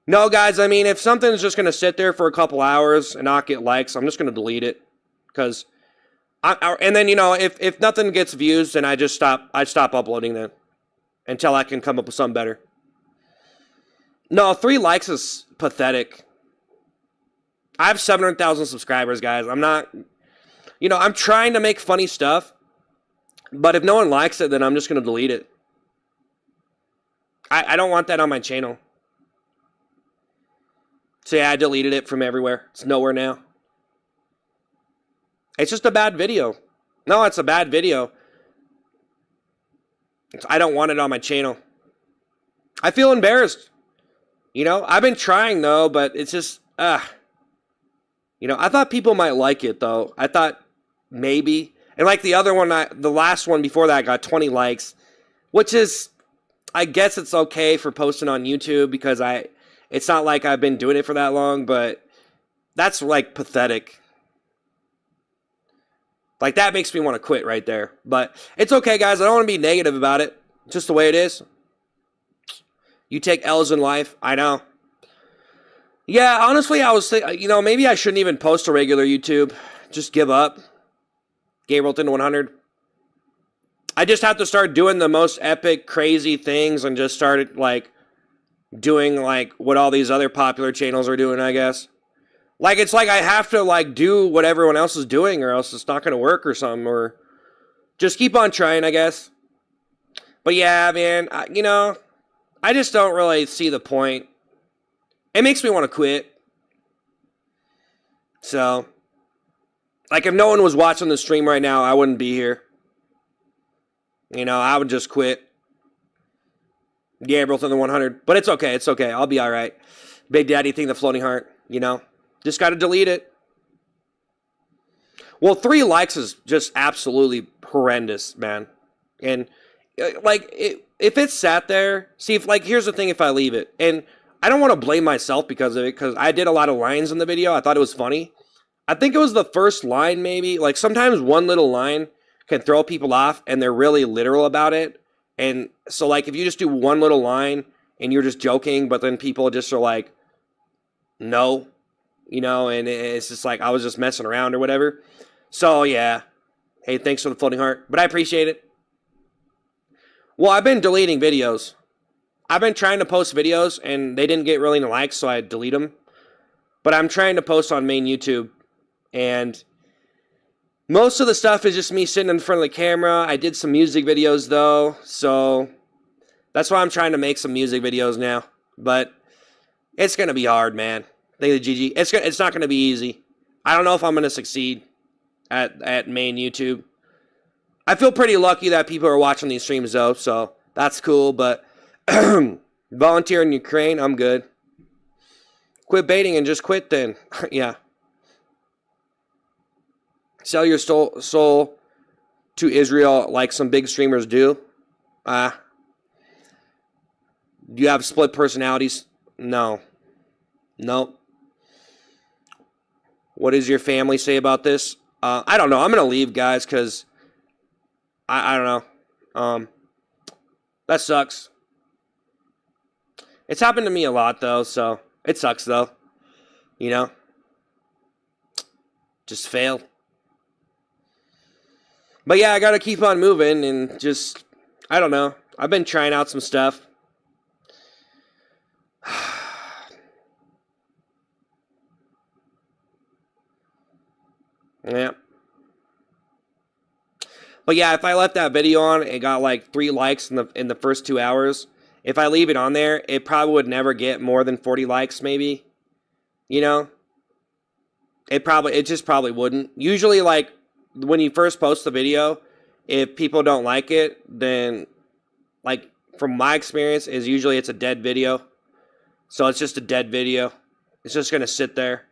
No, guys, I mean, if something's just going to sit there for a couple hours and not get likes, I'm just going to delete it. Because, and then, you know, if nothing gets views, then I stop uploading then. Until I can come up with something better. No, 3 likes is pathetic. I have 700,000 subscribers, guys. I'm not, you know, I'm trying to make funny stuff. But if no one likes it, then I'm just going to delete it. I don't want that on my channel. So yeah, I deleted it from everywhere. It's nowhere now. It's just a bad video. No, it's a bad video. I don't want it on my channel. I feel embarrassed. You know, I've been trying though, but it's just, you know, I thought people might like it though. I thought maybe. And like the other one, the last one before that got 20 likes, which is, I guess it's okay for posting on YouTube because it's not like I've been doing it for that long, but that's like pathetic. Like that makes me want to quit right there. But it's okay, guys. I don't want to be negative about it. It's just the way it is. You take L's in life. I know. Yeah, honestly, I was thinking, you know, maybe I shouldn't even post a regular YouTube. Just give up. Gabrielton 100. I just have to start doing the most epic, crazy things and just start, like, doing, like, what all these other popular channels are doing, I guess. Like, it's like I have to, like, do what everyone else is doing or else it's not going to work or something. Or just keep on trying, I guess. But, yeah, man, you know, I just don't really see the point. It makes me want to quit. So, like, if no one was watching the stream right now, I wouldn't be here. You know, I would just quit. Gabriel to the 100. But it's okay. It's okay. I'll be all right. Big Daddy Thing, the Floating Heart. You know, just got to delete it. Well, 3 likes is just absolutely horrendous, man. And, like, if it sat there, see, if, like, here's the thing if I leave it. And I don't want to blame myself because of it, because I did a lot of lines in the video. I thought it was funny. I think it was the first line, maybe. Like, sometimes one little line can throw people off, and they're really literal about it. And so, like, if you just do one little line, and you're just joking, but then people just are like, no, you know, and it's just like, I was just messing around or whatever. So, yeah. Hey, thanks for the floating heart. But I appreciate it. Well, I've been deleting videos. I've been trying to post videos, and they didn't get really any likes, so I delete them. But I'm trying to post on main YouTube. And most of the stuff is just me sitting in front of the camera. I did some music videos, though. So that's why I'm trying to make some music videos now. But it's going to be hard, man. Thank you, Gigi. It's not going to be easy. I don't know if I'm going to succeed at main YouTube. I feel pretty lucky that people are watching these streams, though. So that's cool. But volunteer in Ukraine, I'm good. Quit baiting and just quit then. Yeah. Sell your soul to Israel like some big streamers do. Do you have split personalities? No. Nope. What does your family say about this? I don't know. I'm going to leave, guys, because I don't know. That sucks. It's happened to me a lot, though, so it sucks, though. You know? Just failed. But yeah, I gotta keep on moving and just, I don't know. I've been trying out some stuff. Yeah. But yeah, if I left that video on, it got like 3 likes in the first 2 hours. If I leave it on there, it probably would never get more than 40 likes, maybe. You know? It just probably wouldn't. Usually, like, when you first post the video, if people don't like it, then, like, from my experience, is usually it's a dead video. So it's just a dead video. It's just going to sit there.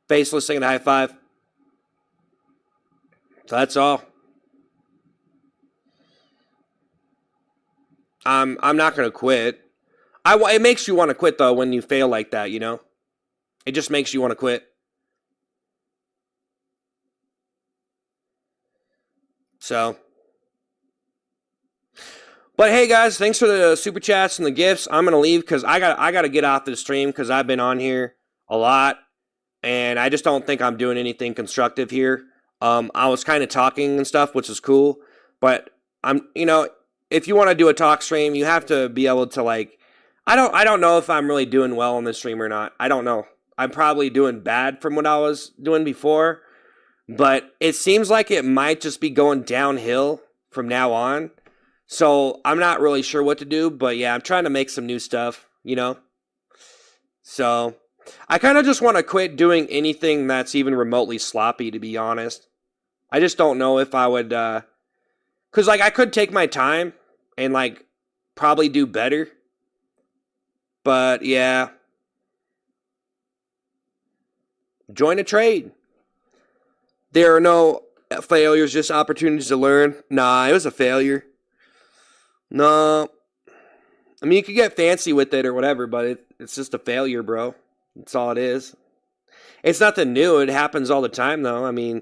Faceless singing the high five. So that's all. I'm not going to quit. It makes you want to quit, though, when you fail like that, you know? It just makes you want to quit. So, but hey guys, thanks for the super chats and the gifts. I'm gonna leave because I gotta get off the stream because I've been on here a lot and I just don't think I'm doing anything constructive here. I was kind of talking and stuff, which is cool, but if you want to do a talk stream, you have to be able to like. I don't know if I'm really doing well on this stream or not. I don't know. I'm probably doing bad from what I was doing before. But it seems like it might just be going downhill from now on. So I'm not really sure what to do. But yeah, I'm trying to make some new stuff, you know. So I kind of just want to quit doing anything that's even remotely sloppy, to be honest. I just don't know if I would. Because like I could take my time and like probably do better. But yeah. Join a trade. There are no failures, just opportunities to learn. Nah, it was a failure. No. I mean, you could get fancy with it or whatever, but it's just a failure, bro. That's all it is. It's nothing new. It happens all the time, though. I mean,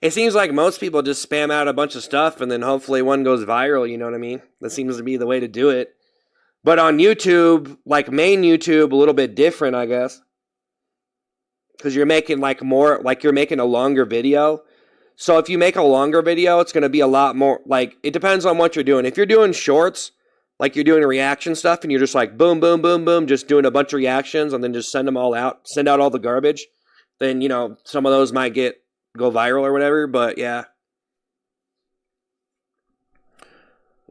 it seems like most people just spam out a bunch of stuff and then hopefully one goes viral, you know what I mean? That seems to be the way to do it. But on YouTube, like main YouTube, a little bit different, I guess. Because you're making like more, like you're making a longer video. So if you make a longer video, it's going to be a lot more, like, it depends on what you're doing. If you're doing shorts, like you're doing reaction stuff, and you're just like boom, boom, boom, boom, just doing a bunch of reactions, and then just send them all out, send out all the garbage, then, you know, some of those might go viral or whatever, but yeah.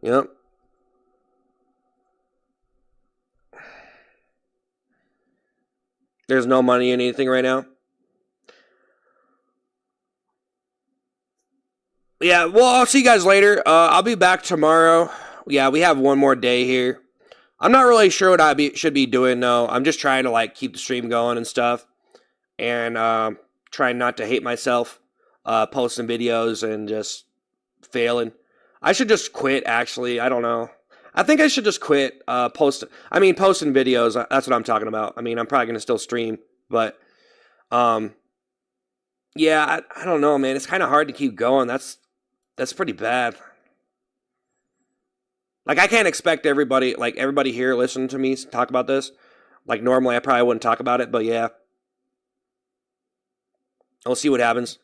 Yep. There's no money in anything right now. Yeah, well, I'll see you guys later. I'll be back tomorrow. Yeah, we have one more day here. I'm not really sure what I should be doing, though. I'm just trying to, like, keep the stream going and stuff. And trying not to hate myself. Posting videos and just failing. I should just quit, actually. I don't know. I think I should just quit posting videos. That's what I'm talking about. I mean, I'm probably gonna still stream, but yeah, I don't know, man. It's kind of hard to keep going. That's pretty bad. Like, I can't expect everybody here listening to me talk about this. Like, normally I probably wouldn't talk about it, but yeah. We'll see what happens.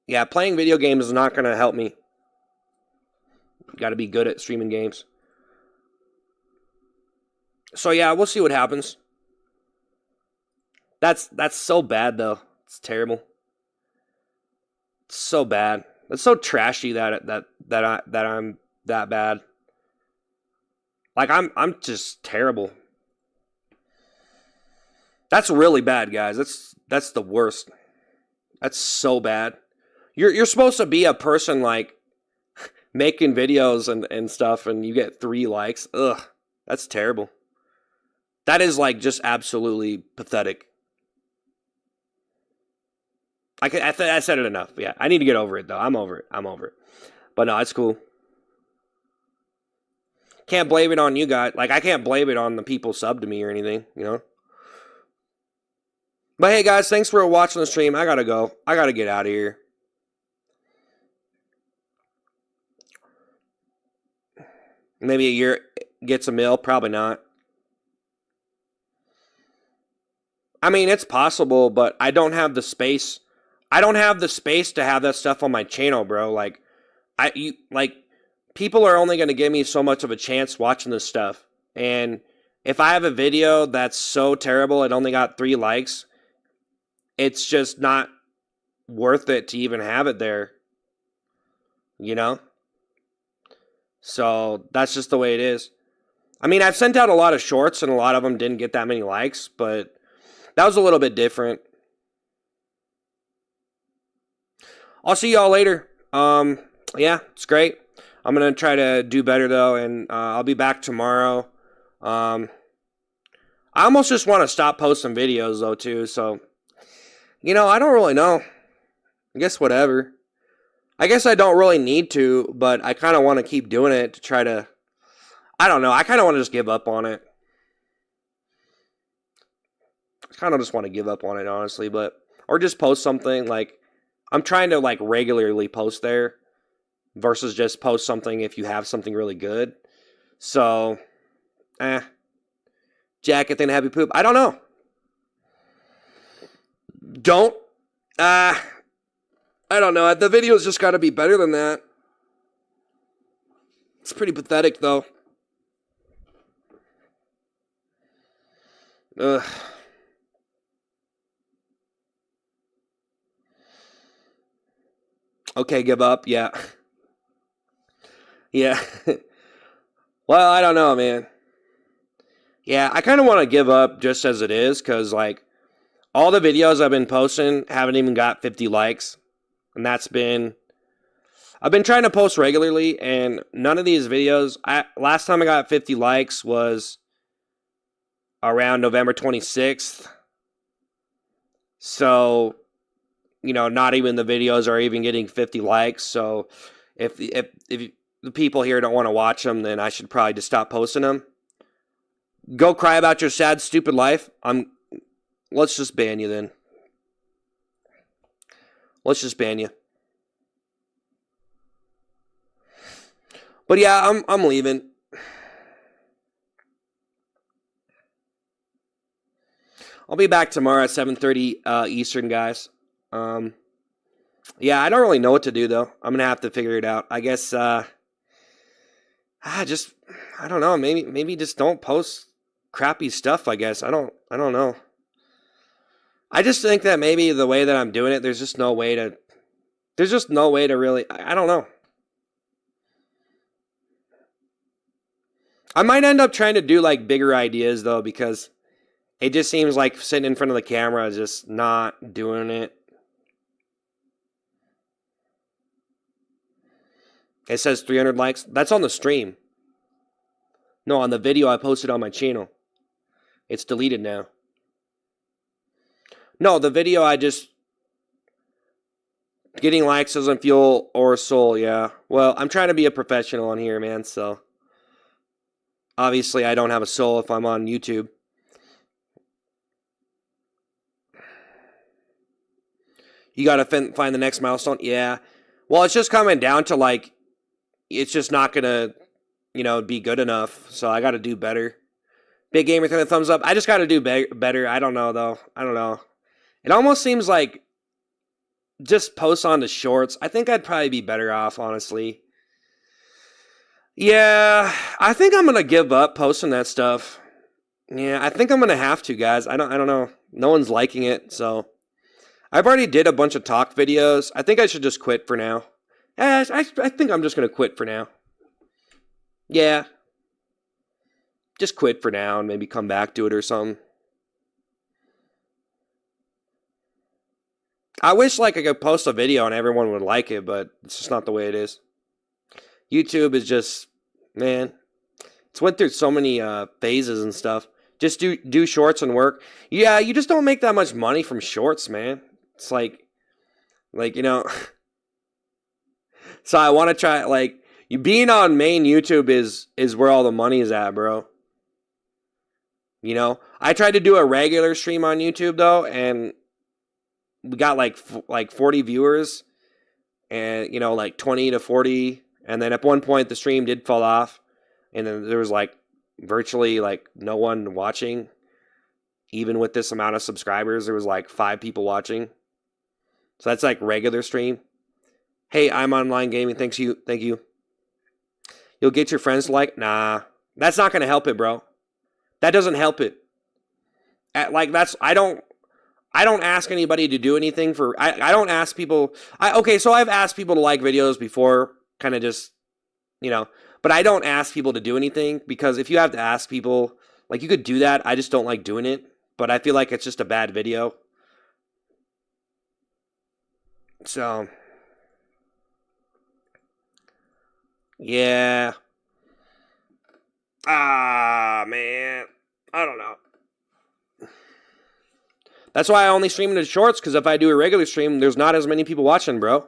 Yeah, playing video games is not going to help me. Got to be good at streaming games. So yeah, we'll see what happens. That's so bad though. It's terrible. It's so bad. It's so trashy that I'm that bad. Like, I'm just terrible. That's really bad, guys. That's the worst. That's so bad. You're supposed to be a person like making videos and stuff, and you get 3 likes. Ugh, that's terrible. That is like just absolutely pathetic. I said it enough. Yeah, I need to get over it though. I'm over it. But no, it's cool. Can't blame it on you guys. Like, I can't blame it on the people sub to me or anything, you know? But hey, guys, thanks for watching the stream. I gotta go. I gotta get out of here. Maybe a year gets a mil. Probably not. I mean, it's possible, but I don't have the space. I don't have the space to have that stuff on my channel, bro. Like, people are only going to give me so much of a chance watching this stuff. And if I have a video that's so terrible it only got 3 likes, it's just not worth it to even have it there. You know? So that's just the way it is. I mean, I've sent out a lot of shorts and a lot of them didn't get that many likes, but that was a little bit different. I'll see y'all later. Yeah, it's great. I'm going to try to do better, though, and I'll be back tomorrow. I almost just want to stop posting videos, though, too, so, you know, I don't really know. I guess whatever. I guess I don't really need to, but I kind of want to keep doing it to try to, I don't know, I kind of want to just give up on it. I kind of just want to give up on it, honestly, but, or just post something, like, I'm trying to, like, regularly post there versus just post something if you have something really good. So, jacket and happy poop. I don't know. I don't know. The video's just got to be better than that. It's pretty pathetic, though. Ugh. Okay, give up. Yeah. Yeah. Well, I don't know, man. Yeah, I kind of want to give up just as it is, because, like, all the videos I've been posting haven't even got 50 likes. And I've been trying to post regularly, and none of these videos, last time I got 50 likes was around November 26th. So, you know, not even the videos are even getting 50 likes. So if the people here don't want to watch them, then I should probably just stop posting them. Go cry about your sad, stupid life. Let's just ban you then. Let's just ban you. But yeah, I'm leaving. I'll be back tomorrow at 7:30 Eastern, guys. Yeah, I don't really know what to do though. I'm gonna have to figure it out. I guess I don't know. Maybe just don't post crappy stuff. I guess I don't know. I just think that maybe the way that I'm doing it, there's just no way to really. I don't know. I might end up trying to do like bigger ideas though, because it just seems like sitting in front of the camera is just not doing it. It says 300 likes. That's on the stream. No, on the video I posted on my channel. It's deleted now. No, the video I just... Getting likes doesn't fuel or soul, yeah. Well, I'm trying to be a professional on here, man, so. Obviously, I don't have a soul if I'm on YouTube. You gotta find the next milestone? Yeah. Well, it's just coming down to, like, it's just not gonna, be good enough, so I gotta do better. Big Gamer, throw the thumbs up. I just gotta do better. I don't know, though. I don't know. It almost seems like just post on the shorts. I think I'd probably be better off, honestly. Yeah, I think I'm gonna give up posting that stuff. Yeah, I think I'm gonna have to, guys. I don't know. No one's liking it, so I've already did a bunch of talk videos. I think I should just quit for now. I think I'm just gonna quit for now. Yeah, just quit for now and maybe come back to it or something. I wish like I could post a video and everyone would like it, but it's just not the way it is. YouTube is just, man, it's went through so many phases and stuff. Just do shorts and work. Yeah, you just don't make that much money from shorts, man. It's like So I want to try like you being on main YouTube is where all the money is at, bro. I tried to do a regular stream on YouTube though, and we got like 40 viewers, and like 20 to 40, and then at one point the stream did fall off, and then there was like virtually like no one watching. Even with this amount of subscribers, there was like 5 people watching. So that's like regular stream. Hey, I'm online gaming. Thank you. You'll get your friends to like. Nah, that's not gonna help it, bro. That doesn't help it. I don't ask anybody to do anything for. I don't ask people. So I've asked people to like videos before, kind of just, but I don't ask people to do anything because if you have to ask people, like you could do that. I just don't like doing it. But I feel like it's just a bad video. So, yeah. Man. I don't know. That's why I only stream into shorts, because if I do a regular stream, there's not as many people watching, bro.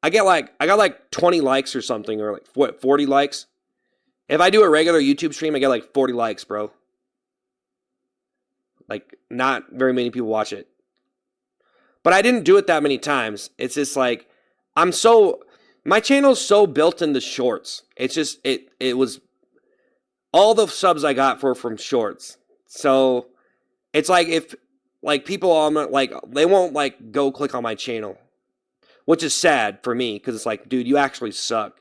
I got like 20 likes or something, or like 40 likes. If I do a regular YouTube stream, I get like 40 likes, bro. Like, not very many people watch it. But I didn't do it that many times. It's just like, my channel's so built into shorts. It's just, it was, all the subs I got from shorts. So, it's like if, like, people on like, they won't like go click on my channel. Which is sad for me, because it's like, dude, you actually suck.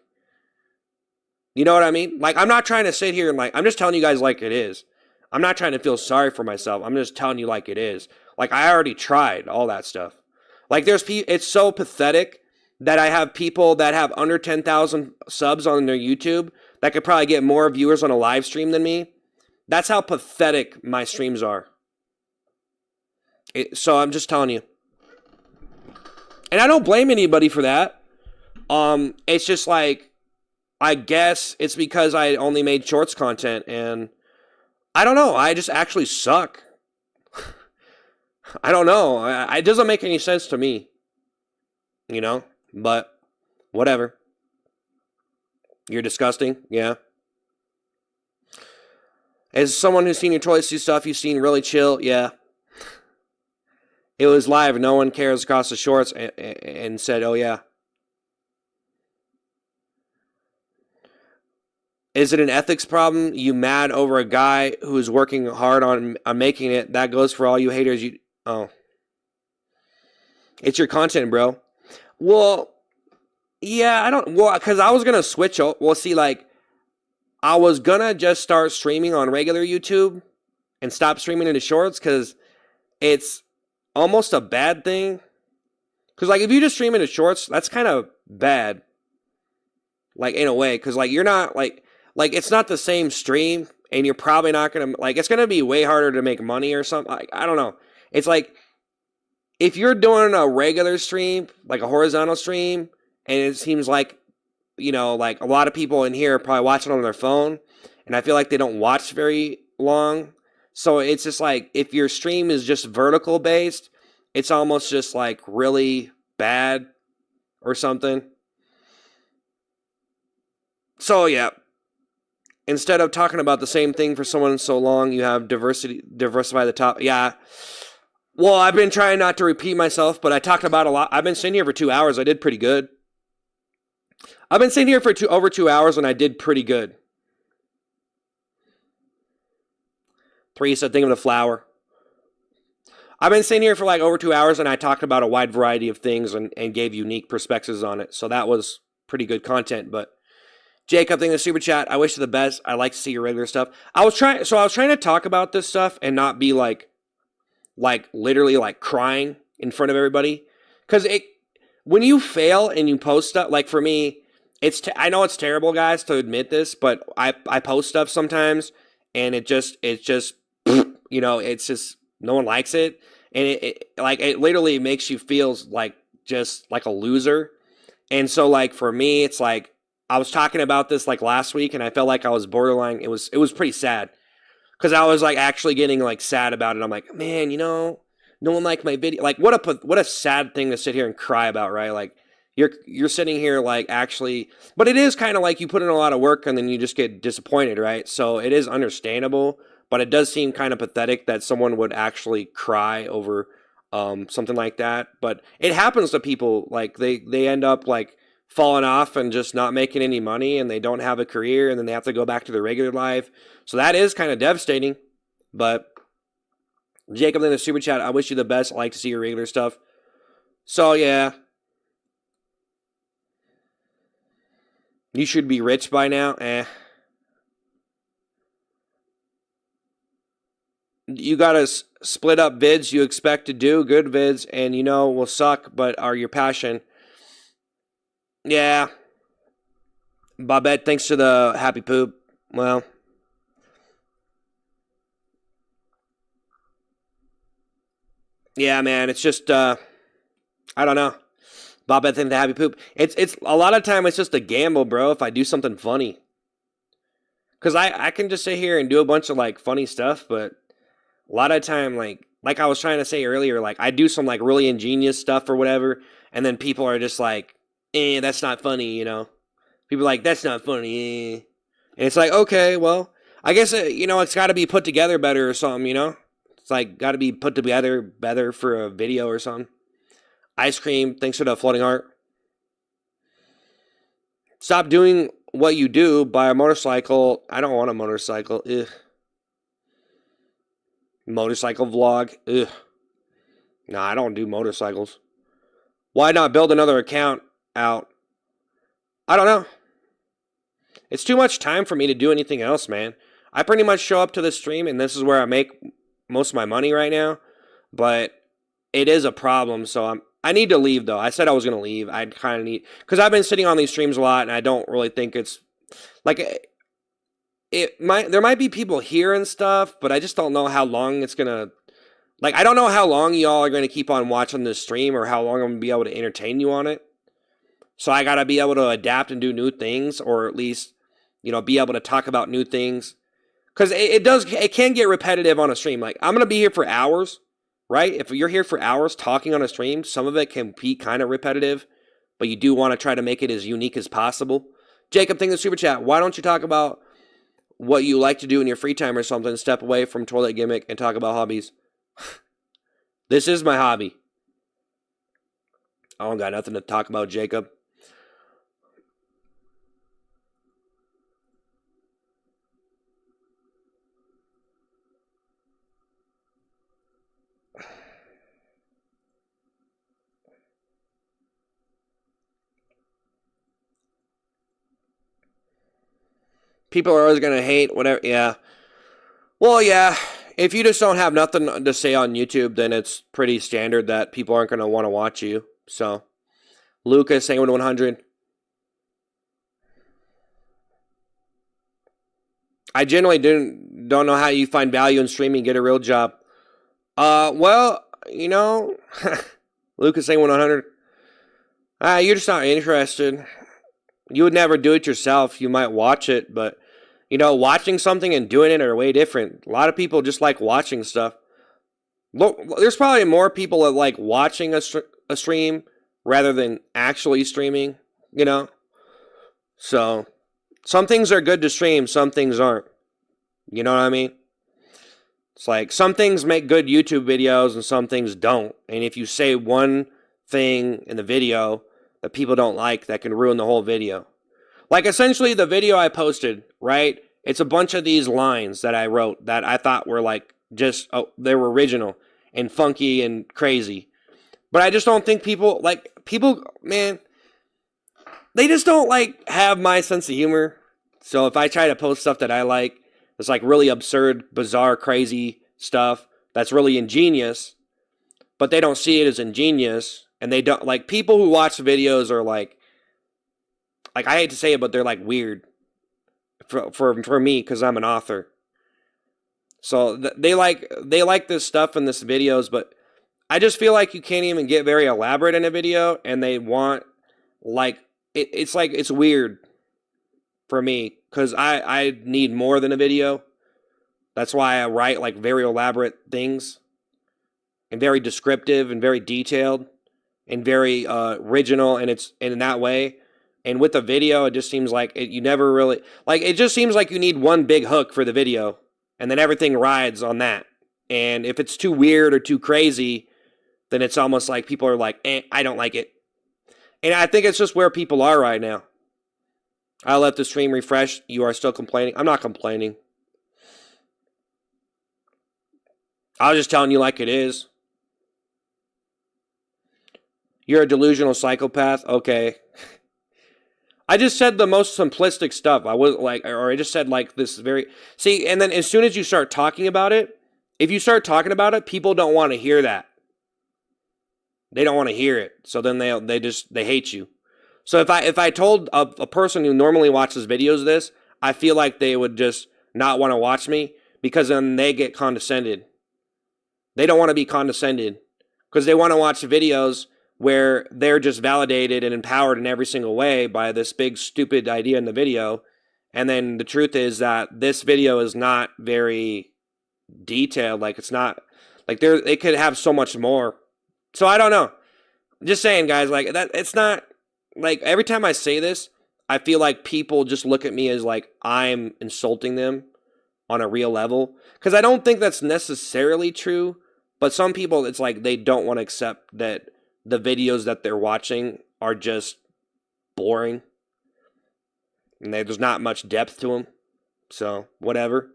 You know what I mean? Like, I'm not trying to sit here and like, I'm just telling you guys like it is. I'm not trying to feel sorry for myself. I'm just telling you like it is. Like, I already tried all that stuff. Like, it's so pathetic that I have people that have under 10,000 subs on their YouTube that could probably get more viewers on a live stream than me. That's how pathetic my streams are. So I'm just telling you. And I don't blame anybody for that. It's just like, I guess it's because I only made shorts content, and I don't know. I just actually suck. I don't know. It doesn't make any sense to me. But whatever. You're disgusting. Yeah. As someone who's seen your choice do stuff you've seen really chill. Yeah. It was live. No one cares across the shorts and said, oh, yeah. Is it an ethics problem? You mad over a guy who's working hard on making it? That goes for all you haters. Oh. It's your content, bro. Well, yeah, because I was going to switch. Well, see, like, I was going to just start streaming on regular YouTube and stop streaming into shorts, because it's almost a bad thing. Because, like, if you just stream into shorts, that's kind of bad. Like, in a way, because, like, you're not, like, it's not the same stream, and you're probably not going to, like, it's going to be way harder to make money or something. Like, I don't know. It's like, if you're doing a regular stream, like a horizontal stream, and it seems like, like a lot of people in here are probably watching on their phone, and I feel like they don't watch very long. So it's just like, if your stream is just vertical based, it's almost just like really bad. or something. So yeah, instead of talking about the same thing for someone so long, you have diversify the top. Yeah. Well, I've been trying not to repeat myself, but I talked about a lot. I've been sitting here for 2 hours. I did pretty good. I've been sitting here for over 2 hours, and I did pretty good. 3 said, think of the flower. I've been sitting here for like over 2 hours, and I talked about a wide variety of things and gave unique perspectives on it. So that was pretty good content. But Jacob, thank you for the super chat. I wish you the best. I like to see your regular stuff. I was trying to talk about this stuff and not be like literally like crying in front of everybody. Because when you fail and you post stuff, like for me, I know it's terrible, guys, to admit this, but I post stuff sometimes, and it's just you know, it's just no one likes it, and it literally makes you feel like just like a loser. And so like for me, it's like I was talking about this like last week, and I felt like I was borderline. It was pretty sad because I was like actually getting like sad about it. I'm like, man, you know, no one liked my video. Like what a sad thing to sit here and cry about, right? Like you're sitting here like actually, but it is kind of like you put in a lot of work and then you just get disappointed, right? So it is understandable, but it does seem kind of pathetic that someone would actually cry over something like that. But it happens to people. Like they end up like falling off and just not making any money, and they don't have a career, and then they have to go back to their regular life. So that is kind of devastating. But Jacob in the super chat, I wish you the best. I like to see your regular stuff. So yeah. You should be rich by now. You gotta split up vids you expect to do. Good vids, and you know will suck, but are your passion. Yeah. Bobette, thanks to the happy poop. Well. Yeah, man, it's just, I don't know. Bobette, thanks to the happy poop. It's a lot of time it's just a gamble, bro, if I do something funny. Because I can just sit here and do a bunch of, like, funny stuff, but a lot of time, like I was trying to say earlier, like, I do some, like, really ingenious stuff or whatever, and then people are just like, that's not funny, you know? People are like, that's not funny, And it's like, okay, well, I guess, you know, it's got to be put together better or something, you know? It's like, got to be put together better for a video or something. Ice cream, thanks for the floating heart. Stop doing what you do, buy a motorcycle. I don't want a motorcycle. Ugh. Motorcycle vlog. Ugh. Nah, I don't do motorcycles. Why not build another account out? I don't know. It's too much time for me to do anything else, man. I pretty much show up to the stream, and this is where I make most of my money right now. But it is a problem, so I need to leave, though. I said I was going to leave. I kind of need... Because I've been sitting on these streams a lot, and I don't really think it's... Like, there might be people here and stuff, but I just don't know how long it's going to... Like, I don't know how long y'all are going to keep on watching this stream or how long I'm going to be able to entertain you on it. So I got to be able to adapt and do new things, or at least, you know, be able to talk about new things. Because it can get repetitive on a stream. Like, I'm going to be here for hours. Right? If you're here for hours talking on a stream, some of it can be kind of repetitive, but you do want to try to make it as unique as possible. Jacob, thank you for the super chat. Why don't you talk about what you like to do in your free time or something? Step away from toilet gimmick and talk about hobbies. This is my hobby. I don't got nothing to talk about, Jacob. People are always going to hate whatever. Yeah. Well, yeah. If you just don't have nothing to say on YouTube, then it's pretty standard that people aren't going to want to watch you. So, Lucas, saying 100. I generally don't know how you find value in streaming. Get a real job. Well, you know, Lucas saying 100. You're just not interested. You would never do it yourself. You might watch it, but, you know, watching something and doing it are way different. A lot of people just like watching stuff. Look, there's probably more people that like watching a stream rather than actually streaming, you know? So, some things are good to stream, some things aren't. You know what I mean? It's like some things make good YouTube videos and some things don't. And if you say one thing in the video that people don't like, that can ruin the whole video. Like essentially the video I posted, right? It's a bunch of these lines that I wrote that I thought were like just, they were original and funky and crazy. But I just don't think people, man, they just don't like have my sense of humor. So if I try to post stuff that I like, it's like really absurd, bizarre, crazy stuff that's really ingenious, but they don't see it as ingenious. And they don't, like, people who watch videos are like I hate to say it, but they're like weird for me because I'm an author. So they like this stuff in this videos, but I just feel like you can't even get very elaborate in a video, and they want like it's weird for me because I need more than a video. That's why I write like very elaborate things and very descriptive and very detailed and very original, and it's in that way. And with the video, it just seems like you never really like. It just seems like you need one big hook for the video, and then everything rides on that. And if it's too weird or too crazy, then it's almost like people are like, I don't like it. And I think it's just where people are right now. I let the stream refresh. You are still complaining. I'm not complaining. I was just telling you like it is. You're a delusional psychopath? Okay. I just said the most simplistic stuff. I was like, or I just said like this very... See, and then as soon as you start talking about it, if you start talking about it, people don't want to hear that. They don't want to hear it. So then they hate you. So if I told a person who normally watches videos this, I feel like they would just not want to watch me because then they get condescended. They don't want to be condescended because they want to watch videos where they're just validated and empowered in every single way by this big stupid idea in the video. And then the truth is that this video is not very detailed. Like it's not like it could have so much more. So I don't know. Just saying, guys, like that it's not like every time I say this, I feel like people just look at me as like I'm insulting them on a real level. Because I don't think that's necessarily true. But some people, it's like they don't want to accept that the videos that they're watching are just boring. And there's not much depth to them. So, whatever.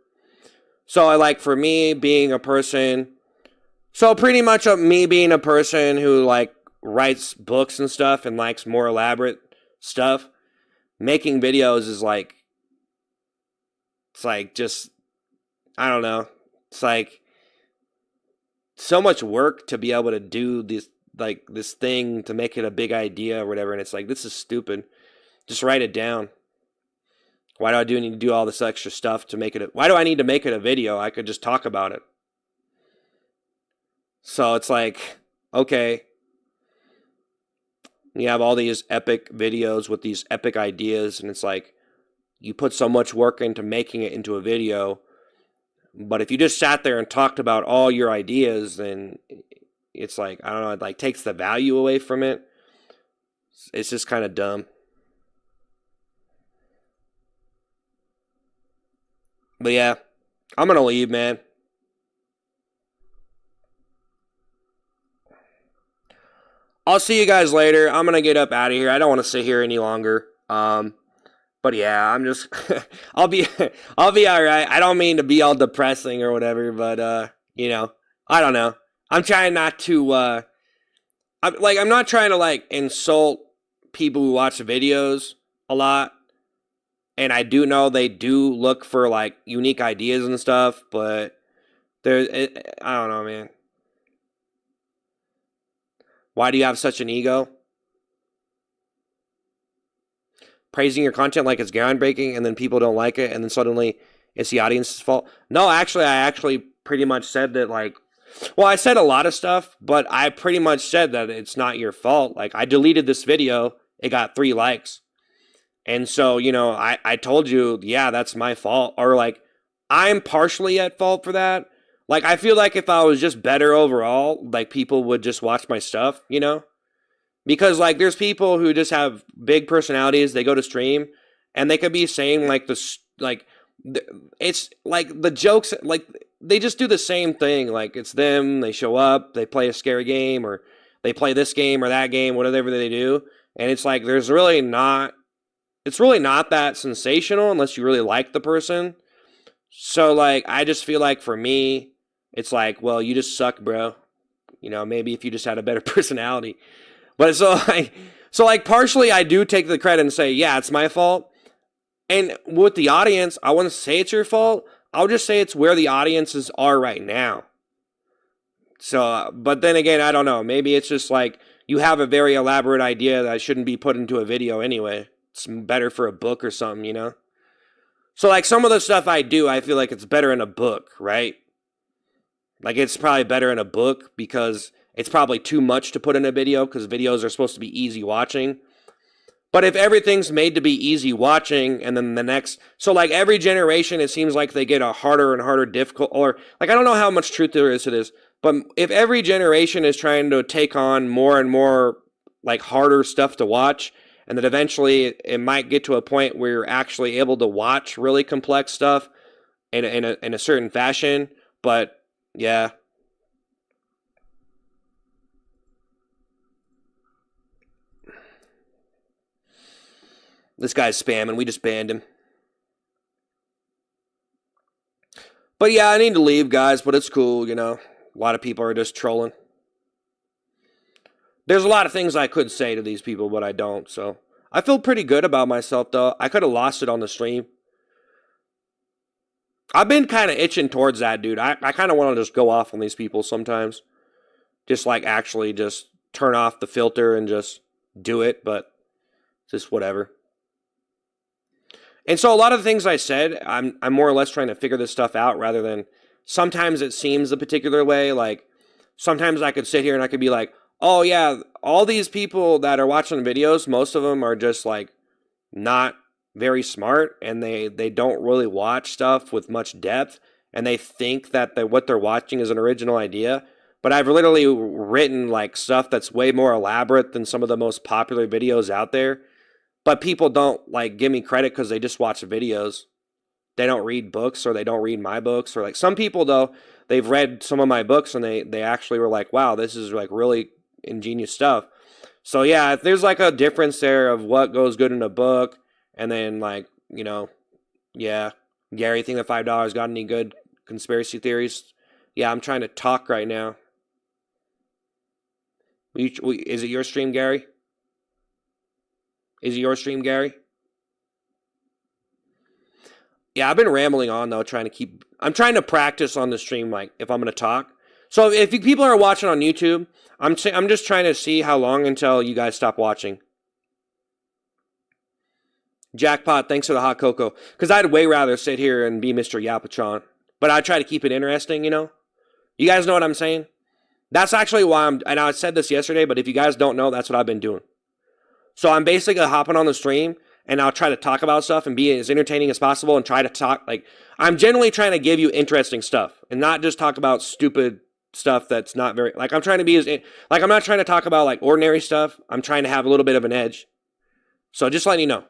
So, I like for me being a person... So, pretty much me being a person who, like, writes books and stuff and likes more elaborate stuff, making videos is like... It's like just... I don't know. It's like... so much work to be able to do this thing to make it a big idea or whatever, and it's like, this is stupid. Just write it down. Why do I need to do all this extra stuff to make it why do I need to make it a video? I could just talk about it. So it's like, okay, you have all these epic videos with these epic ideas, and it's like you put so much work into making it into a video. But if you just sat there and talked about all your ideas, then it's like, I don't know, it like takes the value away from it. It's just kind of dumb. But yeah, I'm going to leave, man. I'll see you guys later. I'm going to get up out of here. I don't want to sit here any longer. But yeah, I'm just I'll be all right. I don't mean to be all depressing or whatever, but you know, I don't know. I'm trying not to I'm not trying to like insult people who watch videos a lot. And I do know they do look for like unique ideas and stuff, but I don't know, man. Why do you have such an ego? Praising your content like it's groundbreaking, and then people don't like it, and then suddenly it's the audience's fault. No, actually, I pretty much said that, like, well, I said a lot of stuff, but I pretty much said that it's not your fault. Like, I deleted this video, it got 3 likes. And so, you know, I told you, yeah, that's my fault. Or, like, I'm partially at fault for that. Like, I feel like if I was just better overall, like, people would just watch my stuff, you know? Because like there's people who just have big personalities, they go to stream and they could be saying like it's like the jokes, like they just do the same thing. Like it's them, they show up, they play a scary game or they play this game or that game, whatever they do. And it's like it's really not that sensational unless you really like the person. So like I just feel like for me, it's like, well, you just suck, bro. You know, maybe if you just had a better personality. But so like partially I do take the credit and say, yeah, it's my fault. And with the audience, I wouldn't say it's your fault. I'll just say it's where the audiences are right now. So, but then again, I don't know. Maybe it's just like you have a very elaborate idea that shouldn't be put into a video anyway. It's better for a book or something, you know? So like some of the stuff I do, I feel like it's better in a book, right? Like it's probably better in a book because it's probably too much to put in a video because videos are supposed to be easy watching. But if everything's made to be easy watching and then the next, so like every generation, it seems like they get a harder and harder difficult, or like I don't know how much truth there is to this, but if every generation is trying to take on more and more like harder stuff to watch, and then eventually it might get to a point where you're actually able to watch really complex stuff in a certain fashion. But yeah. This guy's spamming. We just banned him. But yeah, I need to leave, guys, but it's cool, you know. A lot of people are just trolling. There's a lot of things I could say to these people, but I don't, so. I feel pretty good about myself, though. I could have lost it on the stream. I've been kind of itching towards that, dude. I kind of want to just go off on these people sometimes. Just like actually just turn off the filter and just do it, but just whatever. And so a lot of the things I said, I'm more or less trying to figure this stuff out rather than sometimes it seems a particular way. Like sometimes I could sit here and I could be like, oh yeah, all these people that are watching videos, most of them are just like not very smart and they don't really watch stuff with much depth and they think that what they're watching is an original idea. But I've literally written like stuff that's way more elaborate than some of the most popular videos out there. But people don't like give me credit because they just watch videos. They don't read books or they don't read my books. Or like some people though, they've read some of my books and they actually were like, wow, this is like really ingenious stuff. So yeah, there's like a difference there of what goes good in a book. And then like, you know, yeah, Gary, think that $5 got any good conspiracy theories? Yeah, I'm trying to talk right now. Is it your stream, Gary? Is it your stream, Gary? Yeah, I've been rambling on though, I'm trying to practice on the stream, like if I'm going to talk. So if people are watching on YouTube, I'm just trying to see how long until you guys stop watching. Jackpot, thanks for the hot cocoa. Because I'd way rather sit here and be Mr. Yapatron. But I try to keep it interesting, you know? You guys know what I'm saying? That's actually why and I said this yesterday, but if you guys don't know, that's what I've been doing. So I'm basically hopping on the stream and I'll try to talk about stuff and be as entertaining as possible and try to talk, like, I'm generally trying to give you interesting stuff and not just talk about stupid stuff that's not very, like, I'm trying to be like, I'm not trying to talk about, like, ordinary stuff. I'm trying to have a little bit of an edge. So just letting you know.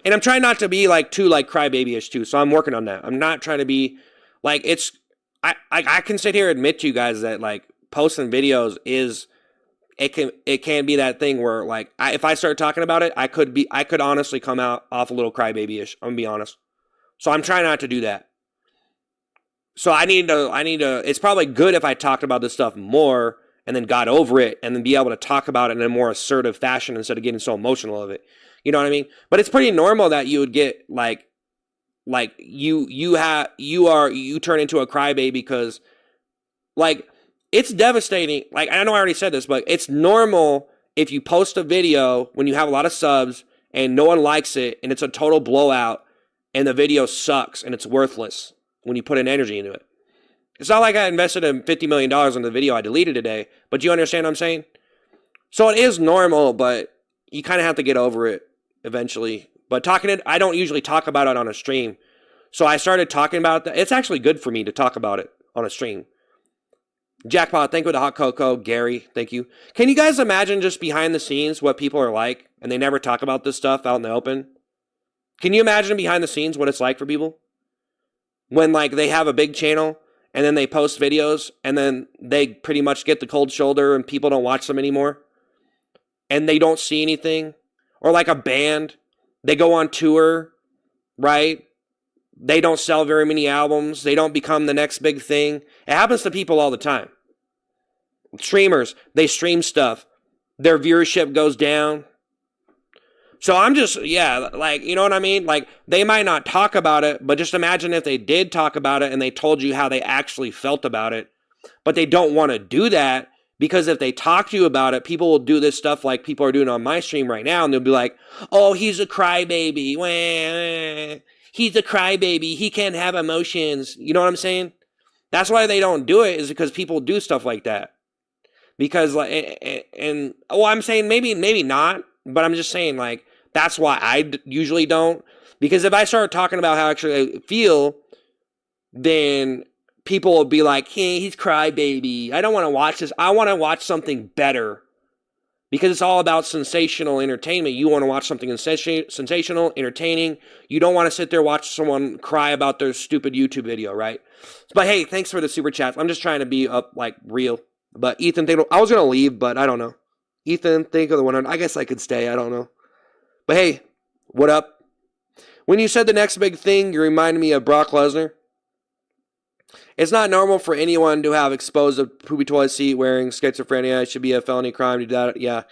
And I'm trying not to be, like, too, like, crybaby-ish, too. So I'm working on that. I'm not trying to be, like, I can sit here and admit to you guys that, like, posting videos is... It can be that thing where like if I start talking about it, I could honestly come out off a little crybaby-ish. I'm gonna be honest. So I'm trying not to do that. So I need to. It's probably good if I talked about this stuff more and then got over it and then be able to talk about it in a more assertive fashion instead of getting so emotional of it. You know what I mean? But it's pretty normal that you would get like you turn into a crybaby because like. It's devastating. Like, I know I already said this, but it's normal if you post a video when you have a lot of subs and no one likes it and it's a total blowout and the video sucks and it's worthless when you put in energy into it. It's not like I invested in $50 million in the video I deleted today, but you understand what I'm saying? So it is normal, but you kind of have to get over it eventually. But I don't usually talk about it on a stream. So I started talking about that. It's actually good for me to talk about it on a stream. Jackpot, thank you for the hot cocoa. Gary, thank you. Can you guys imagine just behind the scenes what people are like, and they never talk about this stuff out in the open? Can you imagine behind the scenes what it's like for people? When, like, they have a big channel, and then they post videos, and then they pretty much get the cold shoulder, and people don't watch them anymore, and they don't see anything. Or like a band, they go on tour, right? They don't sell very many albums. They don't become the next big thing. It happens to people all the time. Streamers, they stream stuff. Their viewership goes down. So I'm just, yeah, like, you know what I mean? Like, they might not talk about it, but just imagine if they did talk about it and they told you how they actually felt about it. But they don't want to do that because if they talk to you about it, people will do this stuff like people are doing on my stream right now, and they'll be like, oh, he's a crybaby. He's a crybaby. He can't have emotions. You know what I'm saying? That's why they don't do it, is because people do stuff like that. Because, like, and well, I'm saying maybe not, but I'm just saying, like, that's why I usually don't. Because if I start talking about how actually I feel, then people will be like, hey, he's crybaby. I don't want to watch this. I want to watch something better. Because it's all about sensational entertainment. You want to watch something sensational, entertaining. You don't want to sit there and watch someone cry about their stupid YouTube video, right? But hey, thanks for the super chats. I'm just trying to be up, like, real. But Ethan, I was going to leave, but I don't know. Ethan, think of the 100. I guess I could stay. I don't know. But hey, what up? When you said the next big thing, you reminded me of Brock Lesnar. It's not normal for anyone to have exposed a poopy toilet seat wearing schizophrenia. It should be a felony crime to do that. Yeah.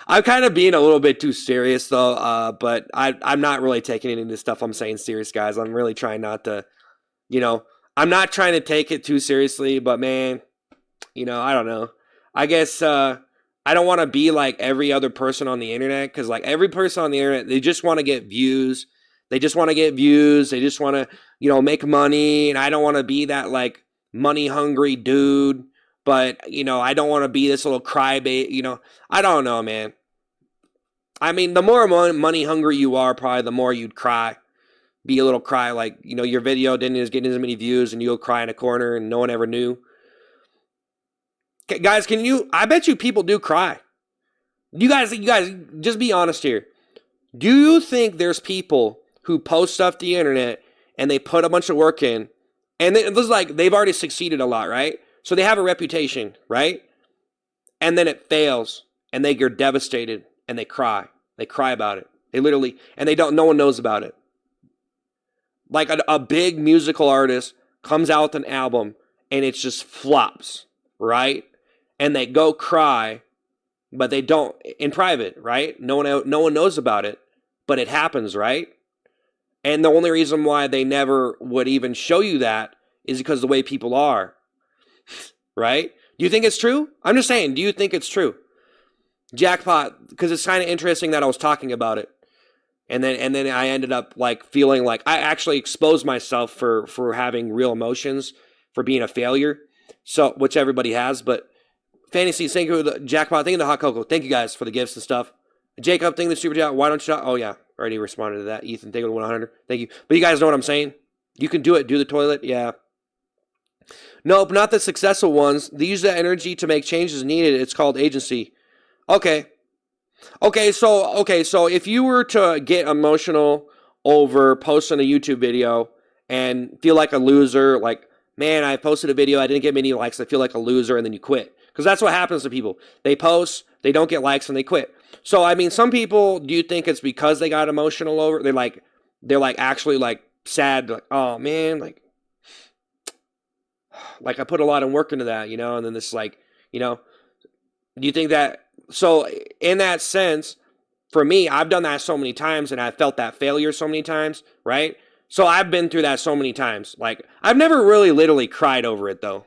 I'm kind of being a little bit too serious, though. But I'm not really taking any of this stuff I'm saying serious, guys. I'm really trying not to, I'm not trying to take it too seriously. But, man, I don't know. I guess I don't want to be like every other person on the internet, because, like, every person on the internet, they just want to get views. They just want to get views. They just want to, make money. And I don't want to be that, like, money-hungry dude. But, I don't want to be this little crybaby. I don't know, man. I mean, the more money-hungry you are, probably the more you'd cry. Be a little cry, like, your video didn't get as many views, and you'll cry in a corner, and no one ever knew. Guys, I bet you people do cry. You guys, just be honest here. Do you think there's people who post stuff to the internet and they put a bunch of work in, and it looks like they've already succeeded a lot, right? So they have a reputation, right? And then it fails, and they get devastated, and they cry. They cry about it. They literally, and no one knows about it. Like a big musical artist comes out with an album, and it just flops, right? And they go cry, but they don't in private, right? No one knows about it, but it happens, right? And the only reason why they never would even show you that is because of the way people are, right? Do you think it's true? I'm just saying, do you think it's true? Jackpot, because it's kind of interesting that I was talking about it. And then I ended up, like, feeling like I actually exposed myself for having real emotions, for being a failure. So, which everybody has, but Fantasy, thank you for the Jackpot, thank you for the hot cocoa. Thank you guys for the gifts and stuff. Jacob, thank you for the super chat. Why don't you not? Oh, yeah. Already responded to that. Ethan, thank you for the 100. Thank you. But you guys know what I'm saying? You can do it. Do the toilet. Yeah. Nope, not the successful ones. They use that energy to make changes needed. It's called agency. Okay. So if you were to get emotional over posting a YouTube video and feel like a loser, like, man, I posted a video, I didn't get many likes, I feel like a loser, and then you quit. Because that's what happens to people. They post, they don't get likes, and they quit. So, I mean, some people, do you think it's because they got emotional over it? They're actually, like, sad, like, oh, man, like I put a lot of work into that, and then this, like, do you think that, so, in that sense, for me, I've done that so many times, and I've felt that failure so many times, right? So, I've been through that so many times. Like, I've never really literally cried over it, though.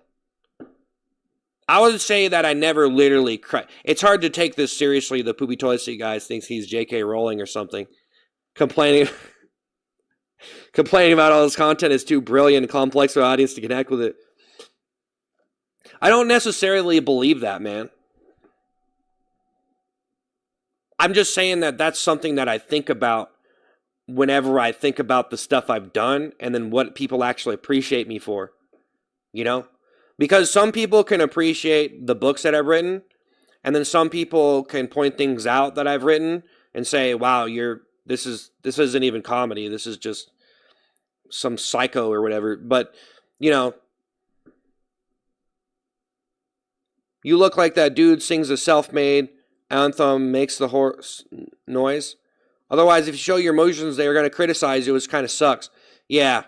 I would say that I never literally cried. It's hard to take this seriously. The poopy toilet seat guys thinks he's J.K. Rowling or something. Complaining about all this content is too brilliant and complex for the audience to connect with it. I don't necessarily believe that, man. I'm just saying that that's something that I think about whenever I think about the stuff I've done and then what people actually appreciate me for, Because some people can appreciate the books that I've written, and then some people can point things out that I've written and say, "Wow, this isn't even comedy. This is just some psycho or whatever." But, you know, you look like that dude sings a self-made anthem, makes the horse noise. Otherwise, if you show your emotions, they are going to criticize you, which kind of sucks. Yeah.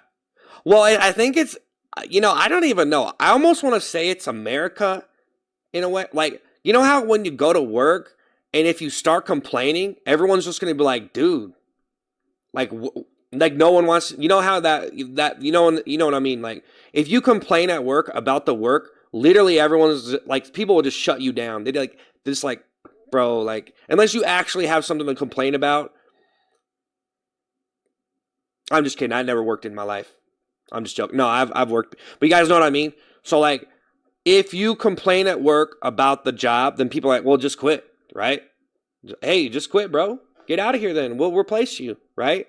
Well, I think it's, I don't even know. I almost want to say it's America in a way. Like, you know how when you go to work and if you start complaining, everyone's just going to be like, dude, like no one wants, you know how that, you know what I mean? Like, if you complain at work about the work, literally everyone's like, people will just shut you down. They're just like, bro, like, unless you actually have something to complain about. I'm just kidding. I never worked in my life. I'm just joking. No, I've worked, but you guys know what I mean? So like, if you complain at work about the job, then people are like, well, just quit, right? Hey, just quit, bro. Get out of here then. We'll replace you, right?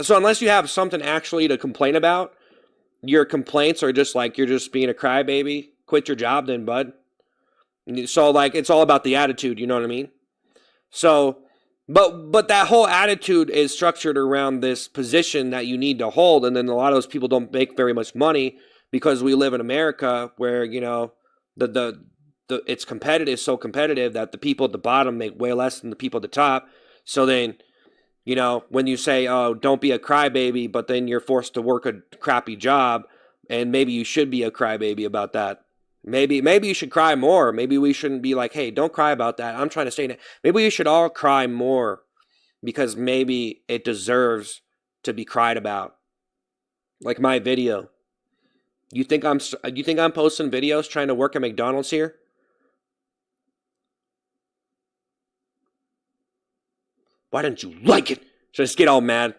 So unless you have something actually to complain about, your complaints are just like, you're just being a crybaby. Quit your job then, bud. So like, it's all about the attitude, you know what I mean? So, but that whole attitude is structured around this position that you need to hold, and then a lot of those people don't make very much money because we live in America where, the it's competitive, so competitive that the people at the bottom make way less than the people at the top. So then, when you say, oh, don't be a crybaby, but then you're forced to work a crappy job, and maybe you should be a crybaby about that. Maybe you should cry more. Maybe we shouldn't be like, hey, don't cry about that. I'm trying to stay in it. Maybe we should all cry more because maybe it deserves to be cried about. Like my video. You think I'm posting videos trying to work at McDonald's here? Why don't you like it? Should I just get all mad?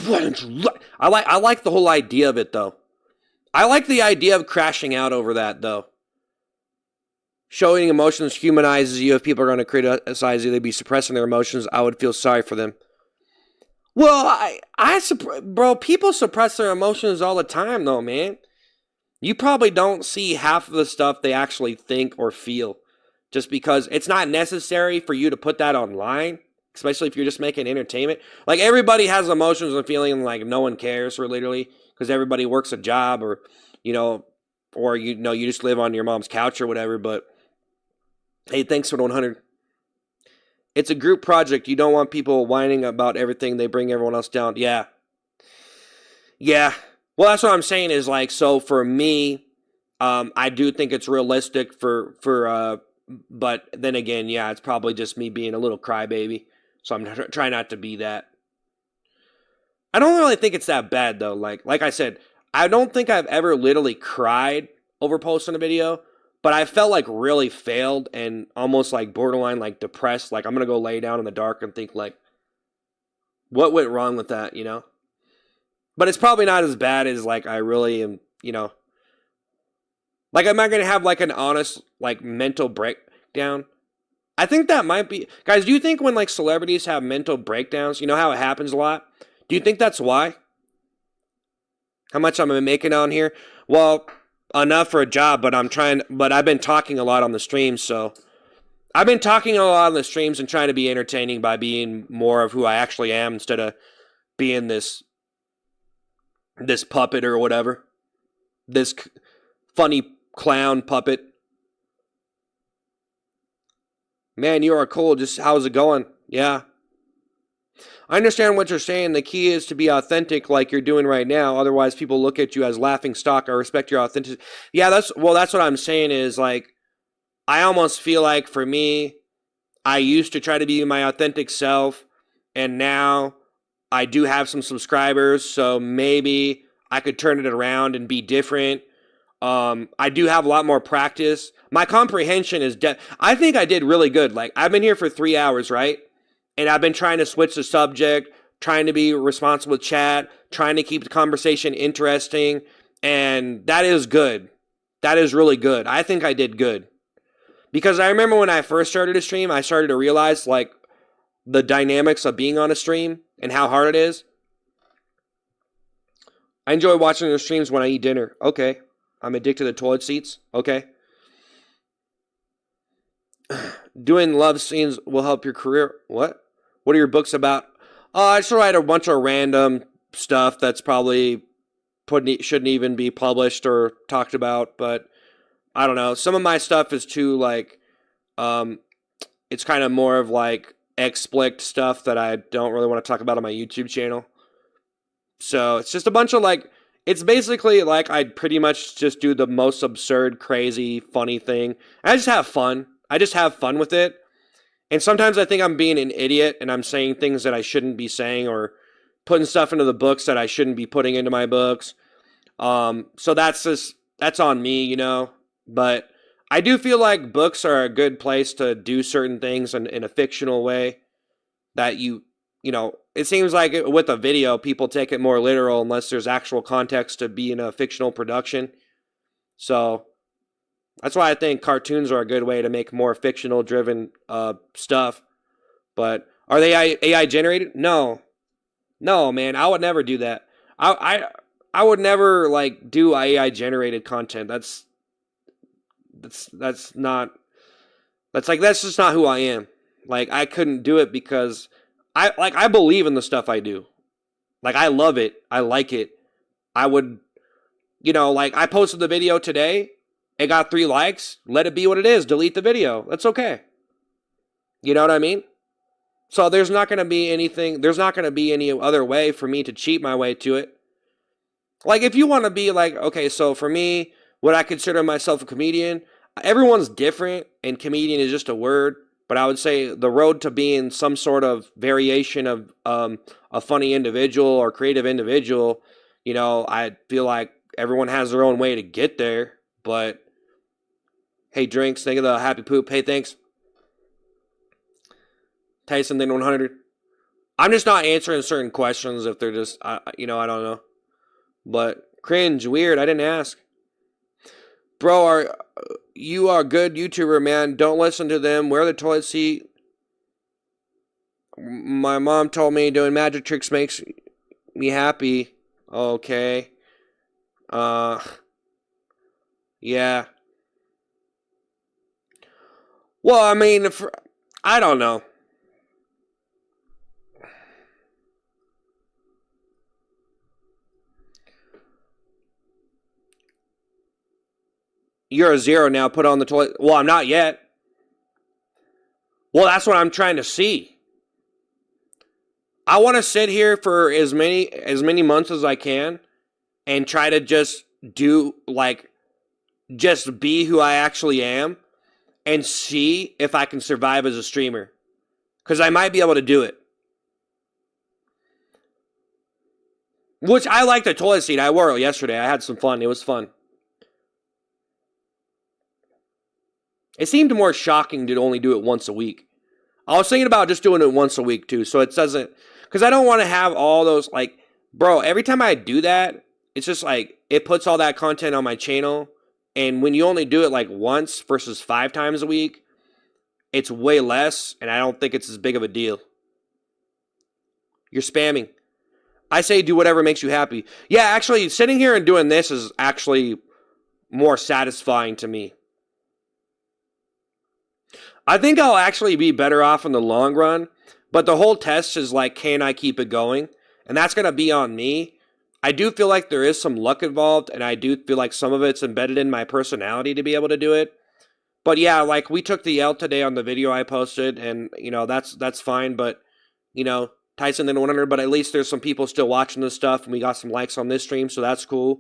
Why don't you like? I like the whole idea of it though. I like the idea of crashing out over that, though. Showing emotions humanizes you. If people are going to criticize you, they'd be suppressing their emotions. I would feel sorry for them. Well, bro, people suppress their emotions all the time, though, man. You probably don't see half of the stuff they actually think or feel, just because it's not necessary for you to put that online, especially if you're just making entertainment. Like, everybody has emotions and feeling like no one cares, or literally. Because everybody works a job, or you just live on your mom's couch or whatever. But hey, thanks for the 100. It's a group project. You don't want people whining about everything. They bring everyone else down. Yeah. Well, that's what I'm saying is like, so for me, I do think it's realistic but then again, yeah, it's probably just me being a little crybaby. So I'm trying not to be that. I don't really think it's that bad though. Like I said, I don't think I've ever literally cried over posting a video, but I felt like really failed and almost like borderline like depressed. Like I'm going to go lay down in the dark and think like, what went wrong with that, But it's probably not as bad as like I really am, Like am I going to have like an honest like mental breakdown? I think that might be. Guys, do you think when like celebrities have mental breakdowns, you know how it happens a lot? Do you think that's why? How much am I making on here? Well, enough for a job, but I've been talking a lot on the streams, so I've been talking a lot on the streams and trying to be entertaining by being more of who I actually am instead of being this puppet or whatever. This funny clown puppet. Man, you are cool. Just how's it going? Yeah. I understand what you're saying. The key is to be authentic like you're doing right now. Otherwise, people look at you as laughing stock. I respect your authenticity. Yeah, that's what I'm saying is like, I almost feel like for me, I used to try to be my authentic self, and now I do have some subscribers, so maybe I could turn it around and be different. I do have a lot more practice. My comprehension is I think I did really good. Like, I've been here for 3 hours, right? And I've been trying to switch the subject, trying to be responsible with chat, trying to keep the conversation interesting. And that is good. That is really good. I think I did good. Because I remember when I first started a stream, I started to realize like the dynamics of being on a stream and how hard it is. I enjoy watching their streams when I eat dinner. Okay. I'm addicted to toilet seats. Okay. Doing love scenes will help your career. What? What are your books about? I just write a bunch of random stuff that's probably shouldn't even be published or talked about, but I don't know. Some of my stuff is too like it's kind of more of like explicit stuff that I don't really want to talk about on my YouTube channel. So it's just a bunch of like, it's basically like I pretty much just do the most absurd, crazy, funny thing. I just have fun. I just have fun with it. And sometimes I think I'm being an idiot and I'm saying things that I shouldn't be saying or putting stuff into the books that I shouldn't be putting into my books. So that's on me, you know. But I do feel like books are a good place to do certain things in a fictional way that you know, it seems like with a video, people take it more literal unless there's actual context to be in a fictional production. So that's why I think cartoons are a good way to make more fictional driven stuff. But are they AI generated? No. No, man, I would never do that. I would never like do AI generated content. That's not that's just not who I am. Like I couldn't do it because I believe in the stuff I do. Like I love it. I like it. I would, you know, like I posted the video today. It got 3 likes. Let it be what it is. Delete the video. That's okay. You know what I mean? So there's not going to be anything. There's not going to be any other way for me to cheat my way to it. Like if you want to be like, okay, so for me, would I consider myself a comedian? Everyone's different, and comedian is just a word. But I would say the road to being some sort of variation of a funny individual or creative individual, you know, I feel like everyone has their own way to get there. But hey, drinks, think of the happy poop. Hey, thanks. Tyson then 100. I'm just not answering certain questions if they're just, you know, I don't know. But cringe, weird. I didn't ask. Bro, you are a good YouTuber, man. Don't listen to them. Wear the toilet seat. My mom told me doing magic tricks makes me happy. Okay. Yeah. Well, I mean, I don't know. You're a 0 now. Put on the toilet. Well, I'm not yet. Well, that's what I'm trying to see. I want to sit here for as many months as I can and try to just do like just be who I actually am and see if I can survive as a streamer. Cuz I might be able to do it. Which I like the toilet seat. I wore it yesterday. I had some fun. It was fun. It seemed more shocking to only do it once a week. I was thinking about just doing it once a week too, so it doesn't, because I don't want to have all those, like, bro, every time I do that, it's just like, it puts all that content on my channel, and when you only do it like once versus 5 times a week, it's way less, and I don't think it's as big of a deal. You're spamming. I say do whatever makes you happy. Yeah, actually, sitting here and doing this is actually more satisfying to me. I think I'll actually be better off in the long run, but the whole test is like, can I keep it going? And that's going to be on me. I do feel like there is some luck involved, and I do feel like some of it's embedded in my personality to be able to do it. But yeah, like we took the L today on the video I posted, and you know, that's fine, but you know, Tyson then 100, but at least there's some people still watching this stuff, and we got some likes on this stream, so that's cool.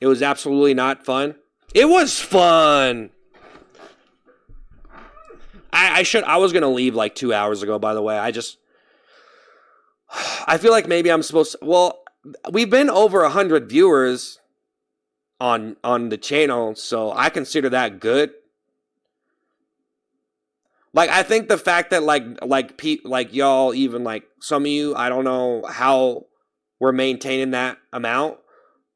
It was absolutely not fun. It was fun! I was going to leave like 2 hours ago, by the way. I feel like maybe I'm supposed to, well, we've been over 100 viewers on the channel, so I consider that good. Like, I think the fact that like y'all, even like some of you, I don't know how we're maintaining that amount,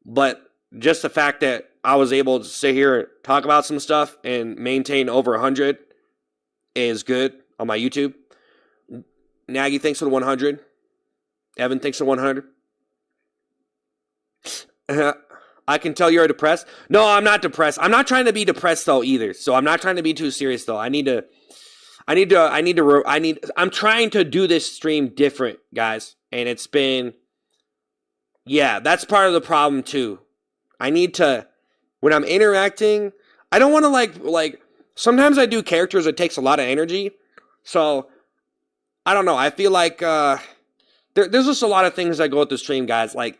but just the fact that I was able to sit here and talk about some stuff and maintain over 100 is good on my YouTube. Nagy, thanks for the 100. Evan, thanks for the 100. I can tell you're depressed. No, I'm not depressed. I'm not trying to be depressed though either. So I'm not trying to be too serious though. I'm trying to do this stream different, guys. And it's been, yeah, that's part of the problem too. I need to, when I'm interacting, I don't want to like, sometimes I do characters that takes a lot of energy. So, I don't know. I feel like, there's just a lot of things that go with the stream, guys. Like,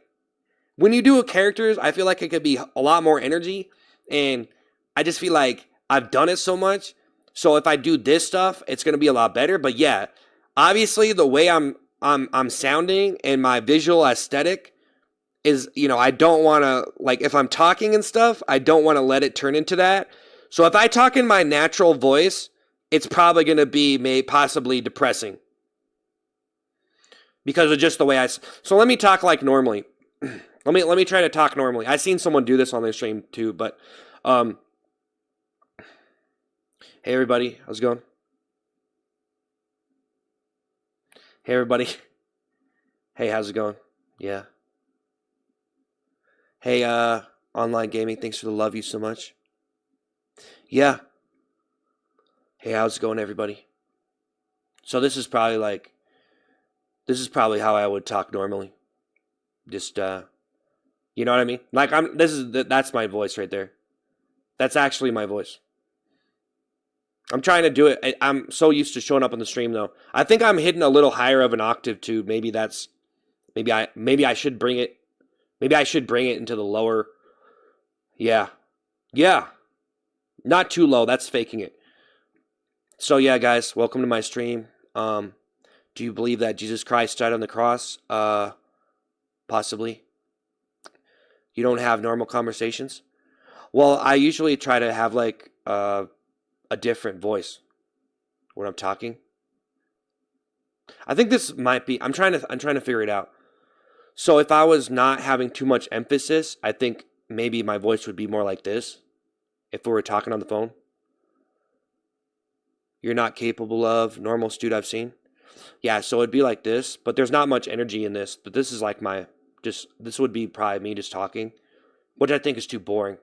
when you do characters, I feel like it could be a lot more energy. And I just feel like I've done it so much. So if I do this stuff, it's going to be a lot better. But yeah, obviously the way I'm sounding and my visual aesthetic is, I don't want to, like, if I'm talking and stuff, I don't want to let it turn into that. So if I talk in my natural voice, it's probably going to be possibly depressing. Because of just the way so let me talk like normally. Let me try to talk normally. I seen someone do this on their stream too, but hey everybody, how's it going? Hey everybody. Hey, how's it going? Yeah. Hey, online gaming, thanks for the love you so much. Yeah. Hey, how's it going, everybody? So this is probably how I would talk normally. Just you know what I mean? Like that's my voice right there. That's actually my voice. I'm trying to do it. I'm so used to showing up on the stream though. I think I'm hitting a little higher of an octave too. Maybe I should bring it. Maybe I should bring it into the lower. Yeah. Yeah. Not too low. That's faking it. So yeah, guys, welcome to my stream. Do you believe that Jesus Christ died on the cross? Possibly. You don't have normal conversations? Well, I usually try to have like a different voice when I'm talking. I think this might be I'm trying to figure it out. So if I was not having too much emphasis, I think maybe my voice would be more like this if we were talking on the phone. You're not capable of normal dude I've seen. Yeah, so it'd be like this, but there's not much energy in this. But this is like this would be probably me just talking, which I think is too boring.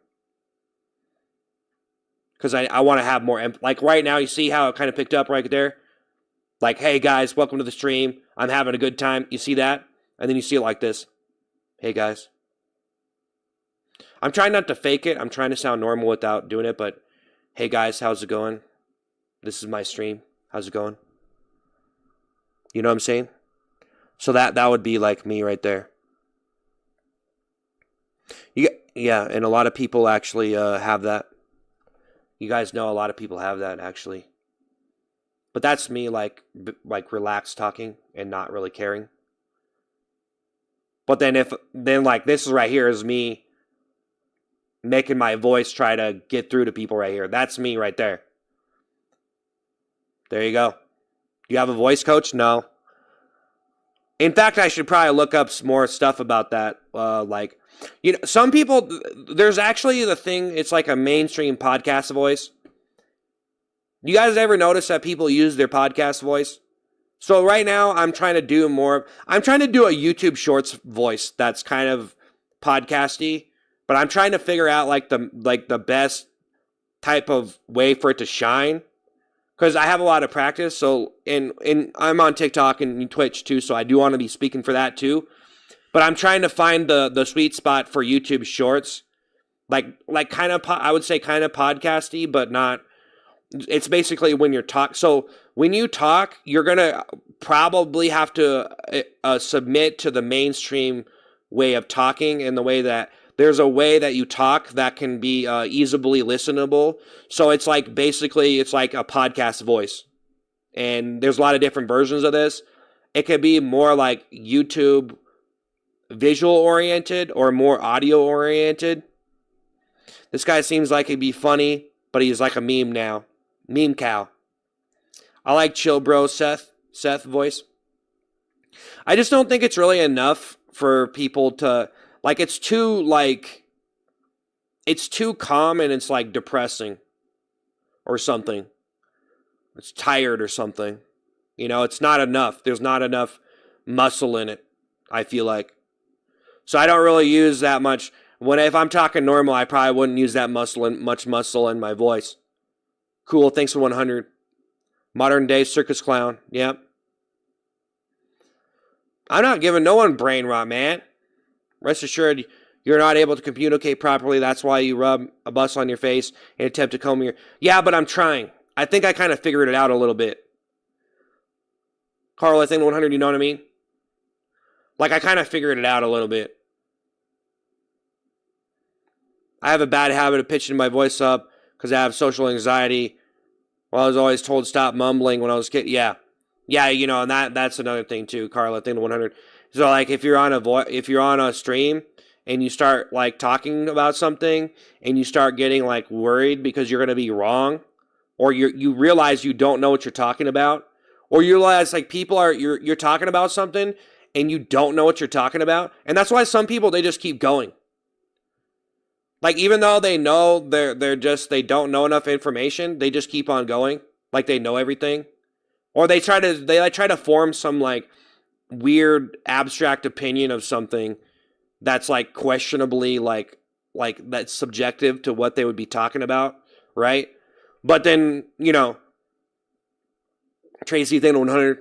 Because I want to have more, like right now, you see how it kind of picked up right there? Like, hey guys, welcome to the stream. I'm having a good time. You see that? And then you see it like this. Hey guys. I'm trying not to fake it. I'm trying to sound normal without doing it, but hey guys, how's it going? This is my stream. How's it going? You know what I'm saying? So that would be like me right there. Yeah, and a lot of people actually have that. You guys know a lot of people have that actually. But that's me like relaxed talking and not really caring. But then like this is right here is me making my voice try to get through to people right here. That's me right there. There you go. Do you have a voice coach? No. In fact, I should probably look up some more stuff about that. Some people, there's actually the thing, it's like a mainstream podcast voice. You guys ever notice that people use their podcast voice? So right now, I'm trying to do a YouTube Shorts voice that's kind of podcasty, but I'm trying to figure out the best type of way for it to shine. Because I have a lot of practice, so and I'm on TikTok and Twitch too, so I do want to be speaking for that too. But I'm trying to find the sweet spot for YouTube Shorts, like kind of I would say kind of podcasty, but not. It's basically when you're talk. So when you talk, you're gonna probably have to submit to the mainstream way of talking, and the way that. There's a way that you talk that can be easily listenable. So it's like basically it's like a podcast voice. And there's a lot of different versions of this. It could be more like YouTube visual oriented or more audio oriented. This guy seems like he'd be funny, but he's like a meme now. Meme cow. I like chill bro Seth voice. I just don't think it's really enough for people to like it's too calm and it's like depressing or something. It's tired or something. It's not enough. There's not enough muscle in it, I feel like. So I don't really use that much. If I'm talking normal, I probably wouldn't use that much muscle in my voice. Cool, thanks for 100. Modern day circus clown. Yep. I'm not giving no one brain rot, man. Rest assured, you're not able to communicate properly. That's why you rub a bus on your face and attempt to comb your... Yeah, but I'm trying. I think I kind of figured it out a little bit. Carl, I think 100, you know what I mean? Like, I kind of figured it out a little bit. I have a bad habit of pitching my voice up because I have social anxiety. Well, I was always told stop mumbling when I was a kid. Yeah. Yeah, you know, and that's another thing too, Carl, I think 100. So, like, if you're on a stream and you start, like, talking about something and you start getting, like, worried because you're going to be wrong, or you realize you don't know what you're talking about, or you realize, like, you're talking about something and you don't know what you're talking about. And that's why some people, they just keep going. Like, even though they know they don't know enough information, they just keep on going. Like, they know everything. Or they try to form some, like, weird abstract opinion of something that's, like, questionably, like that's subjective to what they would be talking about, right? But then, you know, Tracy thing 100.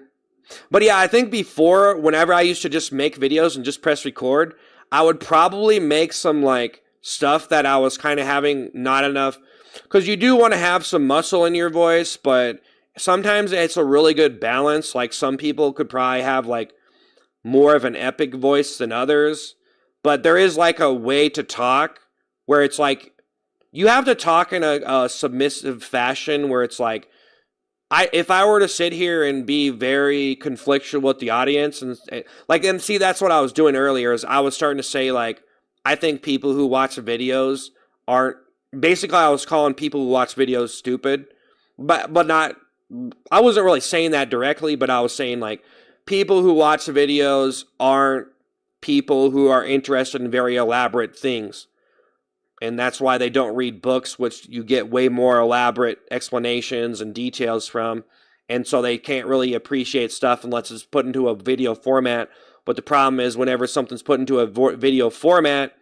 But yeah, I think before, whenever I used to just make videos and just press record, I would probably make some, like, stuff that I was kind of having not enough, because you do want to have some muscle in your voice, but sometimes it's a really good balance. Like, some people could probably have, like, more of an epic voice than others, but there is, like, a way to talk where it's like you have to talk in a submissive fashion where it's like, if I were to sit here and be very conflictual with the audience and see, that's what I was doing earlier, is I was starting to say, like, I think people who watch videos aren't, basically I was calling people who watch videos stupid, but not, I wasn't really saying that directly, but I was saying, like, people who watch videos aren't people who are interested in very elaborate things. And that's why they don't read books, which you get way more elaborate explanations and details from. And so they can't really appreciate stuff unless it's put into a video format. But the problem is, whenever something's put into a video format,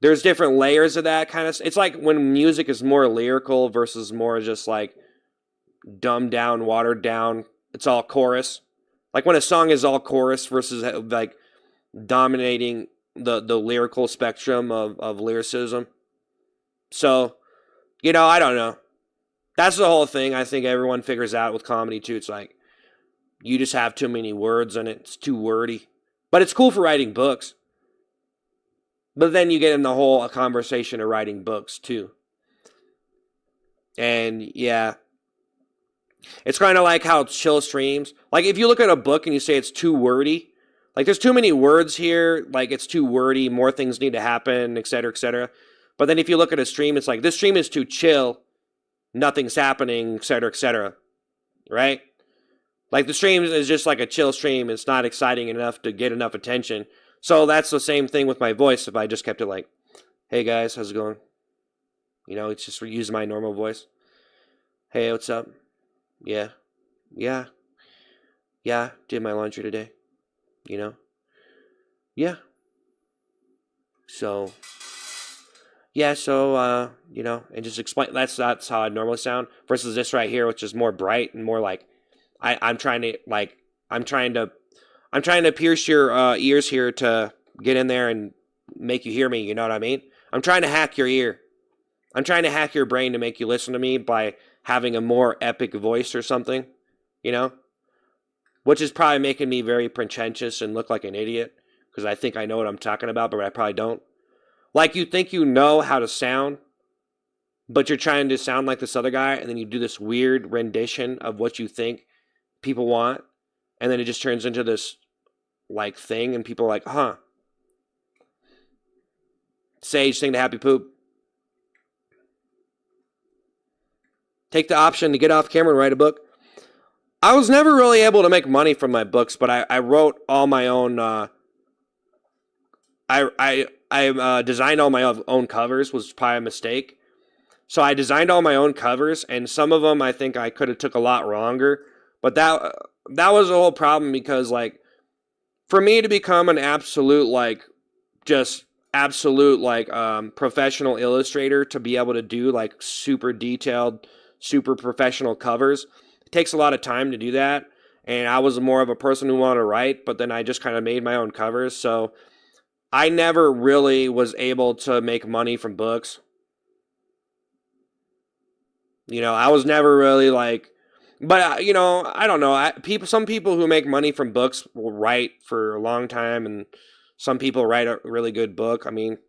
there's different layers of that kind of... It's like when music is more lyrical versus more just, like, dumbed down, watered down. It's all chorus. Like, when a song is all chorus versus, like, dominating the lyrical spectrum of lyricism. So, you know, I don't know. That's the whole thing I think everyone figures out with comedy, too. It's like, you just have too many words in it. It's too wordy. But it's cool for writing books. But then you get in the whole conversation of writing books, too. And, yeah. It's kind of like how chill streams. Like, if you look at a book and you say it's too wordy, like, there's too many words here. Like, it's too wordy. More things need to happen, etc., etc. But then if you look at a stream, it's like, this stream is too chill. Nothing's happening, etc., etc. Right? Like, the stream is just like a chill stream. It's not exciting enough to get enough attention. So that's the same thing with my voice. If I just kept it like, hey guys, how's it going? You know, it's just use my normal voice. Hey, what's up? Yeah. Did my laundry today. You know? Yeah. So, you know, and just explain, that's how I normally sound, versus this right here, which is more bright and more like, I'm trying to pierce your ears here to get in there and make you hear me, you know what I mean? I'm trying to hack your ear. I'm trying to hack your brain to make you listen to me by having a more epic voice or something, you know? Which is probably making me very pretentious and look like an idiot, because I think I know what I'm talking about, but I probably don't. Like, you think you know how to sound, but you're trying to sound like this other guy, and then you do this weird rendition of what you think people want, and then it just turns into this, like, thing, and people are like, huh. Sage, sing the happy poop. Take the option to get off camera and write a book. I was never really able to make money from my books, but I wrote all my own, I designed all my own covers, was probably a mistake. So I designed all my own covers, and some of them I think I could have took a lot longer. But that was the whole problem, because, like, for me to become an absolute, like, just absolute like professional illustrator to be able to do like super detailed, super professional covers. It takes a lot of time to do that. And I was more of a person who wanted to write, but then I just kind of made my own covers. So I never really was able to make money from books. I was never really like, but I don't know. Some people who make money from books will write for a long time, and some people write a really good book. I mean,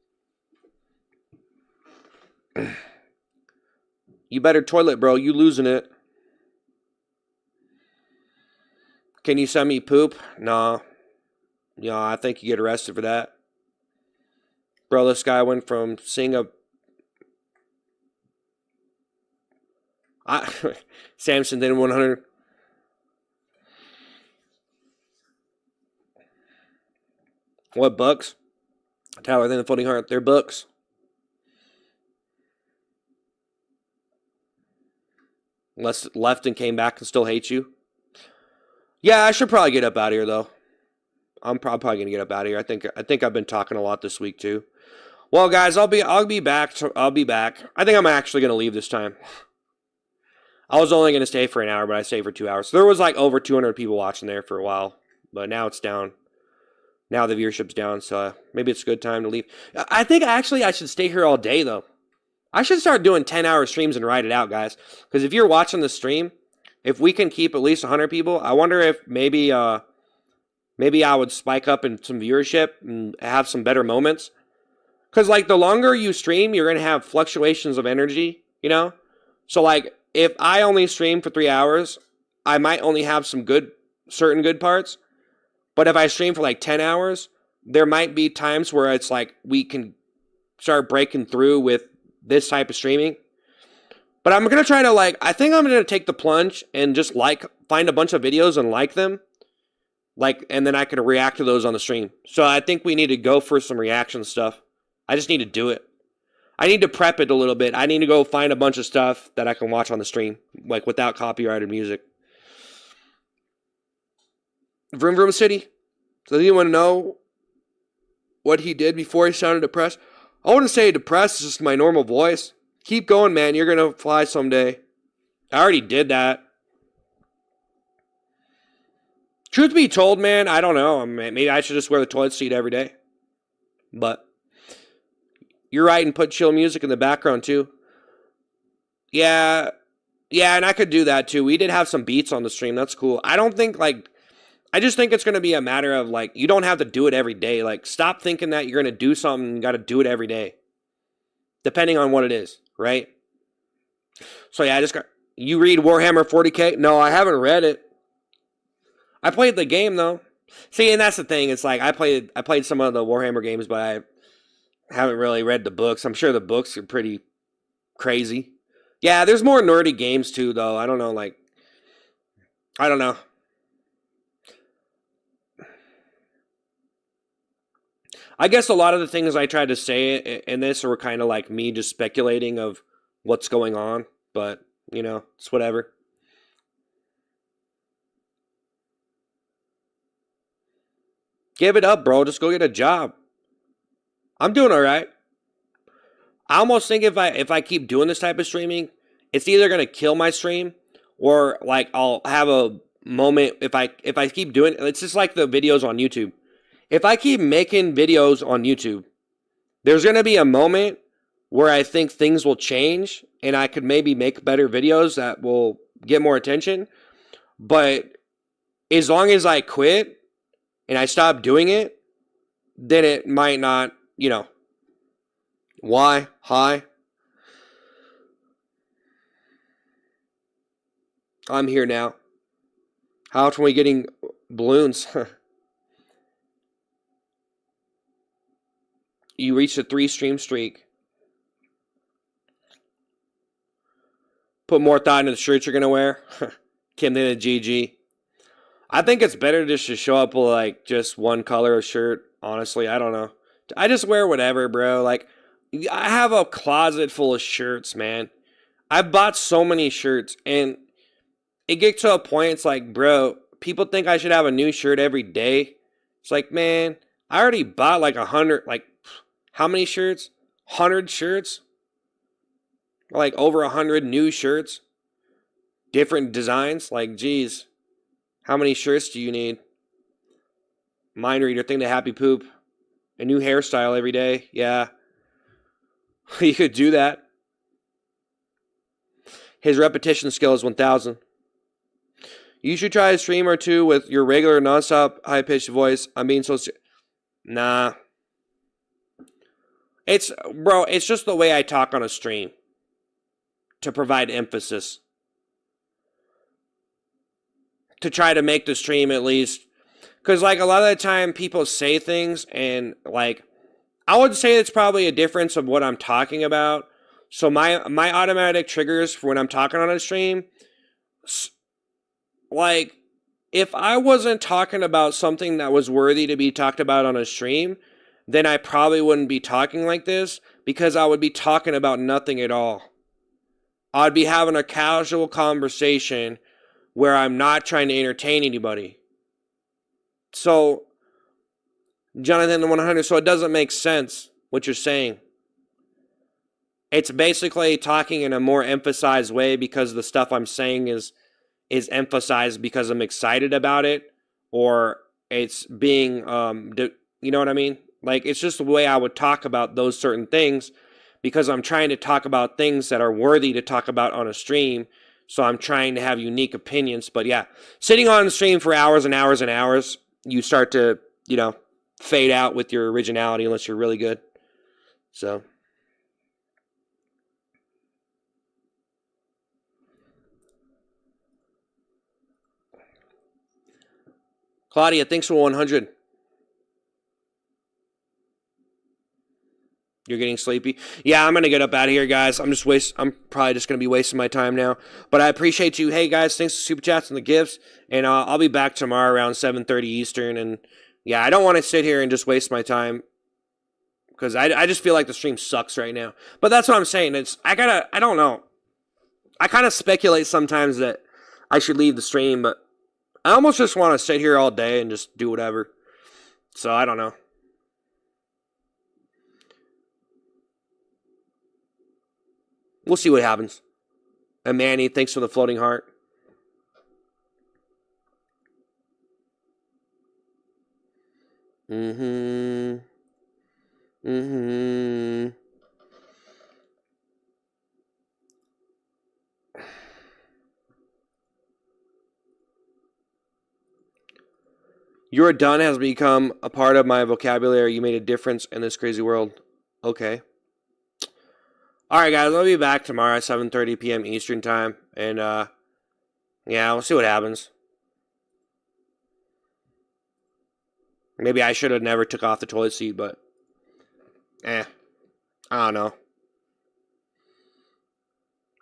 you better toilet, bro. You losing it. Can you send me poop? No. I think you get arrested for that. Bro, this guy went from seeing a... Samson did 100. What books? Tower Than the Floating Heart. They're books. Unless left and came back and still hate you. Yeah, I should probably get up out of here though. I'm probably gonna get up out of here. I think I've been talking a lot this week too. Well, guys, I'll be back. I'll be back. I think I'm actually gonna leave this time. I was only gonna stay for an hour, but I stayed for 2 hours. So there was like over 200 people watching there for a while, but now it's down. Now the viewership's down, so maybe it's a good time to leave. I think actually I should stay here all day though. I should start doing 10-hour streams and write it out, guys. Because if you're watching the stream, if we can keep at least 100 people, I wonder if maybe I would spike up in some viewership and have some better moments. Because like the longer you stream, you're gonna have fluctuations of energy, So like if I only stream for 3 hours, I might only have some certain good parts. But if I stream for like 10 hours, there might be times where it's like we can start breaking through with this type of streaming. But I'm going to try to I think I'm going to take the plunge and just find a bunch of videos and like them. And then I can react to those on the stream. So I think we need to go for some reaction stuff. I just need to do it. I need to prep it a little bit. I need to go find a bunch of stuff that I can watch on the stream, without copyrighted music. Vroom Vroom City. Does anyone know what he did before he sounded depressed? I wouldn't say depressed, it's just my normal voice. Keep going, man. You're going to fly someday. I already did that. Truth be told, man, I don't know. Maybe I should just wear the toilet seat every day. But you're right, and put chill music in the background, too. Yeah, and I could do that, too. We did have some beats on the stream. That's cool. I don't think, I just think it's going to be a matter of, you don't have to do it every day. Stop thinking that you're going to do something and you got to do it every day. Depending on what it is, right? So, yeah, you read Warhammer 40K? No, I haven't read it. I played the game, though. See, and that's the thing. It's I played some of the Warhammer games, but I haven't really read the books. I'm sure the books are pretty crazy. Yeah, there's more nerdy games, too, though. I don't know, I don't know. I guess a lot of the things I tried to say in this were kind of me just speculating of what's going on, but, it's whatever. Give it up, bro. Just go get a job. I'm doing all right. I almost think if I keep doing this type of streaming, it's either going to kill my stream or, I'll have a moment if I keep doing it. It's just like the videos on YouTube. If I keep making videos on YouTube, there's going to be a moment where I think things will change and I could maybe make better videos that will get more attention. But as long as I quit and I stop doing it, then it might not, Why? Hi. I'm here now. How often are we getting balloons? You reached a 3-stream streak. Put more thought into the shirts you're going to wear. Kim did a GG. I think it's better just to show up with just one color of shirt. Honestly, I don't know. I just wear whatever, bro. I have a closet full of shirts, man. I've bought so many shirts, and it gets to a point, it's bro, people think I should have a new shirt every day. It's man, I already bought like 100, like, how many shirts? 100 shirts? Like over 100 new shirts? Different designs? Like, geez, how many shirts do you need? Mind reader, thing to happy poop. A new hairstyle every day. Yeah. You could do that. His repetition skill is 1,000. You should try a stream or two with your regular nonstop high-pitched voice. I'm being so nah. It's just the way I talk on a stream to provide emphasis. To try to make the stream at least, because like a lot of the time people say things and like I would say it's probably a difference of what I'm talking about. So my automatic triggers for when I'm talking on a stream, like if I wasn't talking about something that was worthy to be talked about on a stream, then I probably wouldn't be talking like this, because I would be talking about nothing at all. I'd be having a casual conversation where I'm not trying to entertain anybody. So, Jonathan the 100, so it doesn't make sense what you're saying. It's basically talking in a more emphasized way because the stuff I'm saying is emphasized because I'm excited about it, or it's being, you know what I mean? Like, it's just the way I would talk about those certain things, because I'm trying to talk about things that are worthy to talk about on a stream. So I'm trying to have unique opinions. But yeah, sitting on the stream for hours and hours and hours, you start to, fade out with your originality unless you're really good. So. Claudia, thanks for 100. You're getting sleepy? Yeah, I'm going to get up out of here, guys. I'm probably just going to be wasting my time now. But I appreciate you. Hey, guys, thanks for Super Chats and the gifts. And I'll be back tomorrow around 7:30 Eastern. And, yeah, I don't want to sit here and just waste my time, because I just feel like the stream sucks right now. But that's what I'm saying. I don't know. I kind of speculate sometimes that I should leave the stream, but I almost just want to sit here all day and just do whatever. So, I don't know. We'll see what happens. And Manny, thanks for the floating heart. You're done has become a part of my vocabulary. You made a difference in this crazy world. Okay. All right, guys. I'll be back tomorrow at 7:30 p.m. Eastern time. And, yeah, we'll see what happens. Maybe I should have never took off the toilet seat, but I don't know.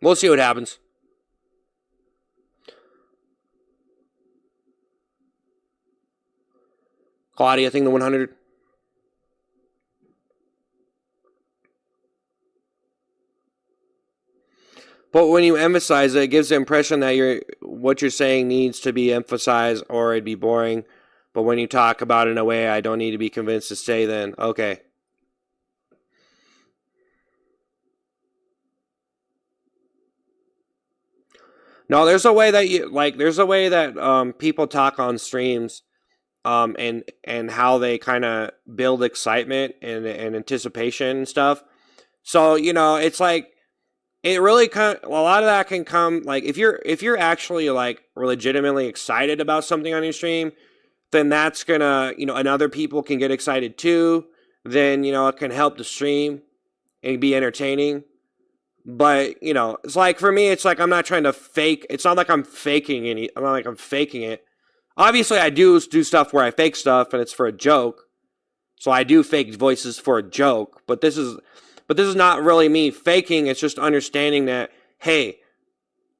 We'll see what happens. Claudia, I think the 100. But when you emphasize it, it gives the impression that what you're saying needs to be emphasized, or it'd be boring. But when you talk about it in a way I don't need to be convinced to say, then okay. No, there's a way that people talk on streams, and how they kind of build excitement and anticipation and stuff. So, it's like, it really a lot of that can come, like, if you're actually like legitimately excited about something on your stream, then that's gonna, and other people can get excited too. Then, it can help the stream and be entertaining. But, it's like, for me, it's like I'm not trying to fake. It's not like I'm faking I'm not like I'm faking it. Obviously, I do stuff where I fake stuff and it's for a joke. So I do fake voices for a joke. But this is not really me faking. It's just understanding that, hey,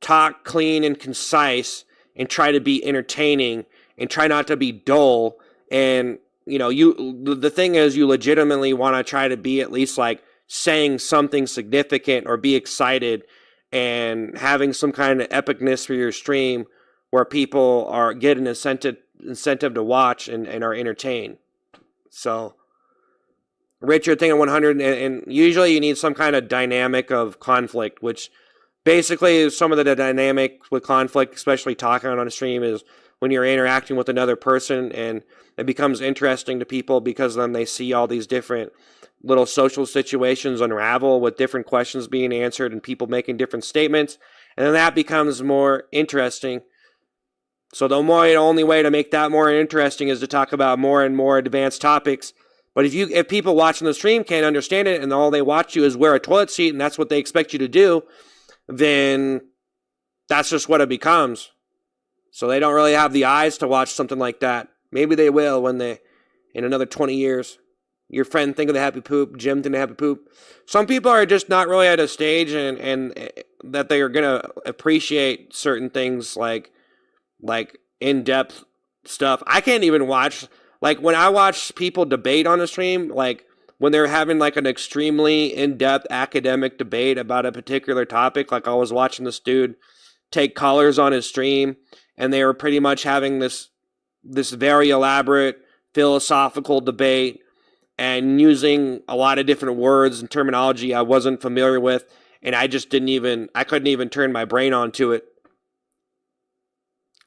talk clean and concise and try to be entertaining and try not to be dull. And, the thing is, you legitimately want to try to be at least like saying something significant or be excited and having some kind of epicness for your stream where people get an incentive to watch and are entertained. So, Richard thing at 100, and usually you need some kind of dynamic of conflict, which basically is some of the dynamic with conflict, especially talking on a stream, is when you're interacting with another person and it becomes interesting to people because then they see all these different little social situations unravel with different questions being answered and people making different statements, and then that becomes more interesting. So the only way to make that more interesting is to talk about more and more advanced topics. But if people watching the stream can't understand it and all they watch you is wear a toilet seat and that's what they expect you to do, then that's just what it becomes. So they don't really have the eyes to watch something like that. Maybe they will when they, in another 20 years. Your friend think of the happy poop, Jim think of the happy poop. Some people are just not really at a stage and that they are going to appreciate certain things like in-depth stuff. I can't even watch, like when I watch people debate on a stream, like when they're having like an extremely in-depth academic debate about a particular topic, like I was watching this dude take colors on his stream, and they were pretty much having this very elaborate philosophical debate and using a lot of different words and terminology I wasn't familiar with, and I couldn't even turn my brain onto it.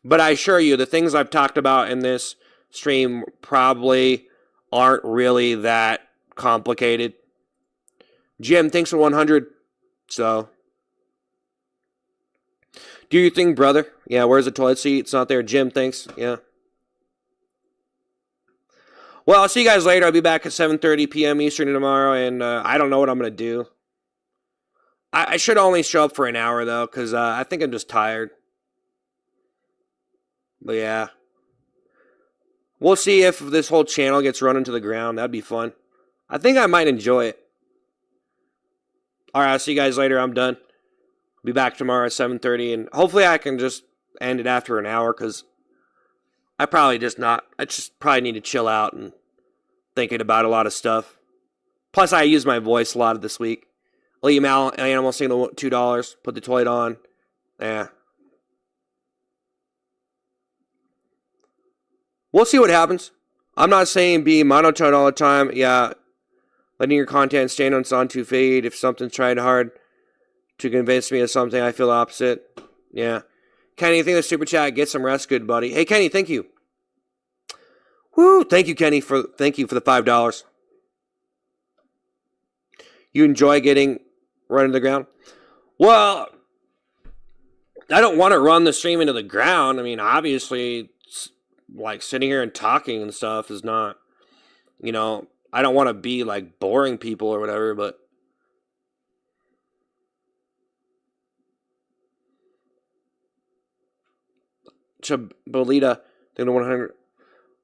But I assure you, the things I've talked about in this stream probably aren't really that complicated. Jim, thanks for 100. So, do your thing, brother. Yeah, where's the toilet seat? It's not there. Jim, thanks. Yeah. Well, I'll see you guys later. I'll be back at 7:30 p.m. Eastern tomorrow, and I don't know what I'm going to do. I should only show up for an hour, though, because I think I'm just tired. But yeah. We'll see if this whole channel gets run into the ground. That'd be fun. I think I might enjoy it. Alright, I'll see you guys later. I'm done. Be back tomorrow at 7:30, and hopefully I can just end it after an hour, because I just probably need to chill out and thinking about a lot of stuff. Plus, I used my voice a lot of this week. I'll eat animal signal $2, put the toilet on. Yeah. We'll see what happens. I'm not saying be monotone all the time. Yeah, letting your content stand on 2 feet. If something's trying hard to convince me of something, I feel the opposite. Yeah. Kenny, think of the super chat. Get some rest, good buddy. Hey, Kenny, thank you. Woo! Thank you, Kenny, for the $5. You enjoy getting run into the ground? Well, I don't want to run the stream into the ground. I mean, obviously, like sitting here and talking and stuff is not, I don't want to be like boring people or whatever, but Chabolita, thing to 100.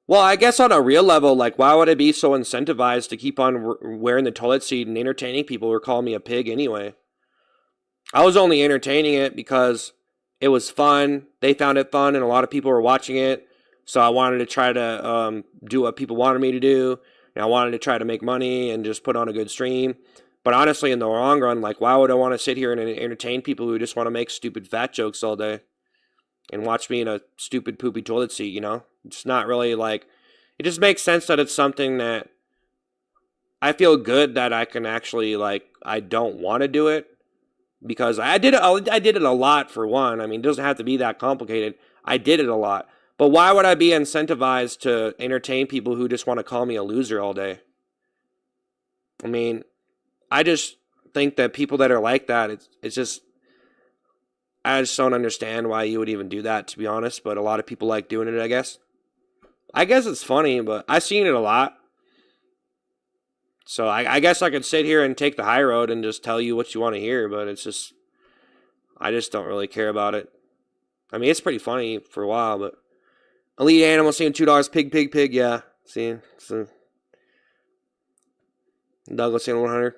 Well, I guess on a real level, like, why would I be so incentivized to keep on wearing the toilet seat and entertaining people who are calling me a pig anyway? I was only entertaining it because it was fun. They found it fun, and a lot of people were watching it. So I wanted to try to do what people wanted me to do, and I wanted to try to make money and just put on a good stream. But honestly, in the long run, like, why would I want to sit here and entertain people who just want to make stupid fat jokes all day and watch me in a stupid poopy toilet seat, It's not really like, it just makes sense that it's something that I feel good that I can actually, like, I don't want to do it because I did it a lot, for one. I mean, it doesn't have to be that complicated. I did it a lot. But why would I be incentivized to entertain people who just want to call me a loser all day? I mean, I just think that people that are like that, it's just, I just don't understand why you would even do that, to be honest. But a lot of people like doing it, I guess. I guess it's funny, but I've seen it a lot. So I guess I could sit here and take the high road and just tell you what you want to hear, but it's just, I just don't really care about it. I mean, it's pretty funny for a while, but Elite Animal seeing $2, pig, yeah. See, so Douglas seeing 100.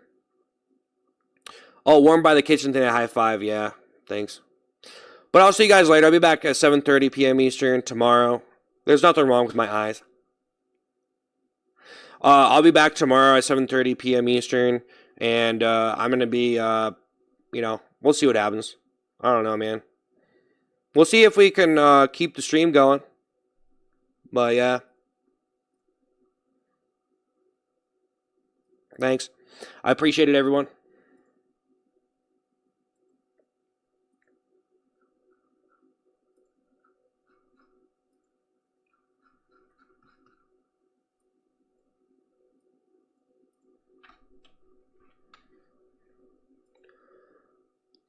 Oh, warm by the kitchen thing, high five, yeah. Thanks. But I'll see you guys later. I'll be back at 7:30 p.m. Eastern tomorrow. There's nothing wrong with my eyes. I'll be back tomorrow at 7:30 p.m. Eastern, and I'm going to be, we'll see what happens. I don't know, man. We'll see if we can keep the stream going. But, yeah. Thanks. I appreciate it, everyone.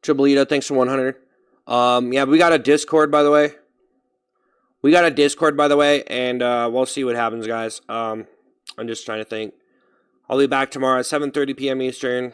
Tribolito, thanks for 100. Yeah, we got a Discord, by the way. And we'll see what happens, guys. I'm just trying to think. I'll be back tomorrow at 7:30 p.m. Eastern.